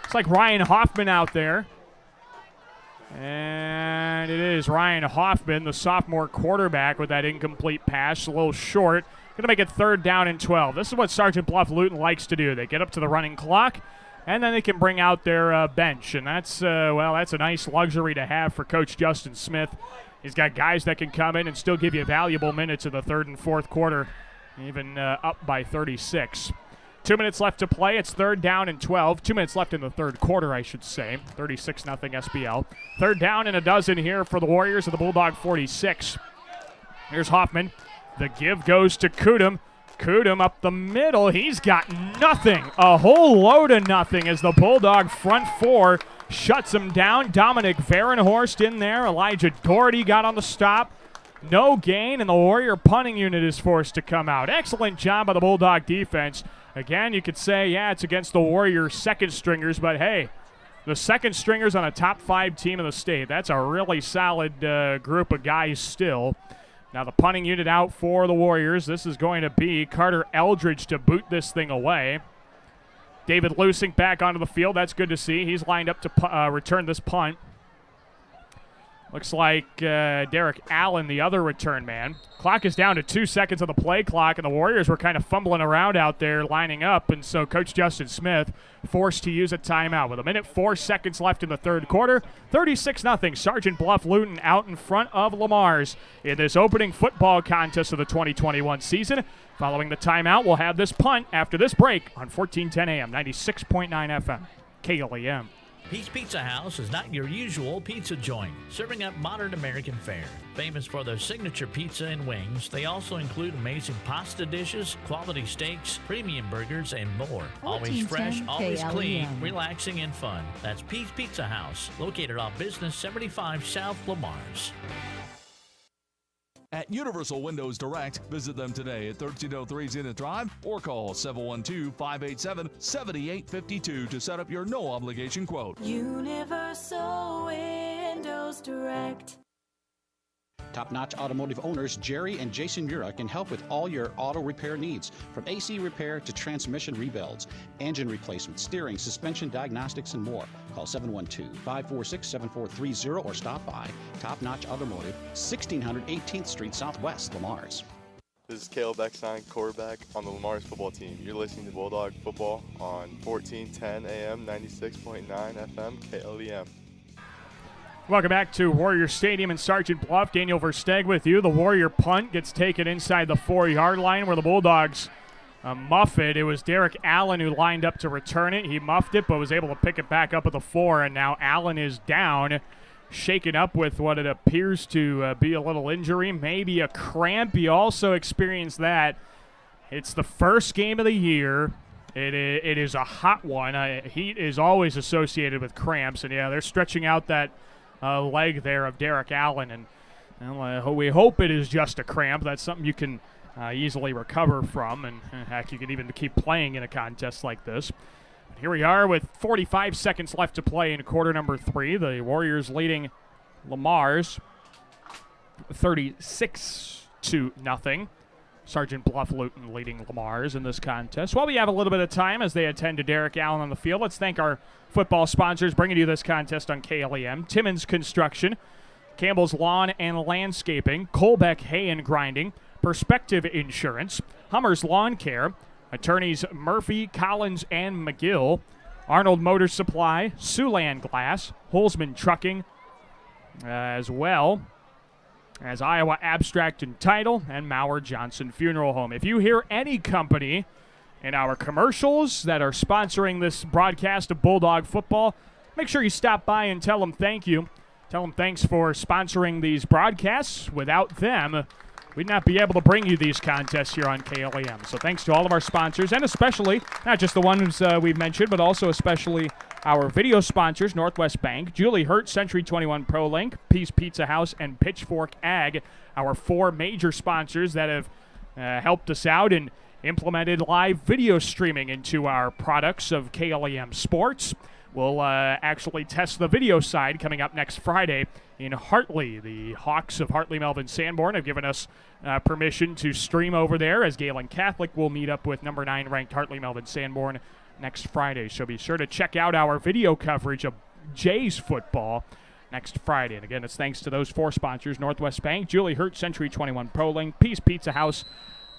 It's like Ryan Hoffman out there. And it is Ryan Hoffman, the sophomore quarterback, with that incomplete pass, a little short. Going to make it 3rd down and 12. This is what Sergeant Bluff-Luton likes to do. They get up to the running clock, and then they can bring out their bench. And that's a nice luxury to have for Coach Justin Smith. He's got guys that can come in and still give you valuable minutes in the 3rd and 4th quarter, even up by 36. 2 minutes left to play. It's 3rd down and 12. 2 minutes left in the 3rd quarter, I should say. 36-0 SBL. 3rd down and a dozen here for the Warriors of the Bulldog 46. Here's Hoffman. The give goes to Kudum. Kudum up the middle. He's got nothing. A whole load of nothing as the Bulldog front four shuts him down. Dominic Varenhorst in there. Elijah Doherty got on the stop. No gain, and the Warrior punting unit is forced to come out. Excellent job by the Bulldog defense. Again, you could say, yeah, it's against the Warrior second stringers, but hey, the second stringers on a top 5 team in the state. That's a really solid group of guys still. Now the punting unit out for the Warriors. This is going to be Carter Eldridge to boot this thing away. David Lusink back onto the field. That's good to see. He's lined up to return this punt. Looks like Derek Allen, the other return man. Clock is down to 2 seconds on the play clock, and the Warriors were kind of fumbling around out there lining up, and so Coach Justin Smith forced to use a timeout. With 1:04 seconds left in the 3rd quarter, 36-0. Sergeant Bluff-Luton out in front of Lamar's in this opening football contest of the 2021 season. Following the timeout, we'll have this punt after this break on 1410 AM, 96.9 FM, KLEM. Pete's Pizza House is not your usual pizza joint, serving up modern American fare. Famous for their signature pizza and wings, they also include amazing pasta dishes, quality steaks, premium burgers, and more. Always fresh, always clean, relaxing, and fun. That's Pete's Pizza House, located off Business 75 South Lamar's. At Universal Windows Direct, visit them today at 1303 Zenith Drive or call 712-587-7852 to set up your no-obligation quote. Universal Windows Direct. Top-notch automotive owners Jerry and Jason Mura can help with all your auto repair needs, from AC repair to transmission rebuilds, engine replacement, steering, suspension diagnostics, and more. Call 712-546-7430 or stop by Top-Notch Automotive, 1600 18th Street Southwest, Lamar's. This is Caleb Eckstein, quarterback on the Lamar's football team. You're listening to Bulldog Football on 1410 AM, 96.9 FM, KLEM. Welcome back to Warrior Stadium in Sergeant Bluff. Daniel Versteg with you. The Warrior punt gets taken inside the 4-yard line where the Bulldogs muff it. It was Derek Allen who lined up to return it. He muffed it but was able to pick it back up at the 4, and now Allen is down, shaken up with what it appears to be a little injury, maybe a cramp. He also experienced that. It's the first game of the year. It is a hot one. Heat is always associated with cramps, and yeah, they're stretching out that leg there of Derek Allen, and we hope it is just a cramp. That's something you can easily recover from, and heck, you can even keep playing in a contest like this. But here we are with 45 seconds left to play in quarter number 3. The Warriors leading Lamar's 36-0. Sergeant Bluff-Luton leading Lamar's in this contest. While we have a little bit of time as they attend to Derek Allen on the field, let's thank our football sponsors bringing you this contest on KLEM. Timmons Construction, Campbell's Lawn and Landscaping, Colbeck Hay and Grinding, Perspective Insurance, Hummer's Lawn Care, attorneys Murphy, Collins, and McGill, Arnold Motor Supply, Siouxland Glass, Holzman Trucking, as well as Iowa Abstract and Title, and Maurer Johnson Funeral Home. If you hear any company in our commercials that are sponsoring this broadcast of Bulldog football, make sure you stop by and tell them thank you. Tell them thanks for sponsoring these broadcasts. Without them, we'd not be able to bring you these contests here on KLEM. So thanks to all of our sponsors, and especially, not just the ones we've mentioned, but also especially our video sponsors, Northwest Bank, Julie Hurt, Century 21 ProLink, Peace Pizza House, and Pitchfork Ag, our 4 major sponsors that have helped us out in implemented live video streaming into our products of KLEM Sports. We'll actually test the video side coming up next Friday in Hartley. The Hawks of Hartley Melvin Sanborn have given us permission to stream over there, as Galen Catholic will meet up with number 9 ranked Hartley Melvin Sanborn next Friday. So be sure to check out our video coverage of Jays football next Friday. And again, it's thanks to those 4 sponsors: Northwest Bank, Julie Hurt, Century 21 ProLink, Peace Pizza House,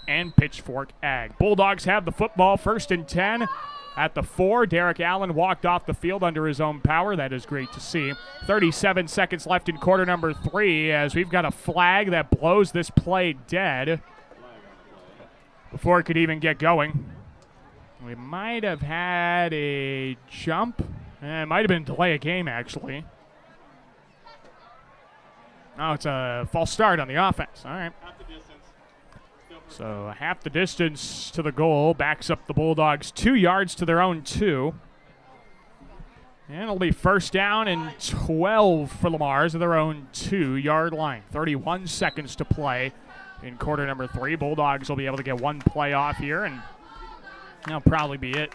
and Pitchfork Ag. Bulldogs have the football, 1st and 10 at the 4. Derek Allen walked off the field under his own power. That is great to see. 37 seconds left in quarter number 3, as we've got a flag that blows this play dead before it could even get going. We might have had a jump. It might have been delay of game, actually. Oh, it's a false start on the offense. All right. So half the distance to the goal backs up the Bulldogs 2 yards to their own 2. And it'll be 1st down and 12 for Lamar's at their own 2-yard line. 31 seconds to play in quarter number 3. Bulldogs will be able to get 1 play off here, and that'll probably be it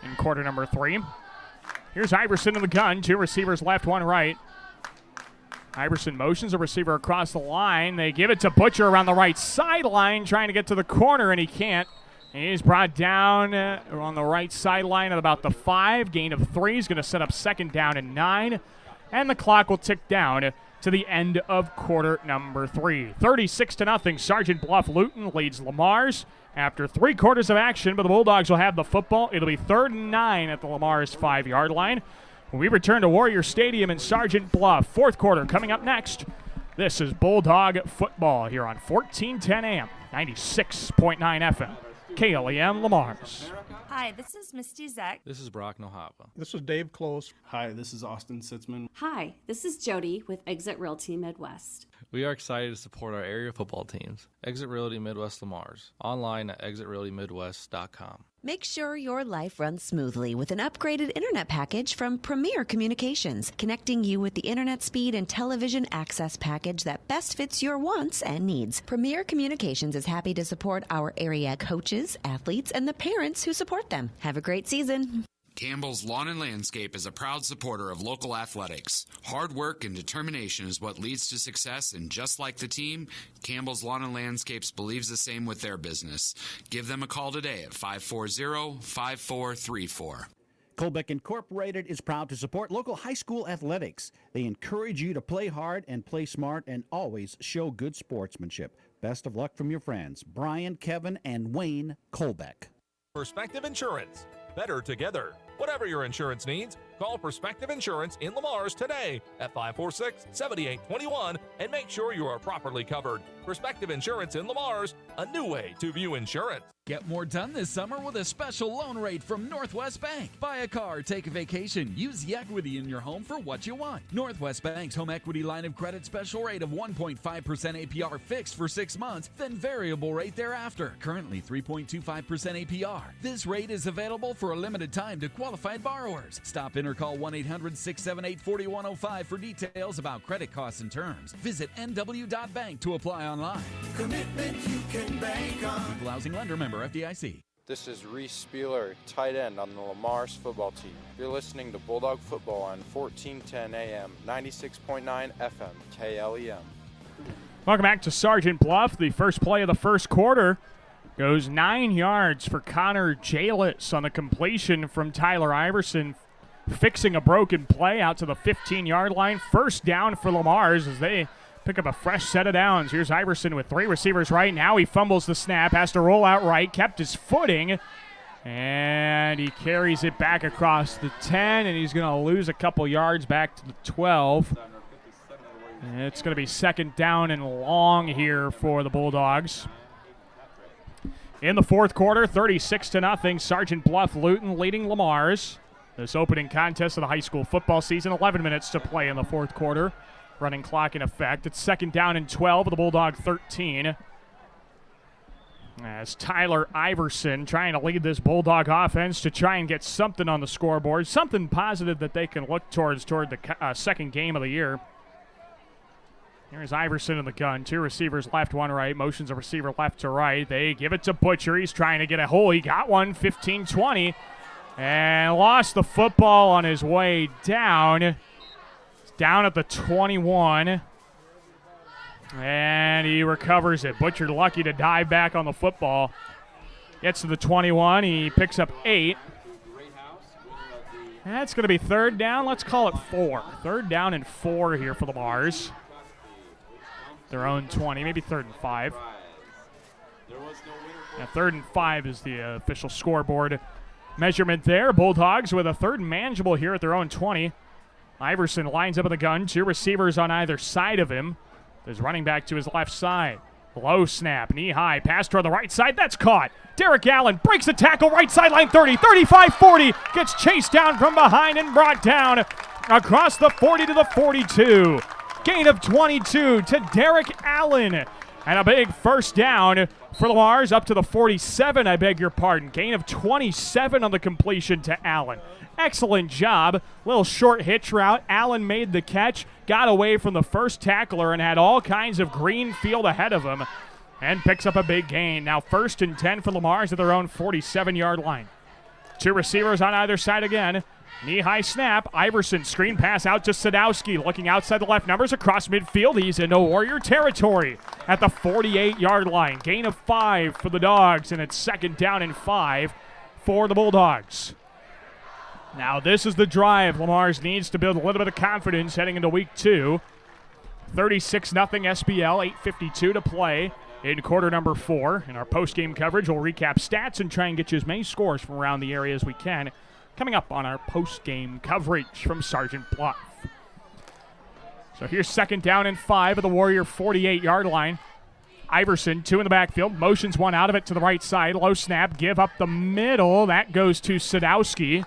in quarter number 3. Here's Iverson in the gun. 2 receivers left, 1 right. Iverson motions a receiver across the line. They give it to Butcher around the right sideline, trying to get to the corner, and he can't. He's brought down on the right sideline at about the 5. Gain of 3 is going to set up 2nd down and 9. And the clock will tick down to the end of quarter number 3. 36-0. Sergeant Bluff-Luton leads Lamar's after 3 quarters of action, but the Bulldogs will have the football. It'll be 3rd and 9 at the Lamar's 5-yard line. We return to Warrior Stadium in Sergeant Bluff. 4th quarter coming up next. This is Bulldog football here on 1410 AM, 96.9 FM. KLEM Lamar's. Hi, this is Misty Zek. This is Brock Nohapa. This is Dave Close. Hi, this is Austin Sitzman. Hi, this is Jody with Exit Realty Midwest. We are excited to support our area football teams. Exit Realty Midwest Lamar's. Online at exitrealtymidwest.com. Make sure your life runs smoothly with an upgraded internet package from Premier Communications, connecting you with the internet speed and television access package that best fits your wants and needs. Premier Communications is happy to support our area coaches, athletes, and the parents who support them. Have a great season. Campbell's Lawn and Landscape is a proud supporter of local athletics. Hard work and determination is what leads to success, and just like the team, Campbell's Lawn and Landscapes believes the same with their business. Give them a call today at 540-5434. Colbeck Incorporated is proud to support local high school athletics. They encourage you to play hard and play smart and always show good sportsmanship. Best of luck from your friends, Brian, Kevin, and Wayne Colbeck. Perspective Insurance. Better together. Whatever your insurance needs, call Perspective Insurance in Lamar's today at 546-7821 and make sure you are properly covered. Perspective Insurance in Lamar's, a new way to view insurance. Get more done this summer with a special loan rate from Northwest Bank. Buy a car, take a vacation, use the equity in your home for what you want. Northwest Bank's home equity line of credit special rate of 1.5% APR fixed for 6 months, then variable rate thereafter. Currently 3.25% APR. This rate is available for a limited time to qualified borrowers. Stop in or call 1-800-678-4105 for details about credit costs and terms. Visit nw.bank to apply online. Commitment you can bank on. Equal housing lender, member FDIC. This is Reese Spieler, tight end on the Lamar's football team. You're listening to Bulldog Football on 1410 AM, 96.9 FM, KLEM. Welcome back to Sergeant Bluff. The first play of the first quarter goes 9 yards for Connor Jalis on the completion from Tyler Iverson, fixing a broken play out to the 15-yard line. 1st down for Lamar's as they pick up a fresh set of downs. Here's Iverson with 3 receivers right. Now he fumbles the snap, has to roll out right, kept his footing, and he carries it back across the 10, and he's going to lose a couple yards back to the 12. And it's going to be 2nd down and long here for the Bulldogs. In the 4th quarter, 36-0, Sergeant Bluff-Luton leading Lamar's. This opening contest of the high school football season, 11 minutes to play in the 4th quarter. Running clock in effect. It's 2nd down and 12 of the Bulldog 13. As Tyler Iverson trying to lead this Bulldog offense to try and get something on the scoreboard, something positive that they can look toward the second game of the year. Here's Iverson in the gun. 2 receivers left, 1 right. Motions a receiver left to right. They give it to Butcher. He's trying to get a hole. He got one, 15-20. And lost the football on his way down. It's down at the 21. And he recovers it. Butcher lucky to dive back on the football. Gets to the 21. He picks up 8. That's going to be 3rd down. Let's call it 4. 3rd down and 4 here for the Mars. Their own 20, maybe 3rd and 5. Yeah, 3rd and 5 is the official scoreboard measurement there. Bulldogs with a 3rd and manageable here at their own 20. Iverson lines up in the gun. 2 receivers on either side of him. There's running back to his left side. Low snap, knee high, pass toward the right side. That's caught. Derek Allen breaks a tackle, right sideline 30, 35, 40. Gets chased down from behind and brought down across the 40 to the 42. Gain of 22 to Derek Allen. And a big 1st down for the Mars up to the 47, I beg your pardon. Gain of 27 on the completion to Allen. Excellent job. Little short hitch route. Allen made the catch, got away from the first tackler, and had all kinds of green field ahead of him, and picks up a big gain. Now 1st and 10 for the Mars at their own 47-yard line. 2 receivers on either side again. Knee-high snap. Iverson screen pass out to Sadowski. Looking outside the left numbers across midfield. He's into Warrior territory at the 48-yard line. Gain of 5 for the Dogs, and it's 2nd down and 5 for the Bulldogs. Now this is the drive Lamar's needs to build a little bit of confidence heading into week 2. 36-0 SBL, 8:52 to play in quarter number 4. In our post-game coverage, we'll recap stats and try and get you as many scores from around the area as we can. Coming up on our post-game coverage from Sergeant Bluff. So here's 2nd down and 5 at the Warrior 48-yard line. Iverson, 2 in the backfield, motions 1 out of it to the right side. Low snap, give up the middle. That goes to Sadowski.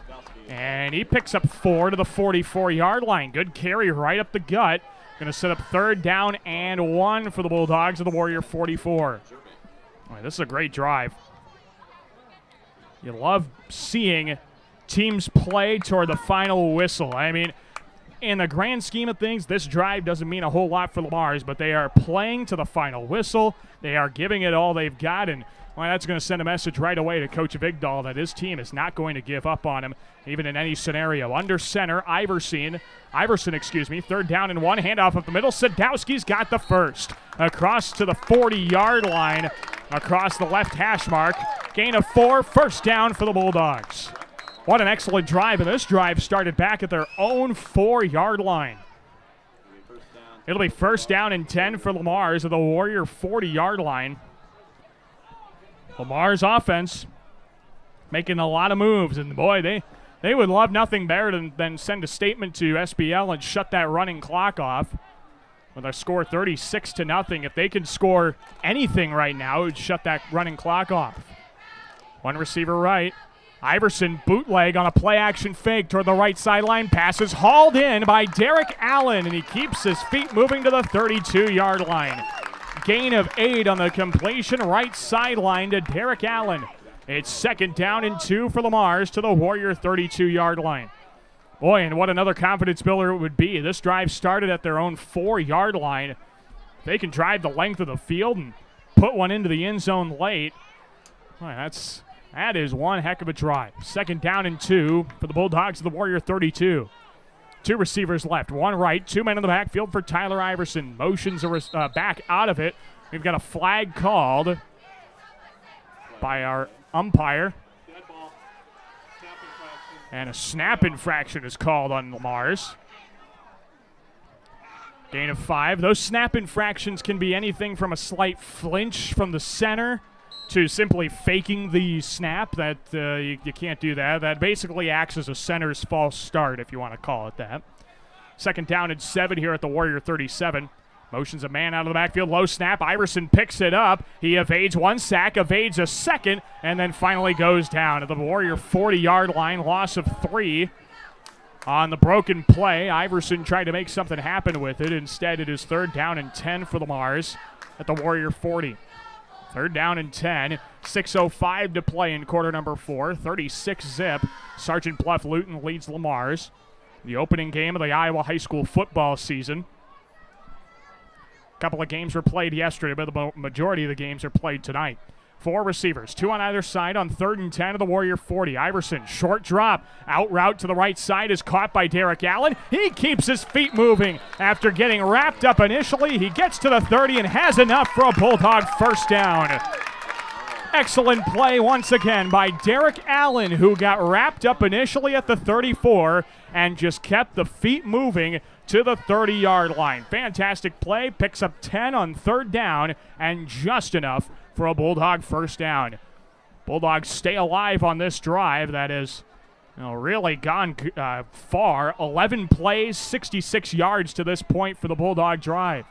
And he picks up 4 to the 44-yard line. Good carry right up the gut. Going to set up 3rd down and 1 for the Bulldogs of the Warrior 44. Boy, this is a great drive. You love seeing teams play toward the final whistle. I mean, in the grand scheme of things, this drive doesn't mean a whole lot for Lamar's, but they are playing to the final whistle. They are giving it all they've got, and well, that's going to send a message right away to Coach Vigdahl that his team is not going to give up on him, even in any scenario. Under center, Iverson, 3rd down and 1, handoff up the middle. Sadowski's got the first. Across to the 40-yard line, across the left hash mark. Gain of 4, 1st down for the Bulldogs. What an excellent drive, and this drive started back at their own 4-yard line. It'll be 1st down and 10 for Lamar's at the Warrior 40-yard line. Lamar's offense making a lot of moves, and boy, they would love nothing better than send a statement to SBL and shut that running clock off. With a score 36-0, if they can score anything right now, it would shut that running clock off. 1 receiver right. Iverson bootleg on a play-action fake toward the right sideline. Passes hauled in by Derek Allen, and he keeps his feet moving to the 32-yard line. Gain of 8 on the completion, right sideline to Derek Allen. It's 2nd down and 2 for Lamar's to the Warrior 32-yard line. Boy, and what another confidence builder it would be. This drive started at their own 4-yard line. They can drive the length of the field and put one into the end zone late. Boy, that is one heck of a drive. 2nd down and 2 for the Bulldogs of the Warrior 32. 2 receivers left, 1 right, 2 men in the backfield for Tyler Iverson. Motions back out of it. We've got a flag called by our umpire. And a snap infraction is called on Lamar's. Gain of 5. Those snap infractions can be anything from a slight flinch from the center to simply faking the snap. That you can't do that. That basically acts as a center's false start, if you want to call it that. 2nd down and 7 here at the Warrior 37. Motions a man out of the backfield. Low snap. Iverson picks it up. He evades 1 sack, evades a 2nd, and then finally goes down at the Warrior 40-yard line. Loss of 3 on the broken play. Iverson tried to make something happen with it. Instead, it is 3rd down and 10 for the Mars at the Warrior 40. 3rd down and 10. 6:05 to play in quarter number 4. 36-zip. Sergeant Bluff-Luton leads Lamar's. The opening game of the Iowa high school football season. couple of games were played yesterday, but the majority of the games are played tonight. 4 receivers, 2 on either side on 3rd and 10 of the Warrior 40. Iverson, short drop, out route to the right side is caught by Derek Allen. He keeps his feet moving. After getting wrapped up initially, he gets to the 30 and has enough for a Bulldog first down. Excellent play once again by Derek Allen, who got wrapped up initially at the 34 and just kept the feet moving to the 30-yard line. Fantastic play, picks up 10 on 3rd down and just enough for a Bulldog first down. Bulldogs stay alive on this drive that has really gone far. 11 plays, 66 yards to this point for the Bulldog drive.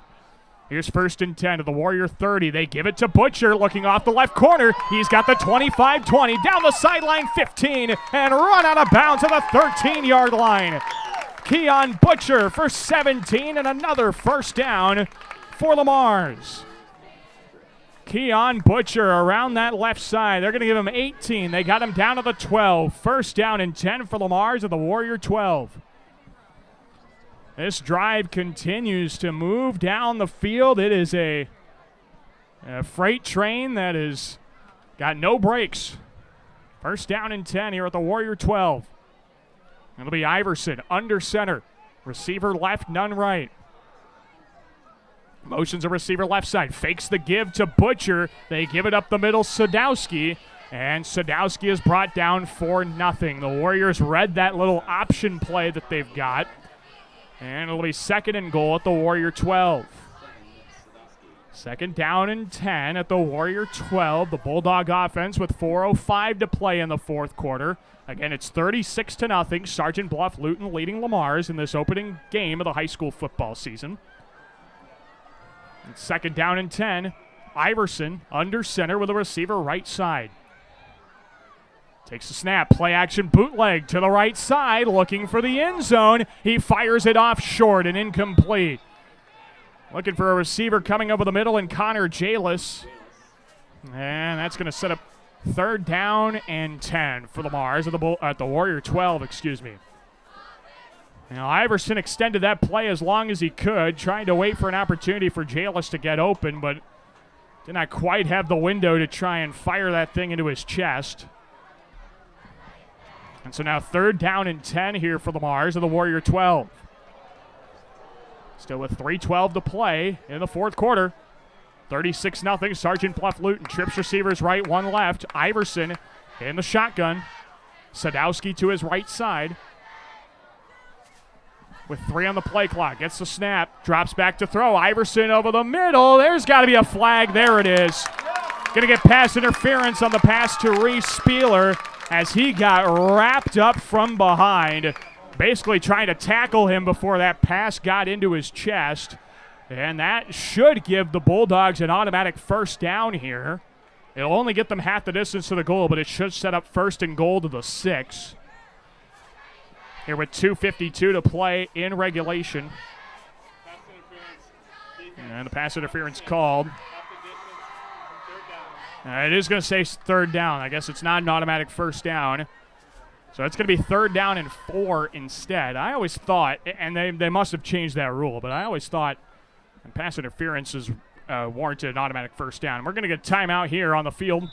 Here's 1st and 10 to the Warrior 30. They give it to Butcher looking off the left corner. He's got the 25-20 down the sideline 15 and run out of bounds at the 13-yard line. Keon Butcher for 17 and another first down for the Mars. Keon Butcher around that left side. They're going to give him 18. They got him down to the 12. First down and 10 for the Mars at the Warrior 12. This drive continues to move down the field. It is a freight train that has got no brakes. First down and 10 here at the Warrior 12. It'll be Iverson under center. Receiver left, none right. Motions a receiver left side. Fakes the give to Butcher. They give it up the middle, Sadowski. And Sadowski is brought down for nothing. The Warriors read that little option play that they've got. And it'll be 2nd and goal at the Warrior 12. 2nd down and 10 at the Warrior 12. The Bulldog offense with 4:05 to play in the 4th quarter. Again, it's 36-0. Sergeant Bluff-Luton leading Lamar's in this opening game of the high school football season. And 2nd down and 10. Iverson under center with a receiver right side. Takes the snap, play action bootleg to the right side, looking for the end zone. He fires it off short and incomplete. Looking for a receiver coming over the middle and Connor Jalis. And that's going to set up 3rd down and 10 for the Mars at the Warrior 12, excuse me. Now Iverson extended that play as long as he could, trying to wait for an opportunity for Jalis to get open, but did not quite have the window to try and fire that thing into his chest. And so now 3rd down and 10 here for the Mars of the Warrior 12. Still with 3:12 to play in the 4th quarter. 36-0. Sergeant Bluff-Luton trips receivers right, 1 left. Iverson in the shotgun. Sadowski to his right side. With 3 on the play clock. Gets the snap. Drops back to throw. Iverson over the middle. There's got to be a flag. There it is. Going to get pass interference on the pass to Reese Spieler as he got wrapped up from behind. Basically trying to tackle him before that pass got into his chest. And that should give the Bulldogs an automatic first down here. It'll only get them half the distance to the goal, but it should set up 1st and goal to the 6. Here with 2:52 to play in regulation. And the pass interference called. It is going to say 3rd down. I guess it's not an automatic first down. So it's going to be 3rd down and 4 instead. I always thought, and they must have changed that rule, but I always thought pass interference is warranted an automatic first down. We're going to get timeout here on the field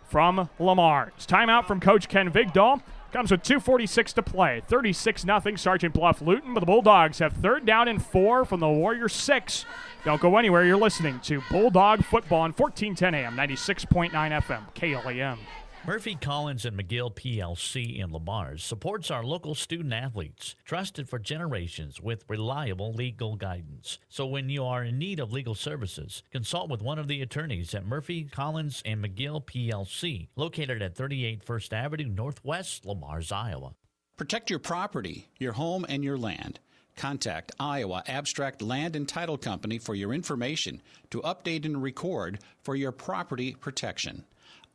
from Lamar's. Timeout from Coach Ken Vigdahl. Comes with 2:46 to play. 36-0 Sergeant Bluff-Luton, but the Bulldogs have 3rd down and 4 from the Warrior 6. Don't go anywhere. You're listening to Bulldog Football on 1410 AM, 96.9 FM, KLEM. Murphy, Collins, and McGill PLC in Lamar's supports our local student athletes, trusted for generations with reliable legal guidance. So when you are in need of legal services, consult with one of the attorneys at Murphy, Collins, and McGill PLC, located at 38 First Avenue Northwest, Lamar's, Iowa. Protect your property, your home, and your land. Contact Iowa Abstract Land and Title Company for your information to update and record for your property protection.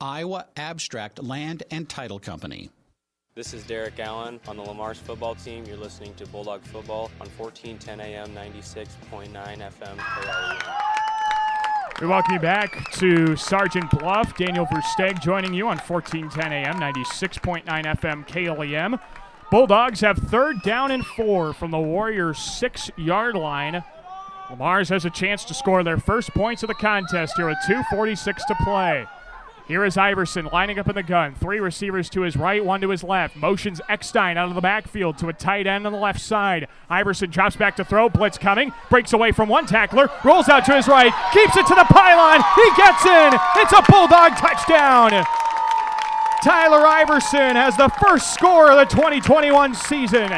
Iowa Abstract Land and Title Company. This is Derek Allen on the Lamar's football team. You're listening to Bulldog Football on 1410 AM, 96.9 FM, KLEM. We welcome you back to Sergeant Bluff. Daniel Versteeg joining you on 1410 AM, 96.9 FM, KLEM. Bulldogs have 3rd down and 4 from the Warriors' 6-yard line. Lamar's has a chance to score their first points of the contest here with 2:46 to play. Here is Iverson lining up in the gun. 3 receivers to his right, 1 to his left. Motions Eckstein out of the backfield to a tight end on the left side. Iverson drops back to throw. Blitz coming. Breaks away from one tackler. Rolls out to his right. Keeps it to the pylon. He gets in. It's a Bulldog touchdown. Tyler Iverson has the first score of the 2021 season.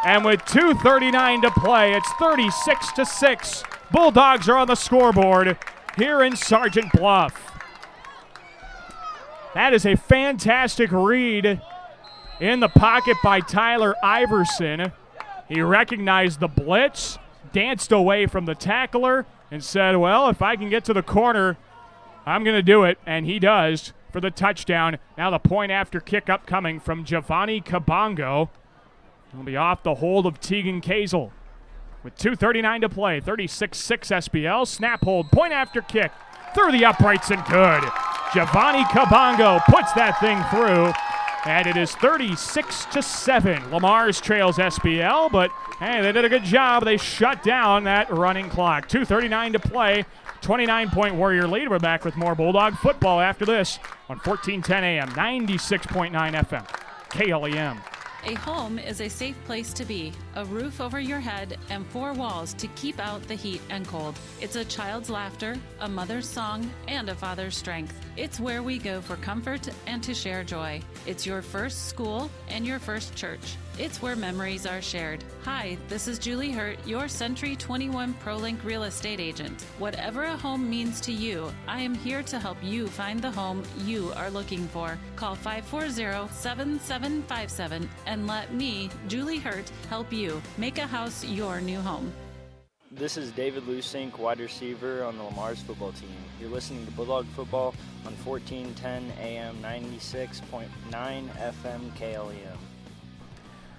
And with 2:39 to play, it's 36-6. Bulldogs are on the scoreboard here in Sergeant Bluff. That is a fantastic read in the pocket by Tyler Iverson. He recognized the blitz, danced away from the tackler, and said, well, if I can get to the corner, I'm going to do it. And he does for the touchdown. Now the point after kick upcoming from Giovanni Kabongo. He'll be off the hold of Tegan Kazel. With 2:39 to play, 36-6 SBL. Snap hold, point after kick. Through the uprights and good. Giovanni Kabongo puts that thing through, and it is 36-7. Lamar's trails SBL, but hey, they did a good job. They shut down that running clock. 2:39 to play, 29-point Warrior lead. We're back with more Bulldog football after this on 1410 AM, 96.9 FM, KLEM. A home is a safe place to be, a roof over your head, and 4 walls to keep out the heat and cold. It's a child's laughter, a mother's song, and a father's strength. It's where we go for comfort and to share joy. It's your first school and your first church. It's where memories are shared. Hi, this is Julie Hurt, your Century 21 ProLink real estate agent. Whatever a home means to you, I am here to help you find the home you are looking for. Call 540-7757 and let me, Julie Hurt, help you make a house your new home. This is David Lusink, wide receiver on the Lamar's football team. You're listening to Bulldog Football on 1410 AM, 96.9 FM KLEM.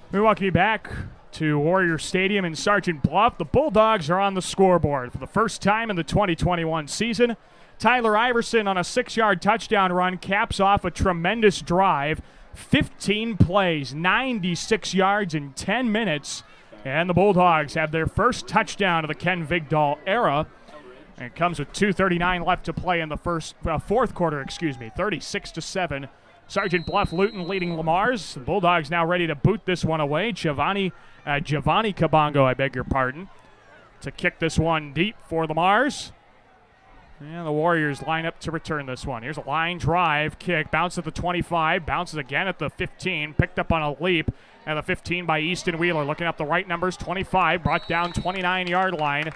We welcome you back to Warrior Stadium in Sergeant Bluff. The Bulldogs are on the scoreboard for the first time in the 2021 season. Tyler Iverson on a 6-yard touchdown run caps off a tremendous drive. 15 plays, 96 yards in 10 minutes. And the Bulldogs have their first touchdown of the Ken Vigdahl era. And it comes with 2:39 left to play in the fourth quarter, 36-7. Sergeant Bluff-Luton leading Lamar's. The Bulldogs now ready to boot this one away. Giovanni Kabongo, I beg your pardon, to kick this one deep for Lamar's. And the Warriors line up to return this one. Here's a line drive kick. Bounce at the 25. Bounces again at the 15. Picked up on a leap at the 15 by Easton Wheeler. Looking up the right numbers. 25. Brought down 29-yard line.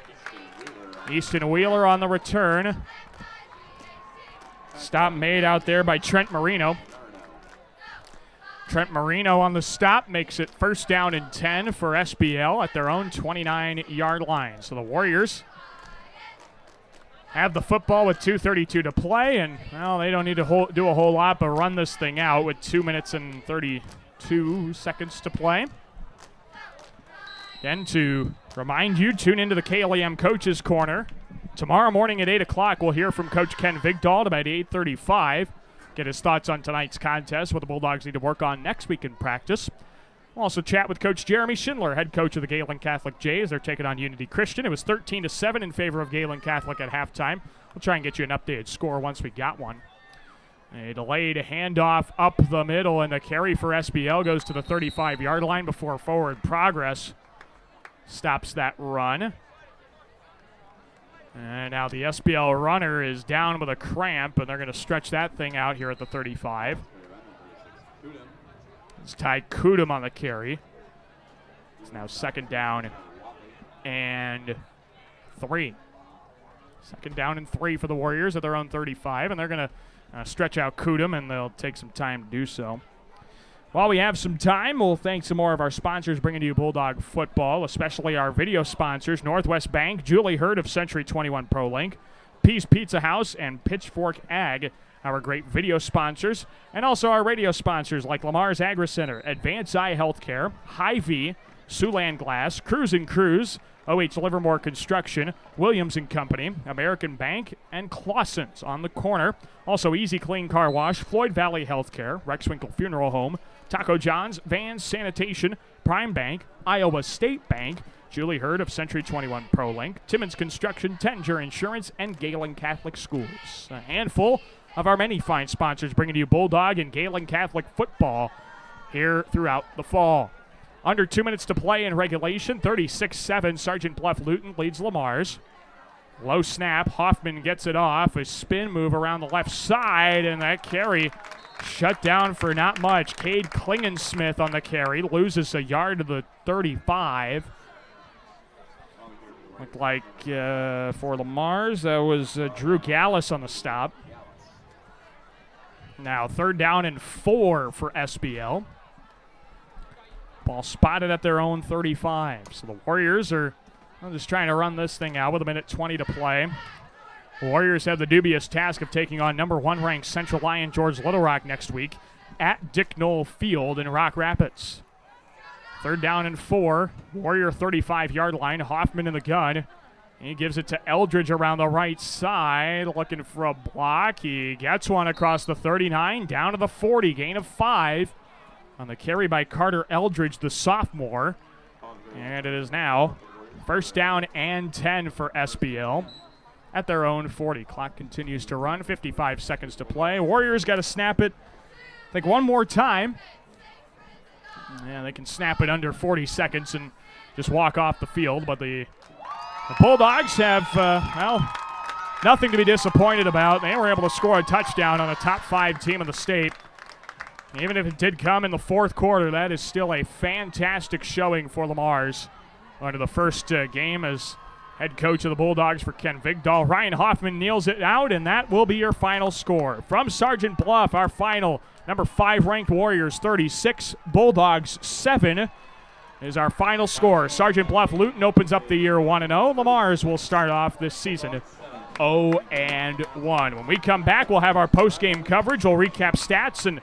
Easton Wheeler on the return. Stop made out there by Trent Marino. Trent Marino on the stop makes it first down and 10 for SBL at their own 29-yard line. So the Warriors have the football with 2:32 to play, and, well, they don't need to do a whole lot but run this thing out with 2 minutes and 32 seconds to play. Again, to remind you, tune into the KLEM Coaches Corner. Tomorrow morning at 8 o'clock, we'll hear from Coach Ken Vigdahl at about 8:35. Get his thoughts on tonight's contest, what the Bulldogs need to work on next week in practice. We'll also chat with Coach Jeremy Schindler, head coach of the Galen Catholic Jays. They're taking on Unity Christian. It was 13-7 in favor of Galen Catholic at halftime. We'll try and get you an updated score once we got one. A delayed handoff up the middle, and the carry for SBL goes to the 35-yard line before forward progress stops that run. And now the SBL runner is down with a cramp, and they're going to stretch that thing out here at the 35. It's Ty Kudum on the carry. It's now second down and 3. Second down and 3 for the Warriors at their own 35, and they're going to stretch out Kudum, and they'll take some time to do so. While we have some time, we'll thank some more of our sponsors bringing to you Bulldog football, especially our video sponsors, Northwest Bank, Julie Hurt of Century 21 ProLink, Peace Pizza House, and Pitchfork Ag, our great video sponsors, and also our radio sponsors like Lamar's Agri Center, Advance Eye Healthcare, Hy-Vee, Siouxland Glass, Cruise & Cruise, OH Livermore Construction, Williams & Company, American Bank, and Clausen's on the corner. Also Easy Clean Car Wash, Floyd Valley Healthcare, Rex Winkle Funeral Home, Taco John's, Vans Sanitation, Prime Bank, Iowa State Bank, Julie Hurd of Century 21 ProLink, Timmons Construction, Tettinger Insurance, and Galen Catholic Schools. A handful of our many fine sponsors bringing you Bulldog and Galen Catholic football here throughout the fall. Under 2 minutes to play in regulation, 36-7, Sergeant Bluff-Luton leads Lamar's. Low snap, Hoffman gets it off, a spin move around the left side, and that carry shut down for not much. Cade Klingensmith on the carry, loses a yard to the 35. Looked like for Lamar's, that was Drew Gallus on the stop. Now 3rd down and 4 for SBL. Ball spotted at their own 35. So the Warriors are just trying to run this thing out with 1:20 to play. The Warriors have the dubious task of taking on number 1 ranked Central Lyon George Little Rock next week at Dick Knoll Field in Rock Rapids. 3rd down and 4. Warrior 35-yard line. Hoffman in the gun. He gives it to Eldridge around the right side, looking for a block. He gets one across the 39, down to the 40, gain of 5 on the carry by Carter Eldridge, the sophomore. And it is now 1st down and 10 for SBL at their own 40. Clock continues to run, 55 seconds to play. Warriors got to snap it, I think, one more time. Yeah, they can snap it under 40 seconds and just walk off the field, but the Bulldogs have, nothing to be disappointed about. They were able to score a touchdown on a top 5 team in the state. Even if it did come in the 4th quarter, that is still a fantastic showing for Lamar's. Under the first game as head coach of the Bulldogs for Ken Vigdal. Ryan Hoffman kneels it out, and that will be your final score. From Sergeant Bluff, our final, number 5 ranked Warriors 36, Bulldogs 7. Is our final score. Sergeant Bluff-Luton opens up the year 1-0. Lamar's will start off this season 0-1. When we come back, we'll have our post-game coverage. We'll recap stats and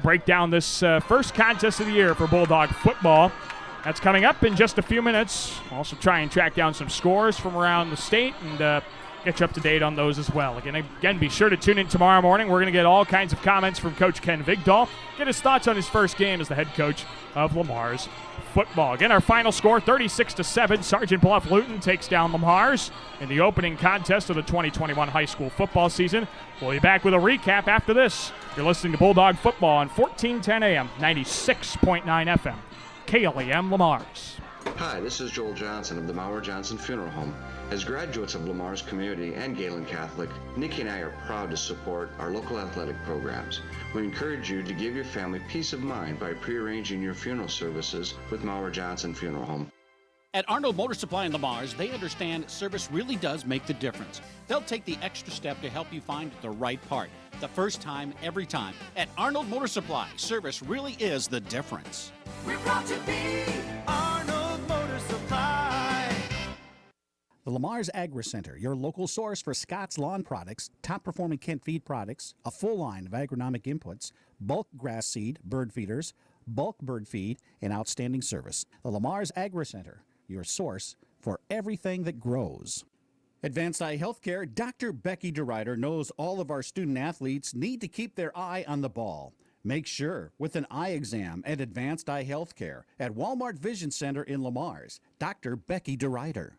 break down this first contest of the year for Bulldog football. That's coming up in just a few minutes. We'll also try and track down some scores from around the state and get you up to date on those as well. Again, be sure to tune in tomorrow morning. We're going to get all kinds of comments from Coach Ken Vigdal. Get his thoughts on his first game as the head coach of Lamar's football. Again, our final score, 36-7. Sergeant Bluff-Luton takes down Lamar's in the opening contest of the 2021 high school football season. We'll be back with a recap after this. You're listening to Bulldog Football on 1410 AM, 96.9 FM, KLEM Lamar's. Hi, this is Joel Johnson of the Mauer Johnson Funeral Home. As graduates of Lamar's community and Galen Catholic, Nikki and I are proud to support our local athletic programs. We encourage you to give your family peace of mind by prearranging your funeral services with Mauer Johnson Funeral Home. At Arnold Motor Supply in Lamar's, they understand service really does make the difference. They'll take the extra step to help you find the right part. The first time, every time. At Arnold Motor Supply, service really is the difference. We're proud to be Arnold Motor Supply. The Lamar's Agri Center, your local source for Scott's Lawn Products, top-performing Kent Feed products, a full line of agronomic inputs, bulk grass seed, bird feeders, bulk bird feed, and outstanding service. The Lamar's Agri Center, your source for everything that grows. Advanced Eye Healthcare, Dr. Becky DeRuyter knows all of our student athletes need to keep their eye on the ball. Make sure with an eye exam at Advanced Eye Healthcare at Walmart Vision Center in Lamar's. Dr. Becky DeRuyter.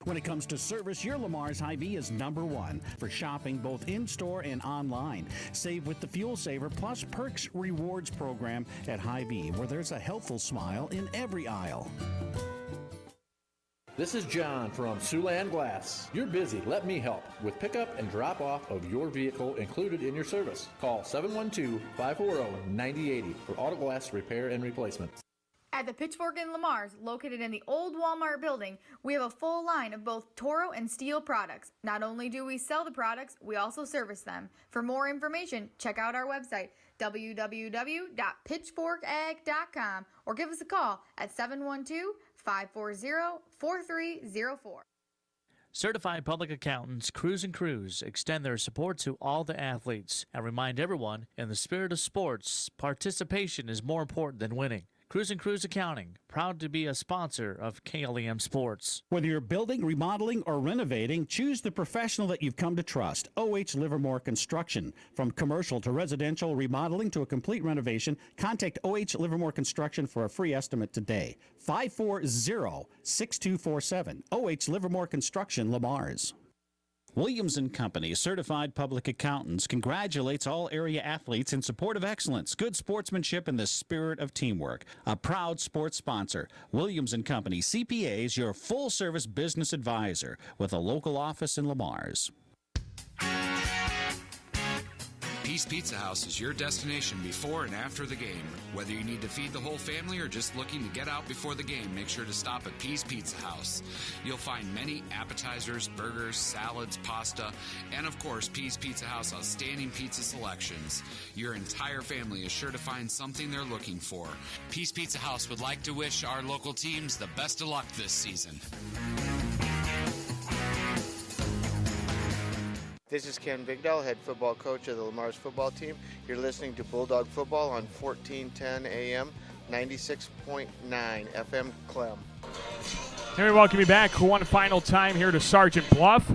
When it comes to service, your Lamar's Hy-Vee is number 1 for shopping both in-store and online. Save with the Fuel Saver Plus Perks Rewards program at Hy-Vee, where there's a helpful smile in every aisle. This is John from Siouxland Glass. You're busy. Let me help with pickup and drop off of your vehicle included in your service. Call 712-540-9080 for auto glass repair and replacement. At the Pitchfork in Lamar's, located in the old Walmart building, we have a full line of both Toro and Steel products. Not only do we sell the products, we also service them. For more information, check out our website, www.pitchforkag.com, or give us a call at 712-540-4304. Certified Public Accountants Cruz & Cruz extend their support to all the athletes and remind everyone, in the spirit of sports, participation is more important than winning. Cruise and Cruise Accounting, proud to be a sponsor of KLEM Sports. Whether you're building, remodeling, or renovating, choose the professional that you've come to trust. OH Livermore Construction. From commercial to residential, remodeling to a complete renovation, contact OH Livermore Construction for a free estimate today. 540-6247. OH Livermore Construction, Lamar's. Williams & Company, certified public accountants, congratulates all area athletes in support of excellence, good sportsmanship, and the spirit of teamwork. A proud sports sponsor. Williams & Company, CPAs, your full-service business advisor with a local office in Lamar's. Peace Pizza House is your destination before and after the game. Whether you need to feed the whole family or just looking to get out before the game, make sure to stop at Peace Pizza House. You'll find many appetizers, burgers, salads, pasta, and of course, Peace Pizza House outstanding pizza selections. Your entire family is sure to find something they're looking for. Peace Pizza House would like to wish our local teams the best of luck this season. This is Ken Bigdahl, head football coach of the Lamar's football team. You're listening to Bulldog Football on 1410 AM, 96.9 FM KLEM. Here we welcome you back one final time here to Sergeant Bluff.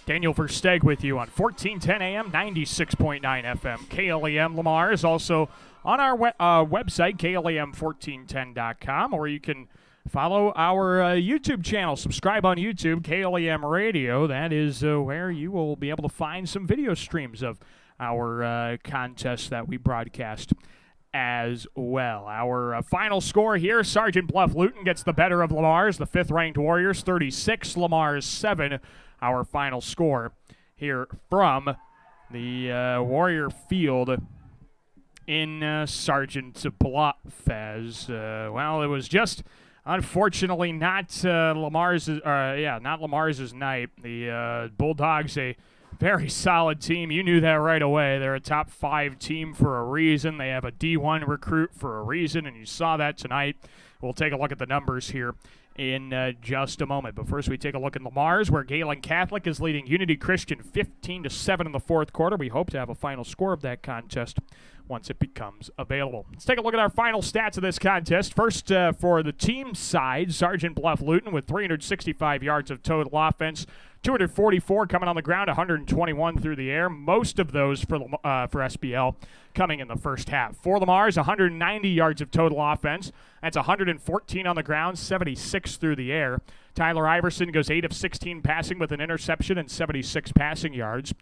Daniel Versteg with you on 1410 AM, 96.9 FM. KLEM Lamar's also on our website, KLEM1410.com, or you can follow our YouTube channel. Subscribe on YouTube, KLEM Radio. That is where you will be able to find some video streams of our contests that we broadcast as well. Our final score here, Sergeant Bluff-Luton gets the better of Lamar's, the 5th-ranked Warriors, 36, Lamar's 7. Our final score here from the Warrior Field in Sergeant Bluff. As, well, it was just unfortunately not Lamar's night. The Bulldogs, a very solid team. You knew that right away. They're a top 5 team for a reason. They have a D1 recruit for a reason, and you saw that tonight. We'll take a look at the numbers here in just a moment. But first, we take a look at Lamar's, where Galen Catholic is leading Unity Christian 15-7 in the 4th quarter. We hope to have a final score of that contest once it becomes available. Let's take a look at our final stats of this contest. First, for the team side, Sergeant Bluff-Luton with 365 yards of total offense, 244 coming on the ground, 121 through the air. Most of those for SBL coming in the first half. For Lamar's, 190 yards of total offense. That's 114 on the ground, 76 through the air. Tyler Iverson goes 8 of 16 passing with an interception and 76 passing yards.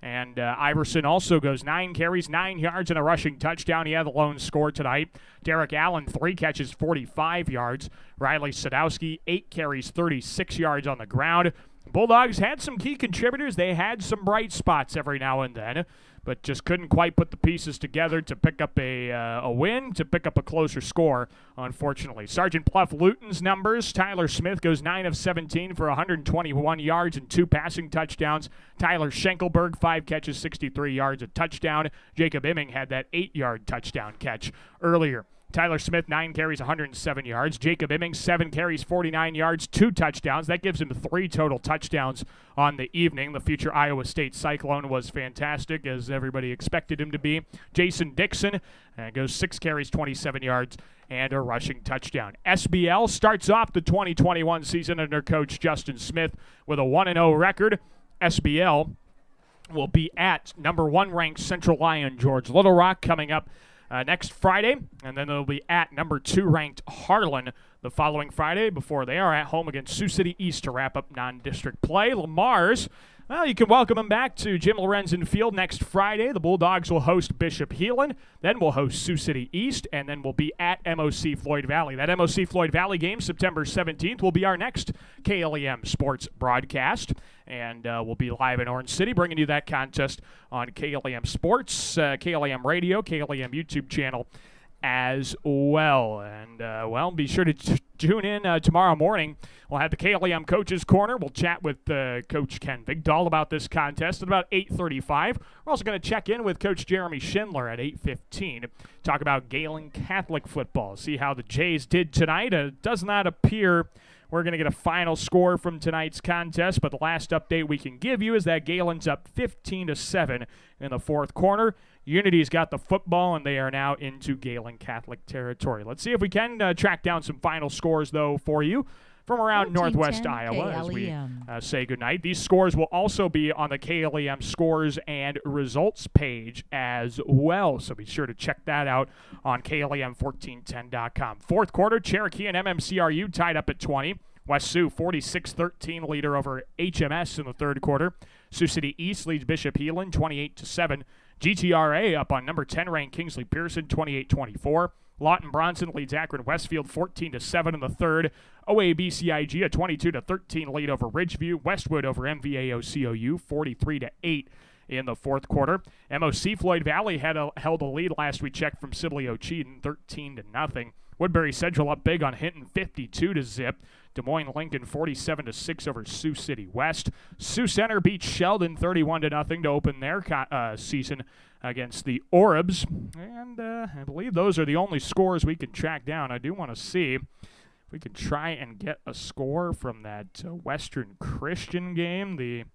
And Iverson also goes 9 carries, 9 yards, and a rushing touchdown. He had the lone score tonight. Derek Allen, 3 catches, 45 yards. Riley Sadowski, 8 carries, 36 yards on the ground. Bulldogs had some key contributors. They had some bright spots every now and then, but just couldn't quite put the pieces together to pick up a win, to pick up a closer score, unfortunately. Sergeant Bluff-Luton's numbers, Tyler Smith goes 9 of 17 for 121 yards and 2 passing touchdowns. Tyler Schenkelberg, 5 catches, 63 yards, a touchdown. Jacob Imming had that 8-yard touchdown catch earlier. Tyler Smith, 9 carries, 107 yards. Jacob Imming, 7 carries, 49 yards, 2 touchdowns. That gives him 3 total touchdowns on the evening. The future Iowa State Cyclone was fantastic, as everybody expected him to be. Jason Dixon goes 6 carries, 27 yards, and a rushing touchdown. SBL starts off the 2021 season under Coach Justin Smith with a 1-0 record. SBL will be at number 1 ranked Central Lyon George Little Rock coming up next Friday, and then they'll be at number 2 ranked Harlan the following Friday before they are at home against Sioux City East to wrap up non-district play. Lamar's, well, you can welcome them back to Jim Lorenzen Field next Friday. The Bulldogs will host Bishop Heelan, then we'll host Sioux City East, and then we'll be at MOC Floyd Valley. That MOC Floyd Valley game, September 17th, will be our next KLEM Sports broadcast, and we'll be live in Orange City, bringing you that contest on KLEM Sports, KLEM Radio, KLEM YouTube channel as well. And, well, be sure to tune in tomorrow morning We'll have the KLEM Coaches Corner. We'll chat with Coach Ken Vigdahl about this contest at about 8:35. We're also going to check in with Coach Jeremy Schindler at 8:15. Talk about Galen Catholic football. See how the Jays did tonight. It does not appear we're going to get a final score from tonight's contest, but the last update we can give you is that Galen's up 15-7 in the fourth quarter. Unity's got the football, and they are now into Galen Catholic territory. Let's see if we can track down some final scores, though, for you from around northwest Iowa as we say goodnight. These scores will also be on the KLEM scores and results page as well, so be sure to check that out on KLEM1410.com. Fourth quarter, Cherokee and MMCRU tied up at 20. West Sioux 46-13 leader over HMS in the third quarter. Sioux City East leads Bishop Heelan 28-7. GTRA up on number 10 ranked Kingsley Pearson 28-24. Lawton Bronson leads Akron Westfield 14-7 in the third. OABCIG a 22-13 lead over Ridgeview. Westwood over MVAO-COU 43-8 in the fourth quarter. MOC Floyd Valley held a lead last we checked from Sibley Ocheyedan 13-0. Woodbury Central up big on Hinton 52-0. Des Moines Lincoln 47-6 over Sioux City West. Sioux Center beats Sheldon 31-0 to open their season against the Orbs. And I believe those are the only scores we can track down. I do want to see if we can try and get a score from that Western Christian game. The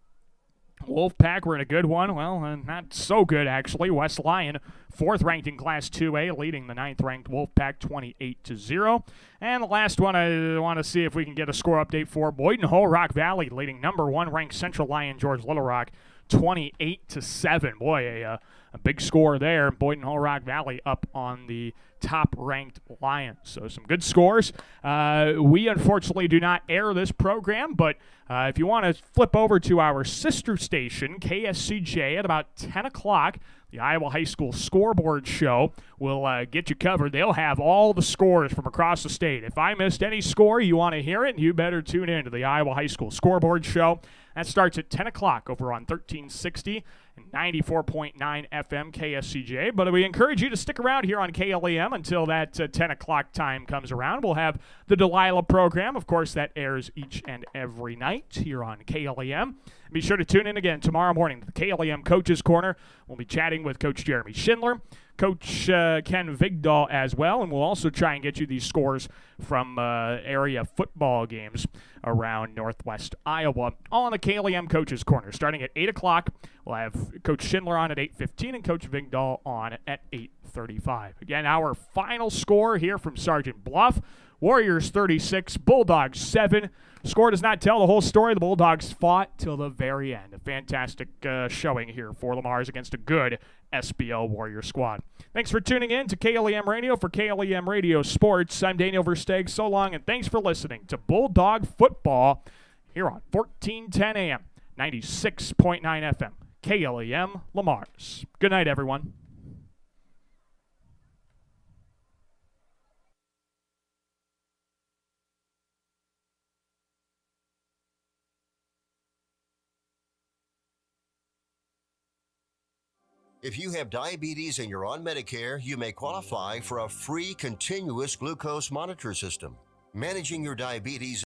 Wolfpack were in a good one. Well, not so good, actually. West Lyon, 4th ranked in Class 2A, leading the 9th ranked Wolfpack 28-0. And the last one, I want to see if we can get a score update for Boyden Hull Rock Valley, leading number 1 ranked Central Lyon George Little Rock 28-7. Boy, a big score there. Boyden Hull Rock Valley up on the top-ranked Lions. So some good scores. We unfortunately do not air this program, but if you want to flip over to our sister station, KSCJ, at about 10 o'clock, the Iowa High School Scoreboard Show will get you covered. They'll have all the scores from across the state. If I missed any score, you want to hear it, you better tune in to the Iowa High School Scoreboard Show. That starts at 10 o'clock over on 1360 and 94.9 FM KSCJ. But we encourage you to stick around here on KLEM until that 10 o'clock time comes around. We'll have the Delilah program. Of course, that airs each and every night here on KLEM. Be sure to tune in again tomorrow morning to the KLEM Coaches Corner. We'll be chatting with Coach Jeremy Schindler, Coach Ken Vigdahl as well, and we'll also try and get you these scores from area football games around northwest Iowa, all on the KLEM Coaches Corner. Starting at 8 o'clock, we'll have Coach Schindler on at 8:15 and Coach Vigdahl on at 8:35. Again, our final score here from Sergeant Bluff, Warriors 36, Bulldogs 7. Score does not tell the whole story. The Bulldogs fought till the very end. A fantastic showing here for Lamar's against a good SBL Warrior squad. Thanks for tuning in to KLEM Radio for KLEM Radio Sports. I'm Daniel Versteeg. So long, and thanks for listening to Bulldog Football here on 1410 AM, 96.9 FM, KLEM Lamar's. Good night, everyone. If you have diabetes and you're on Medicare, you may qualify for a free continuous glucose monitor system. Managing your diabetes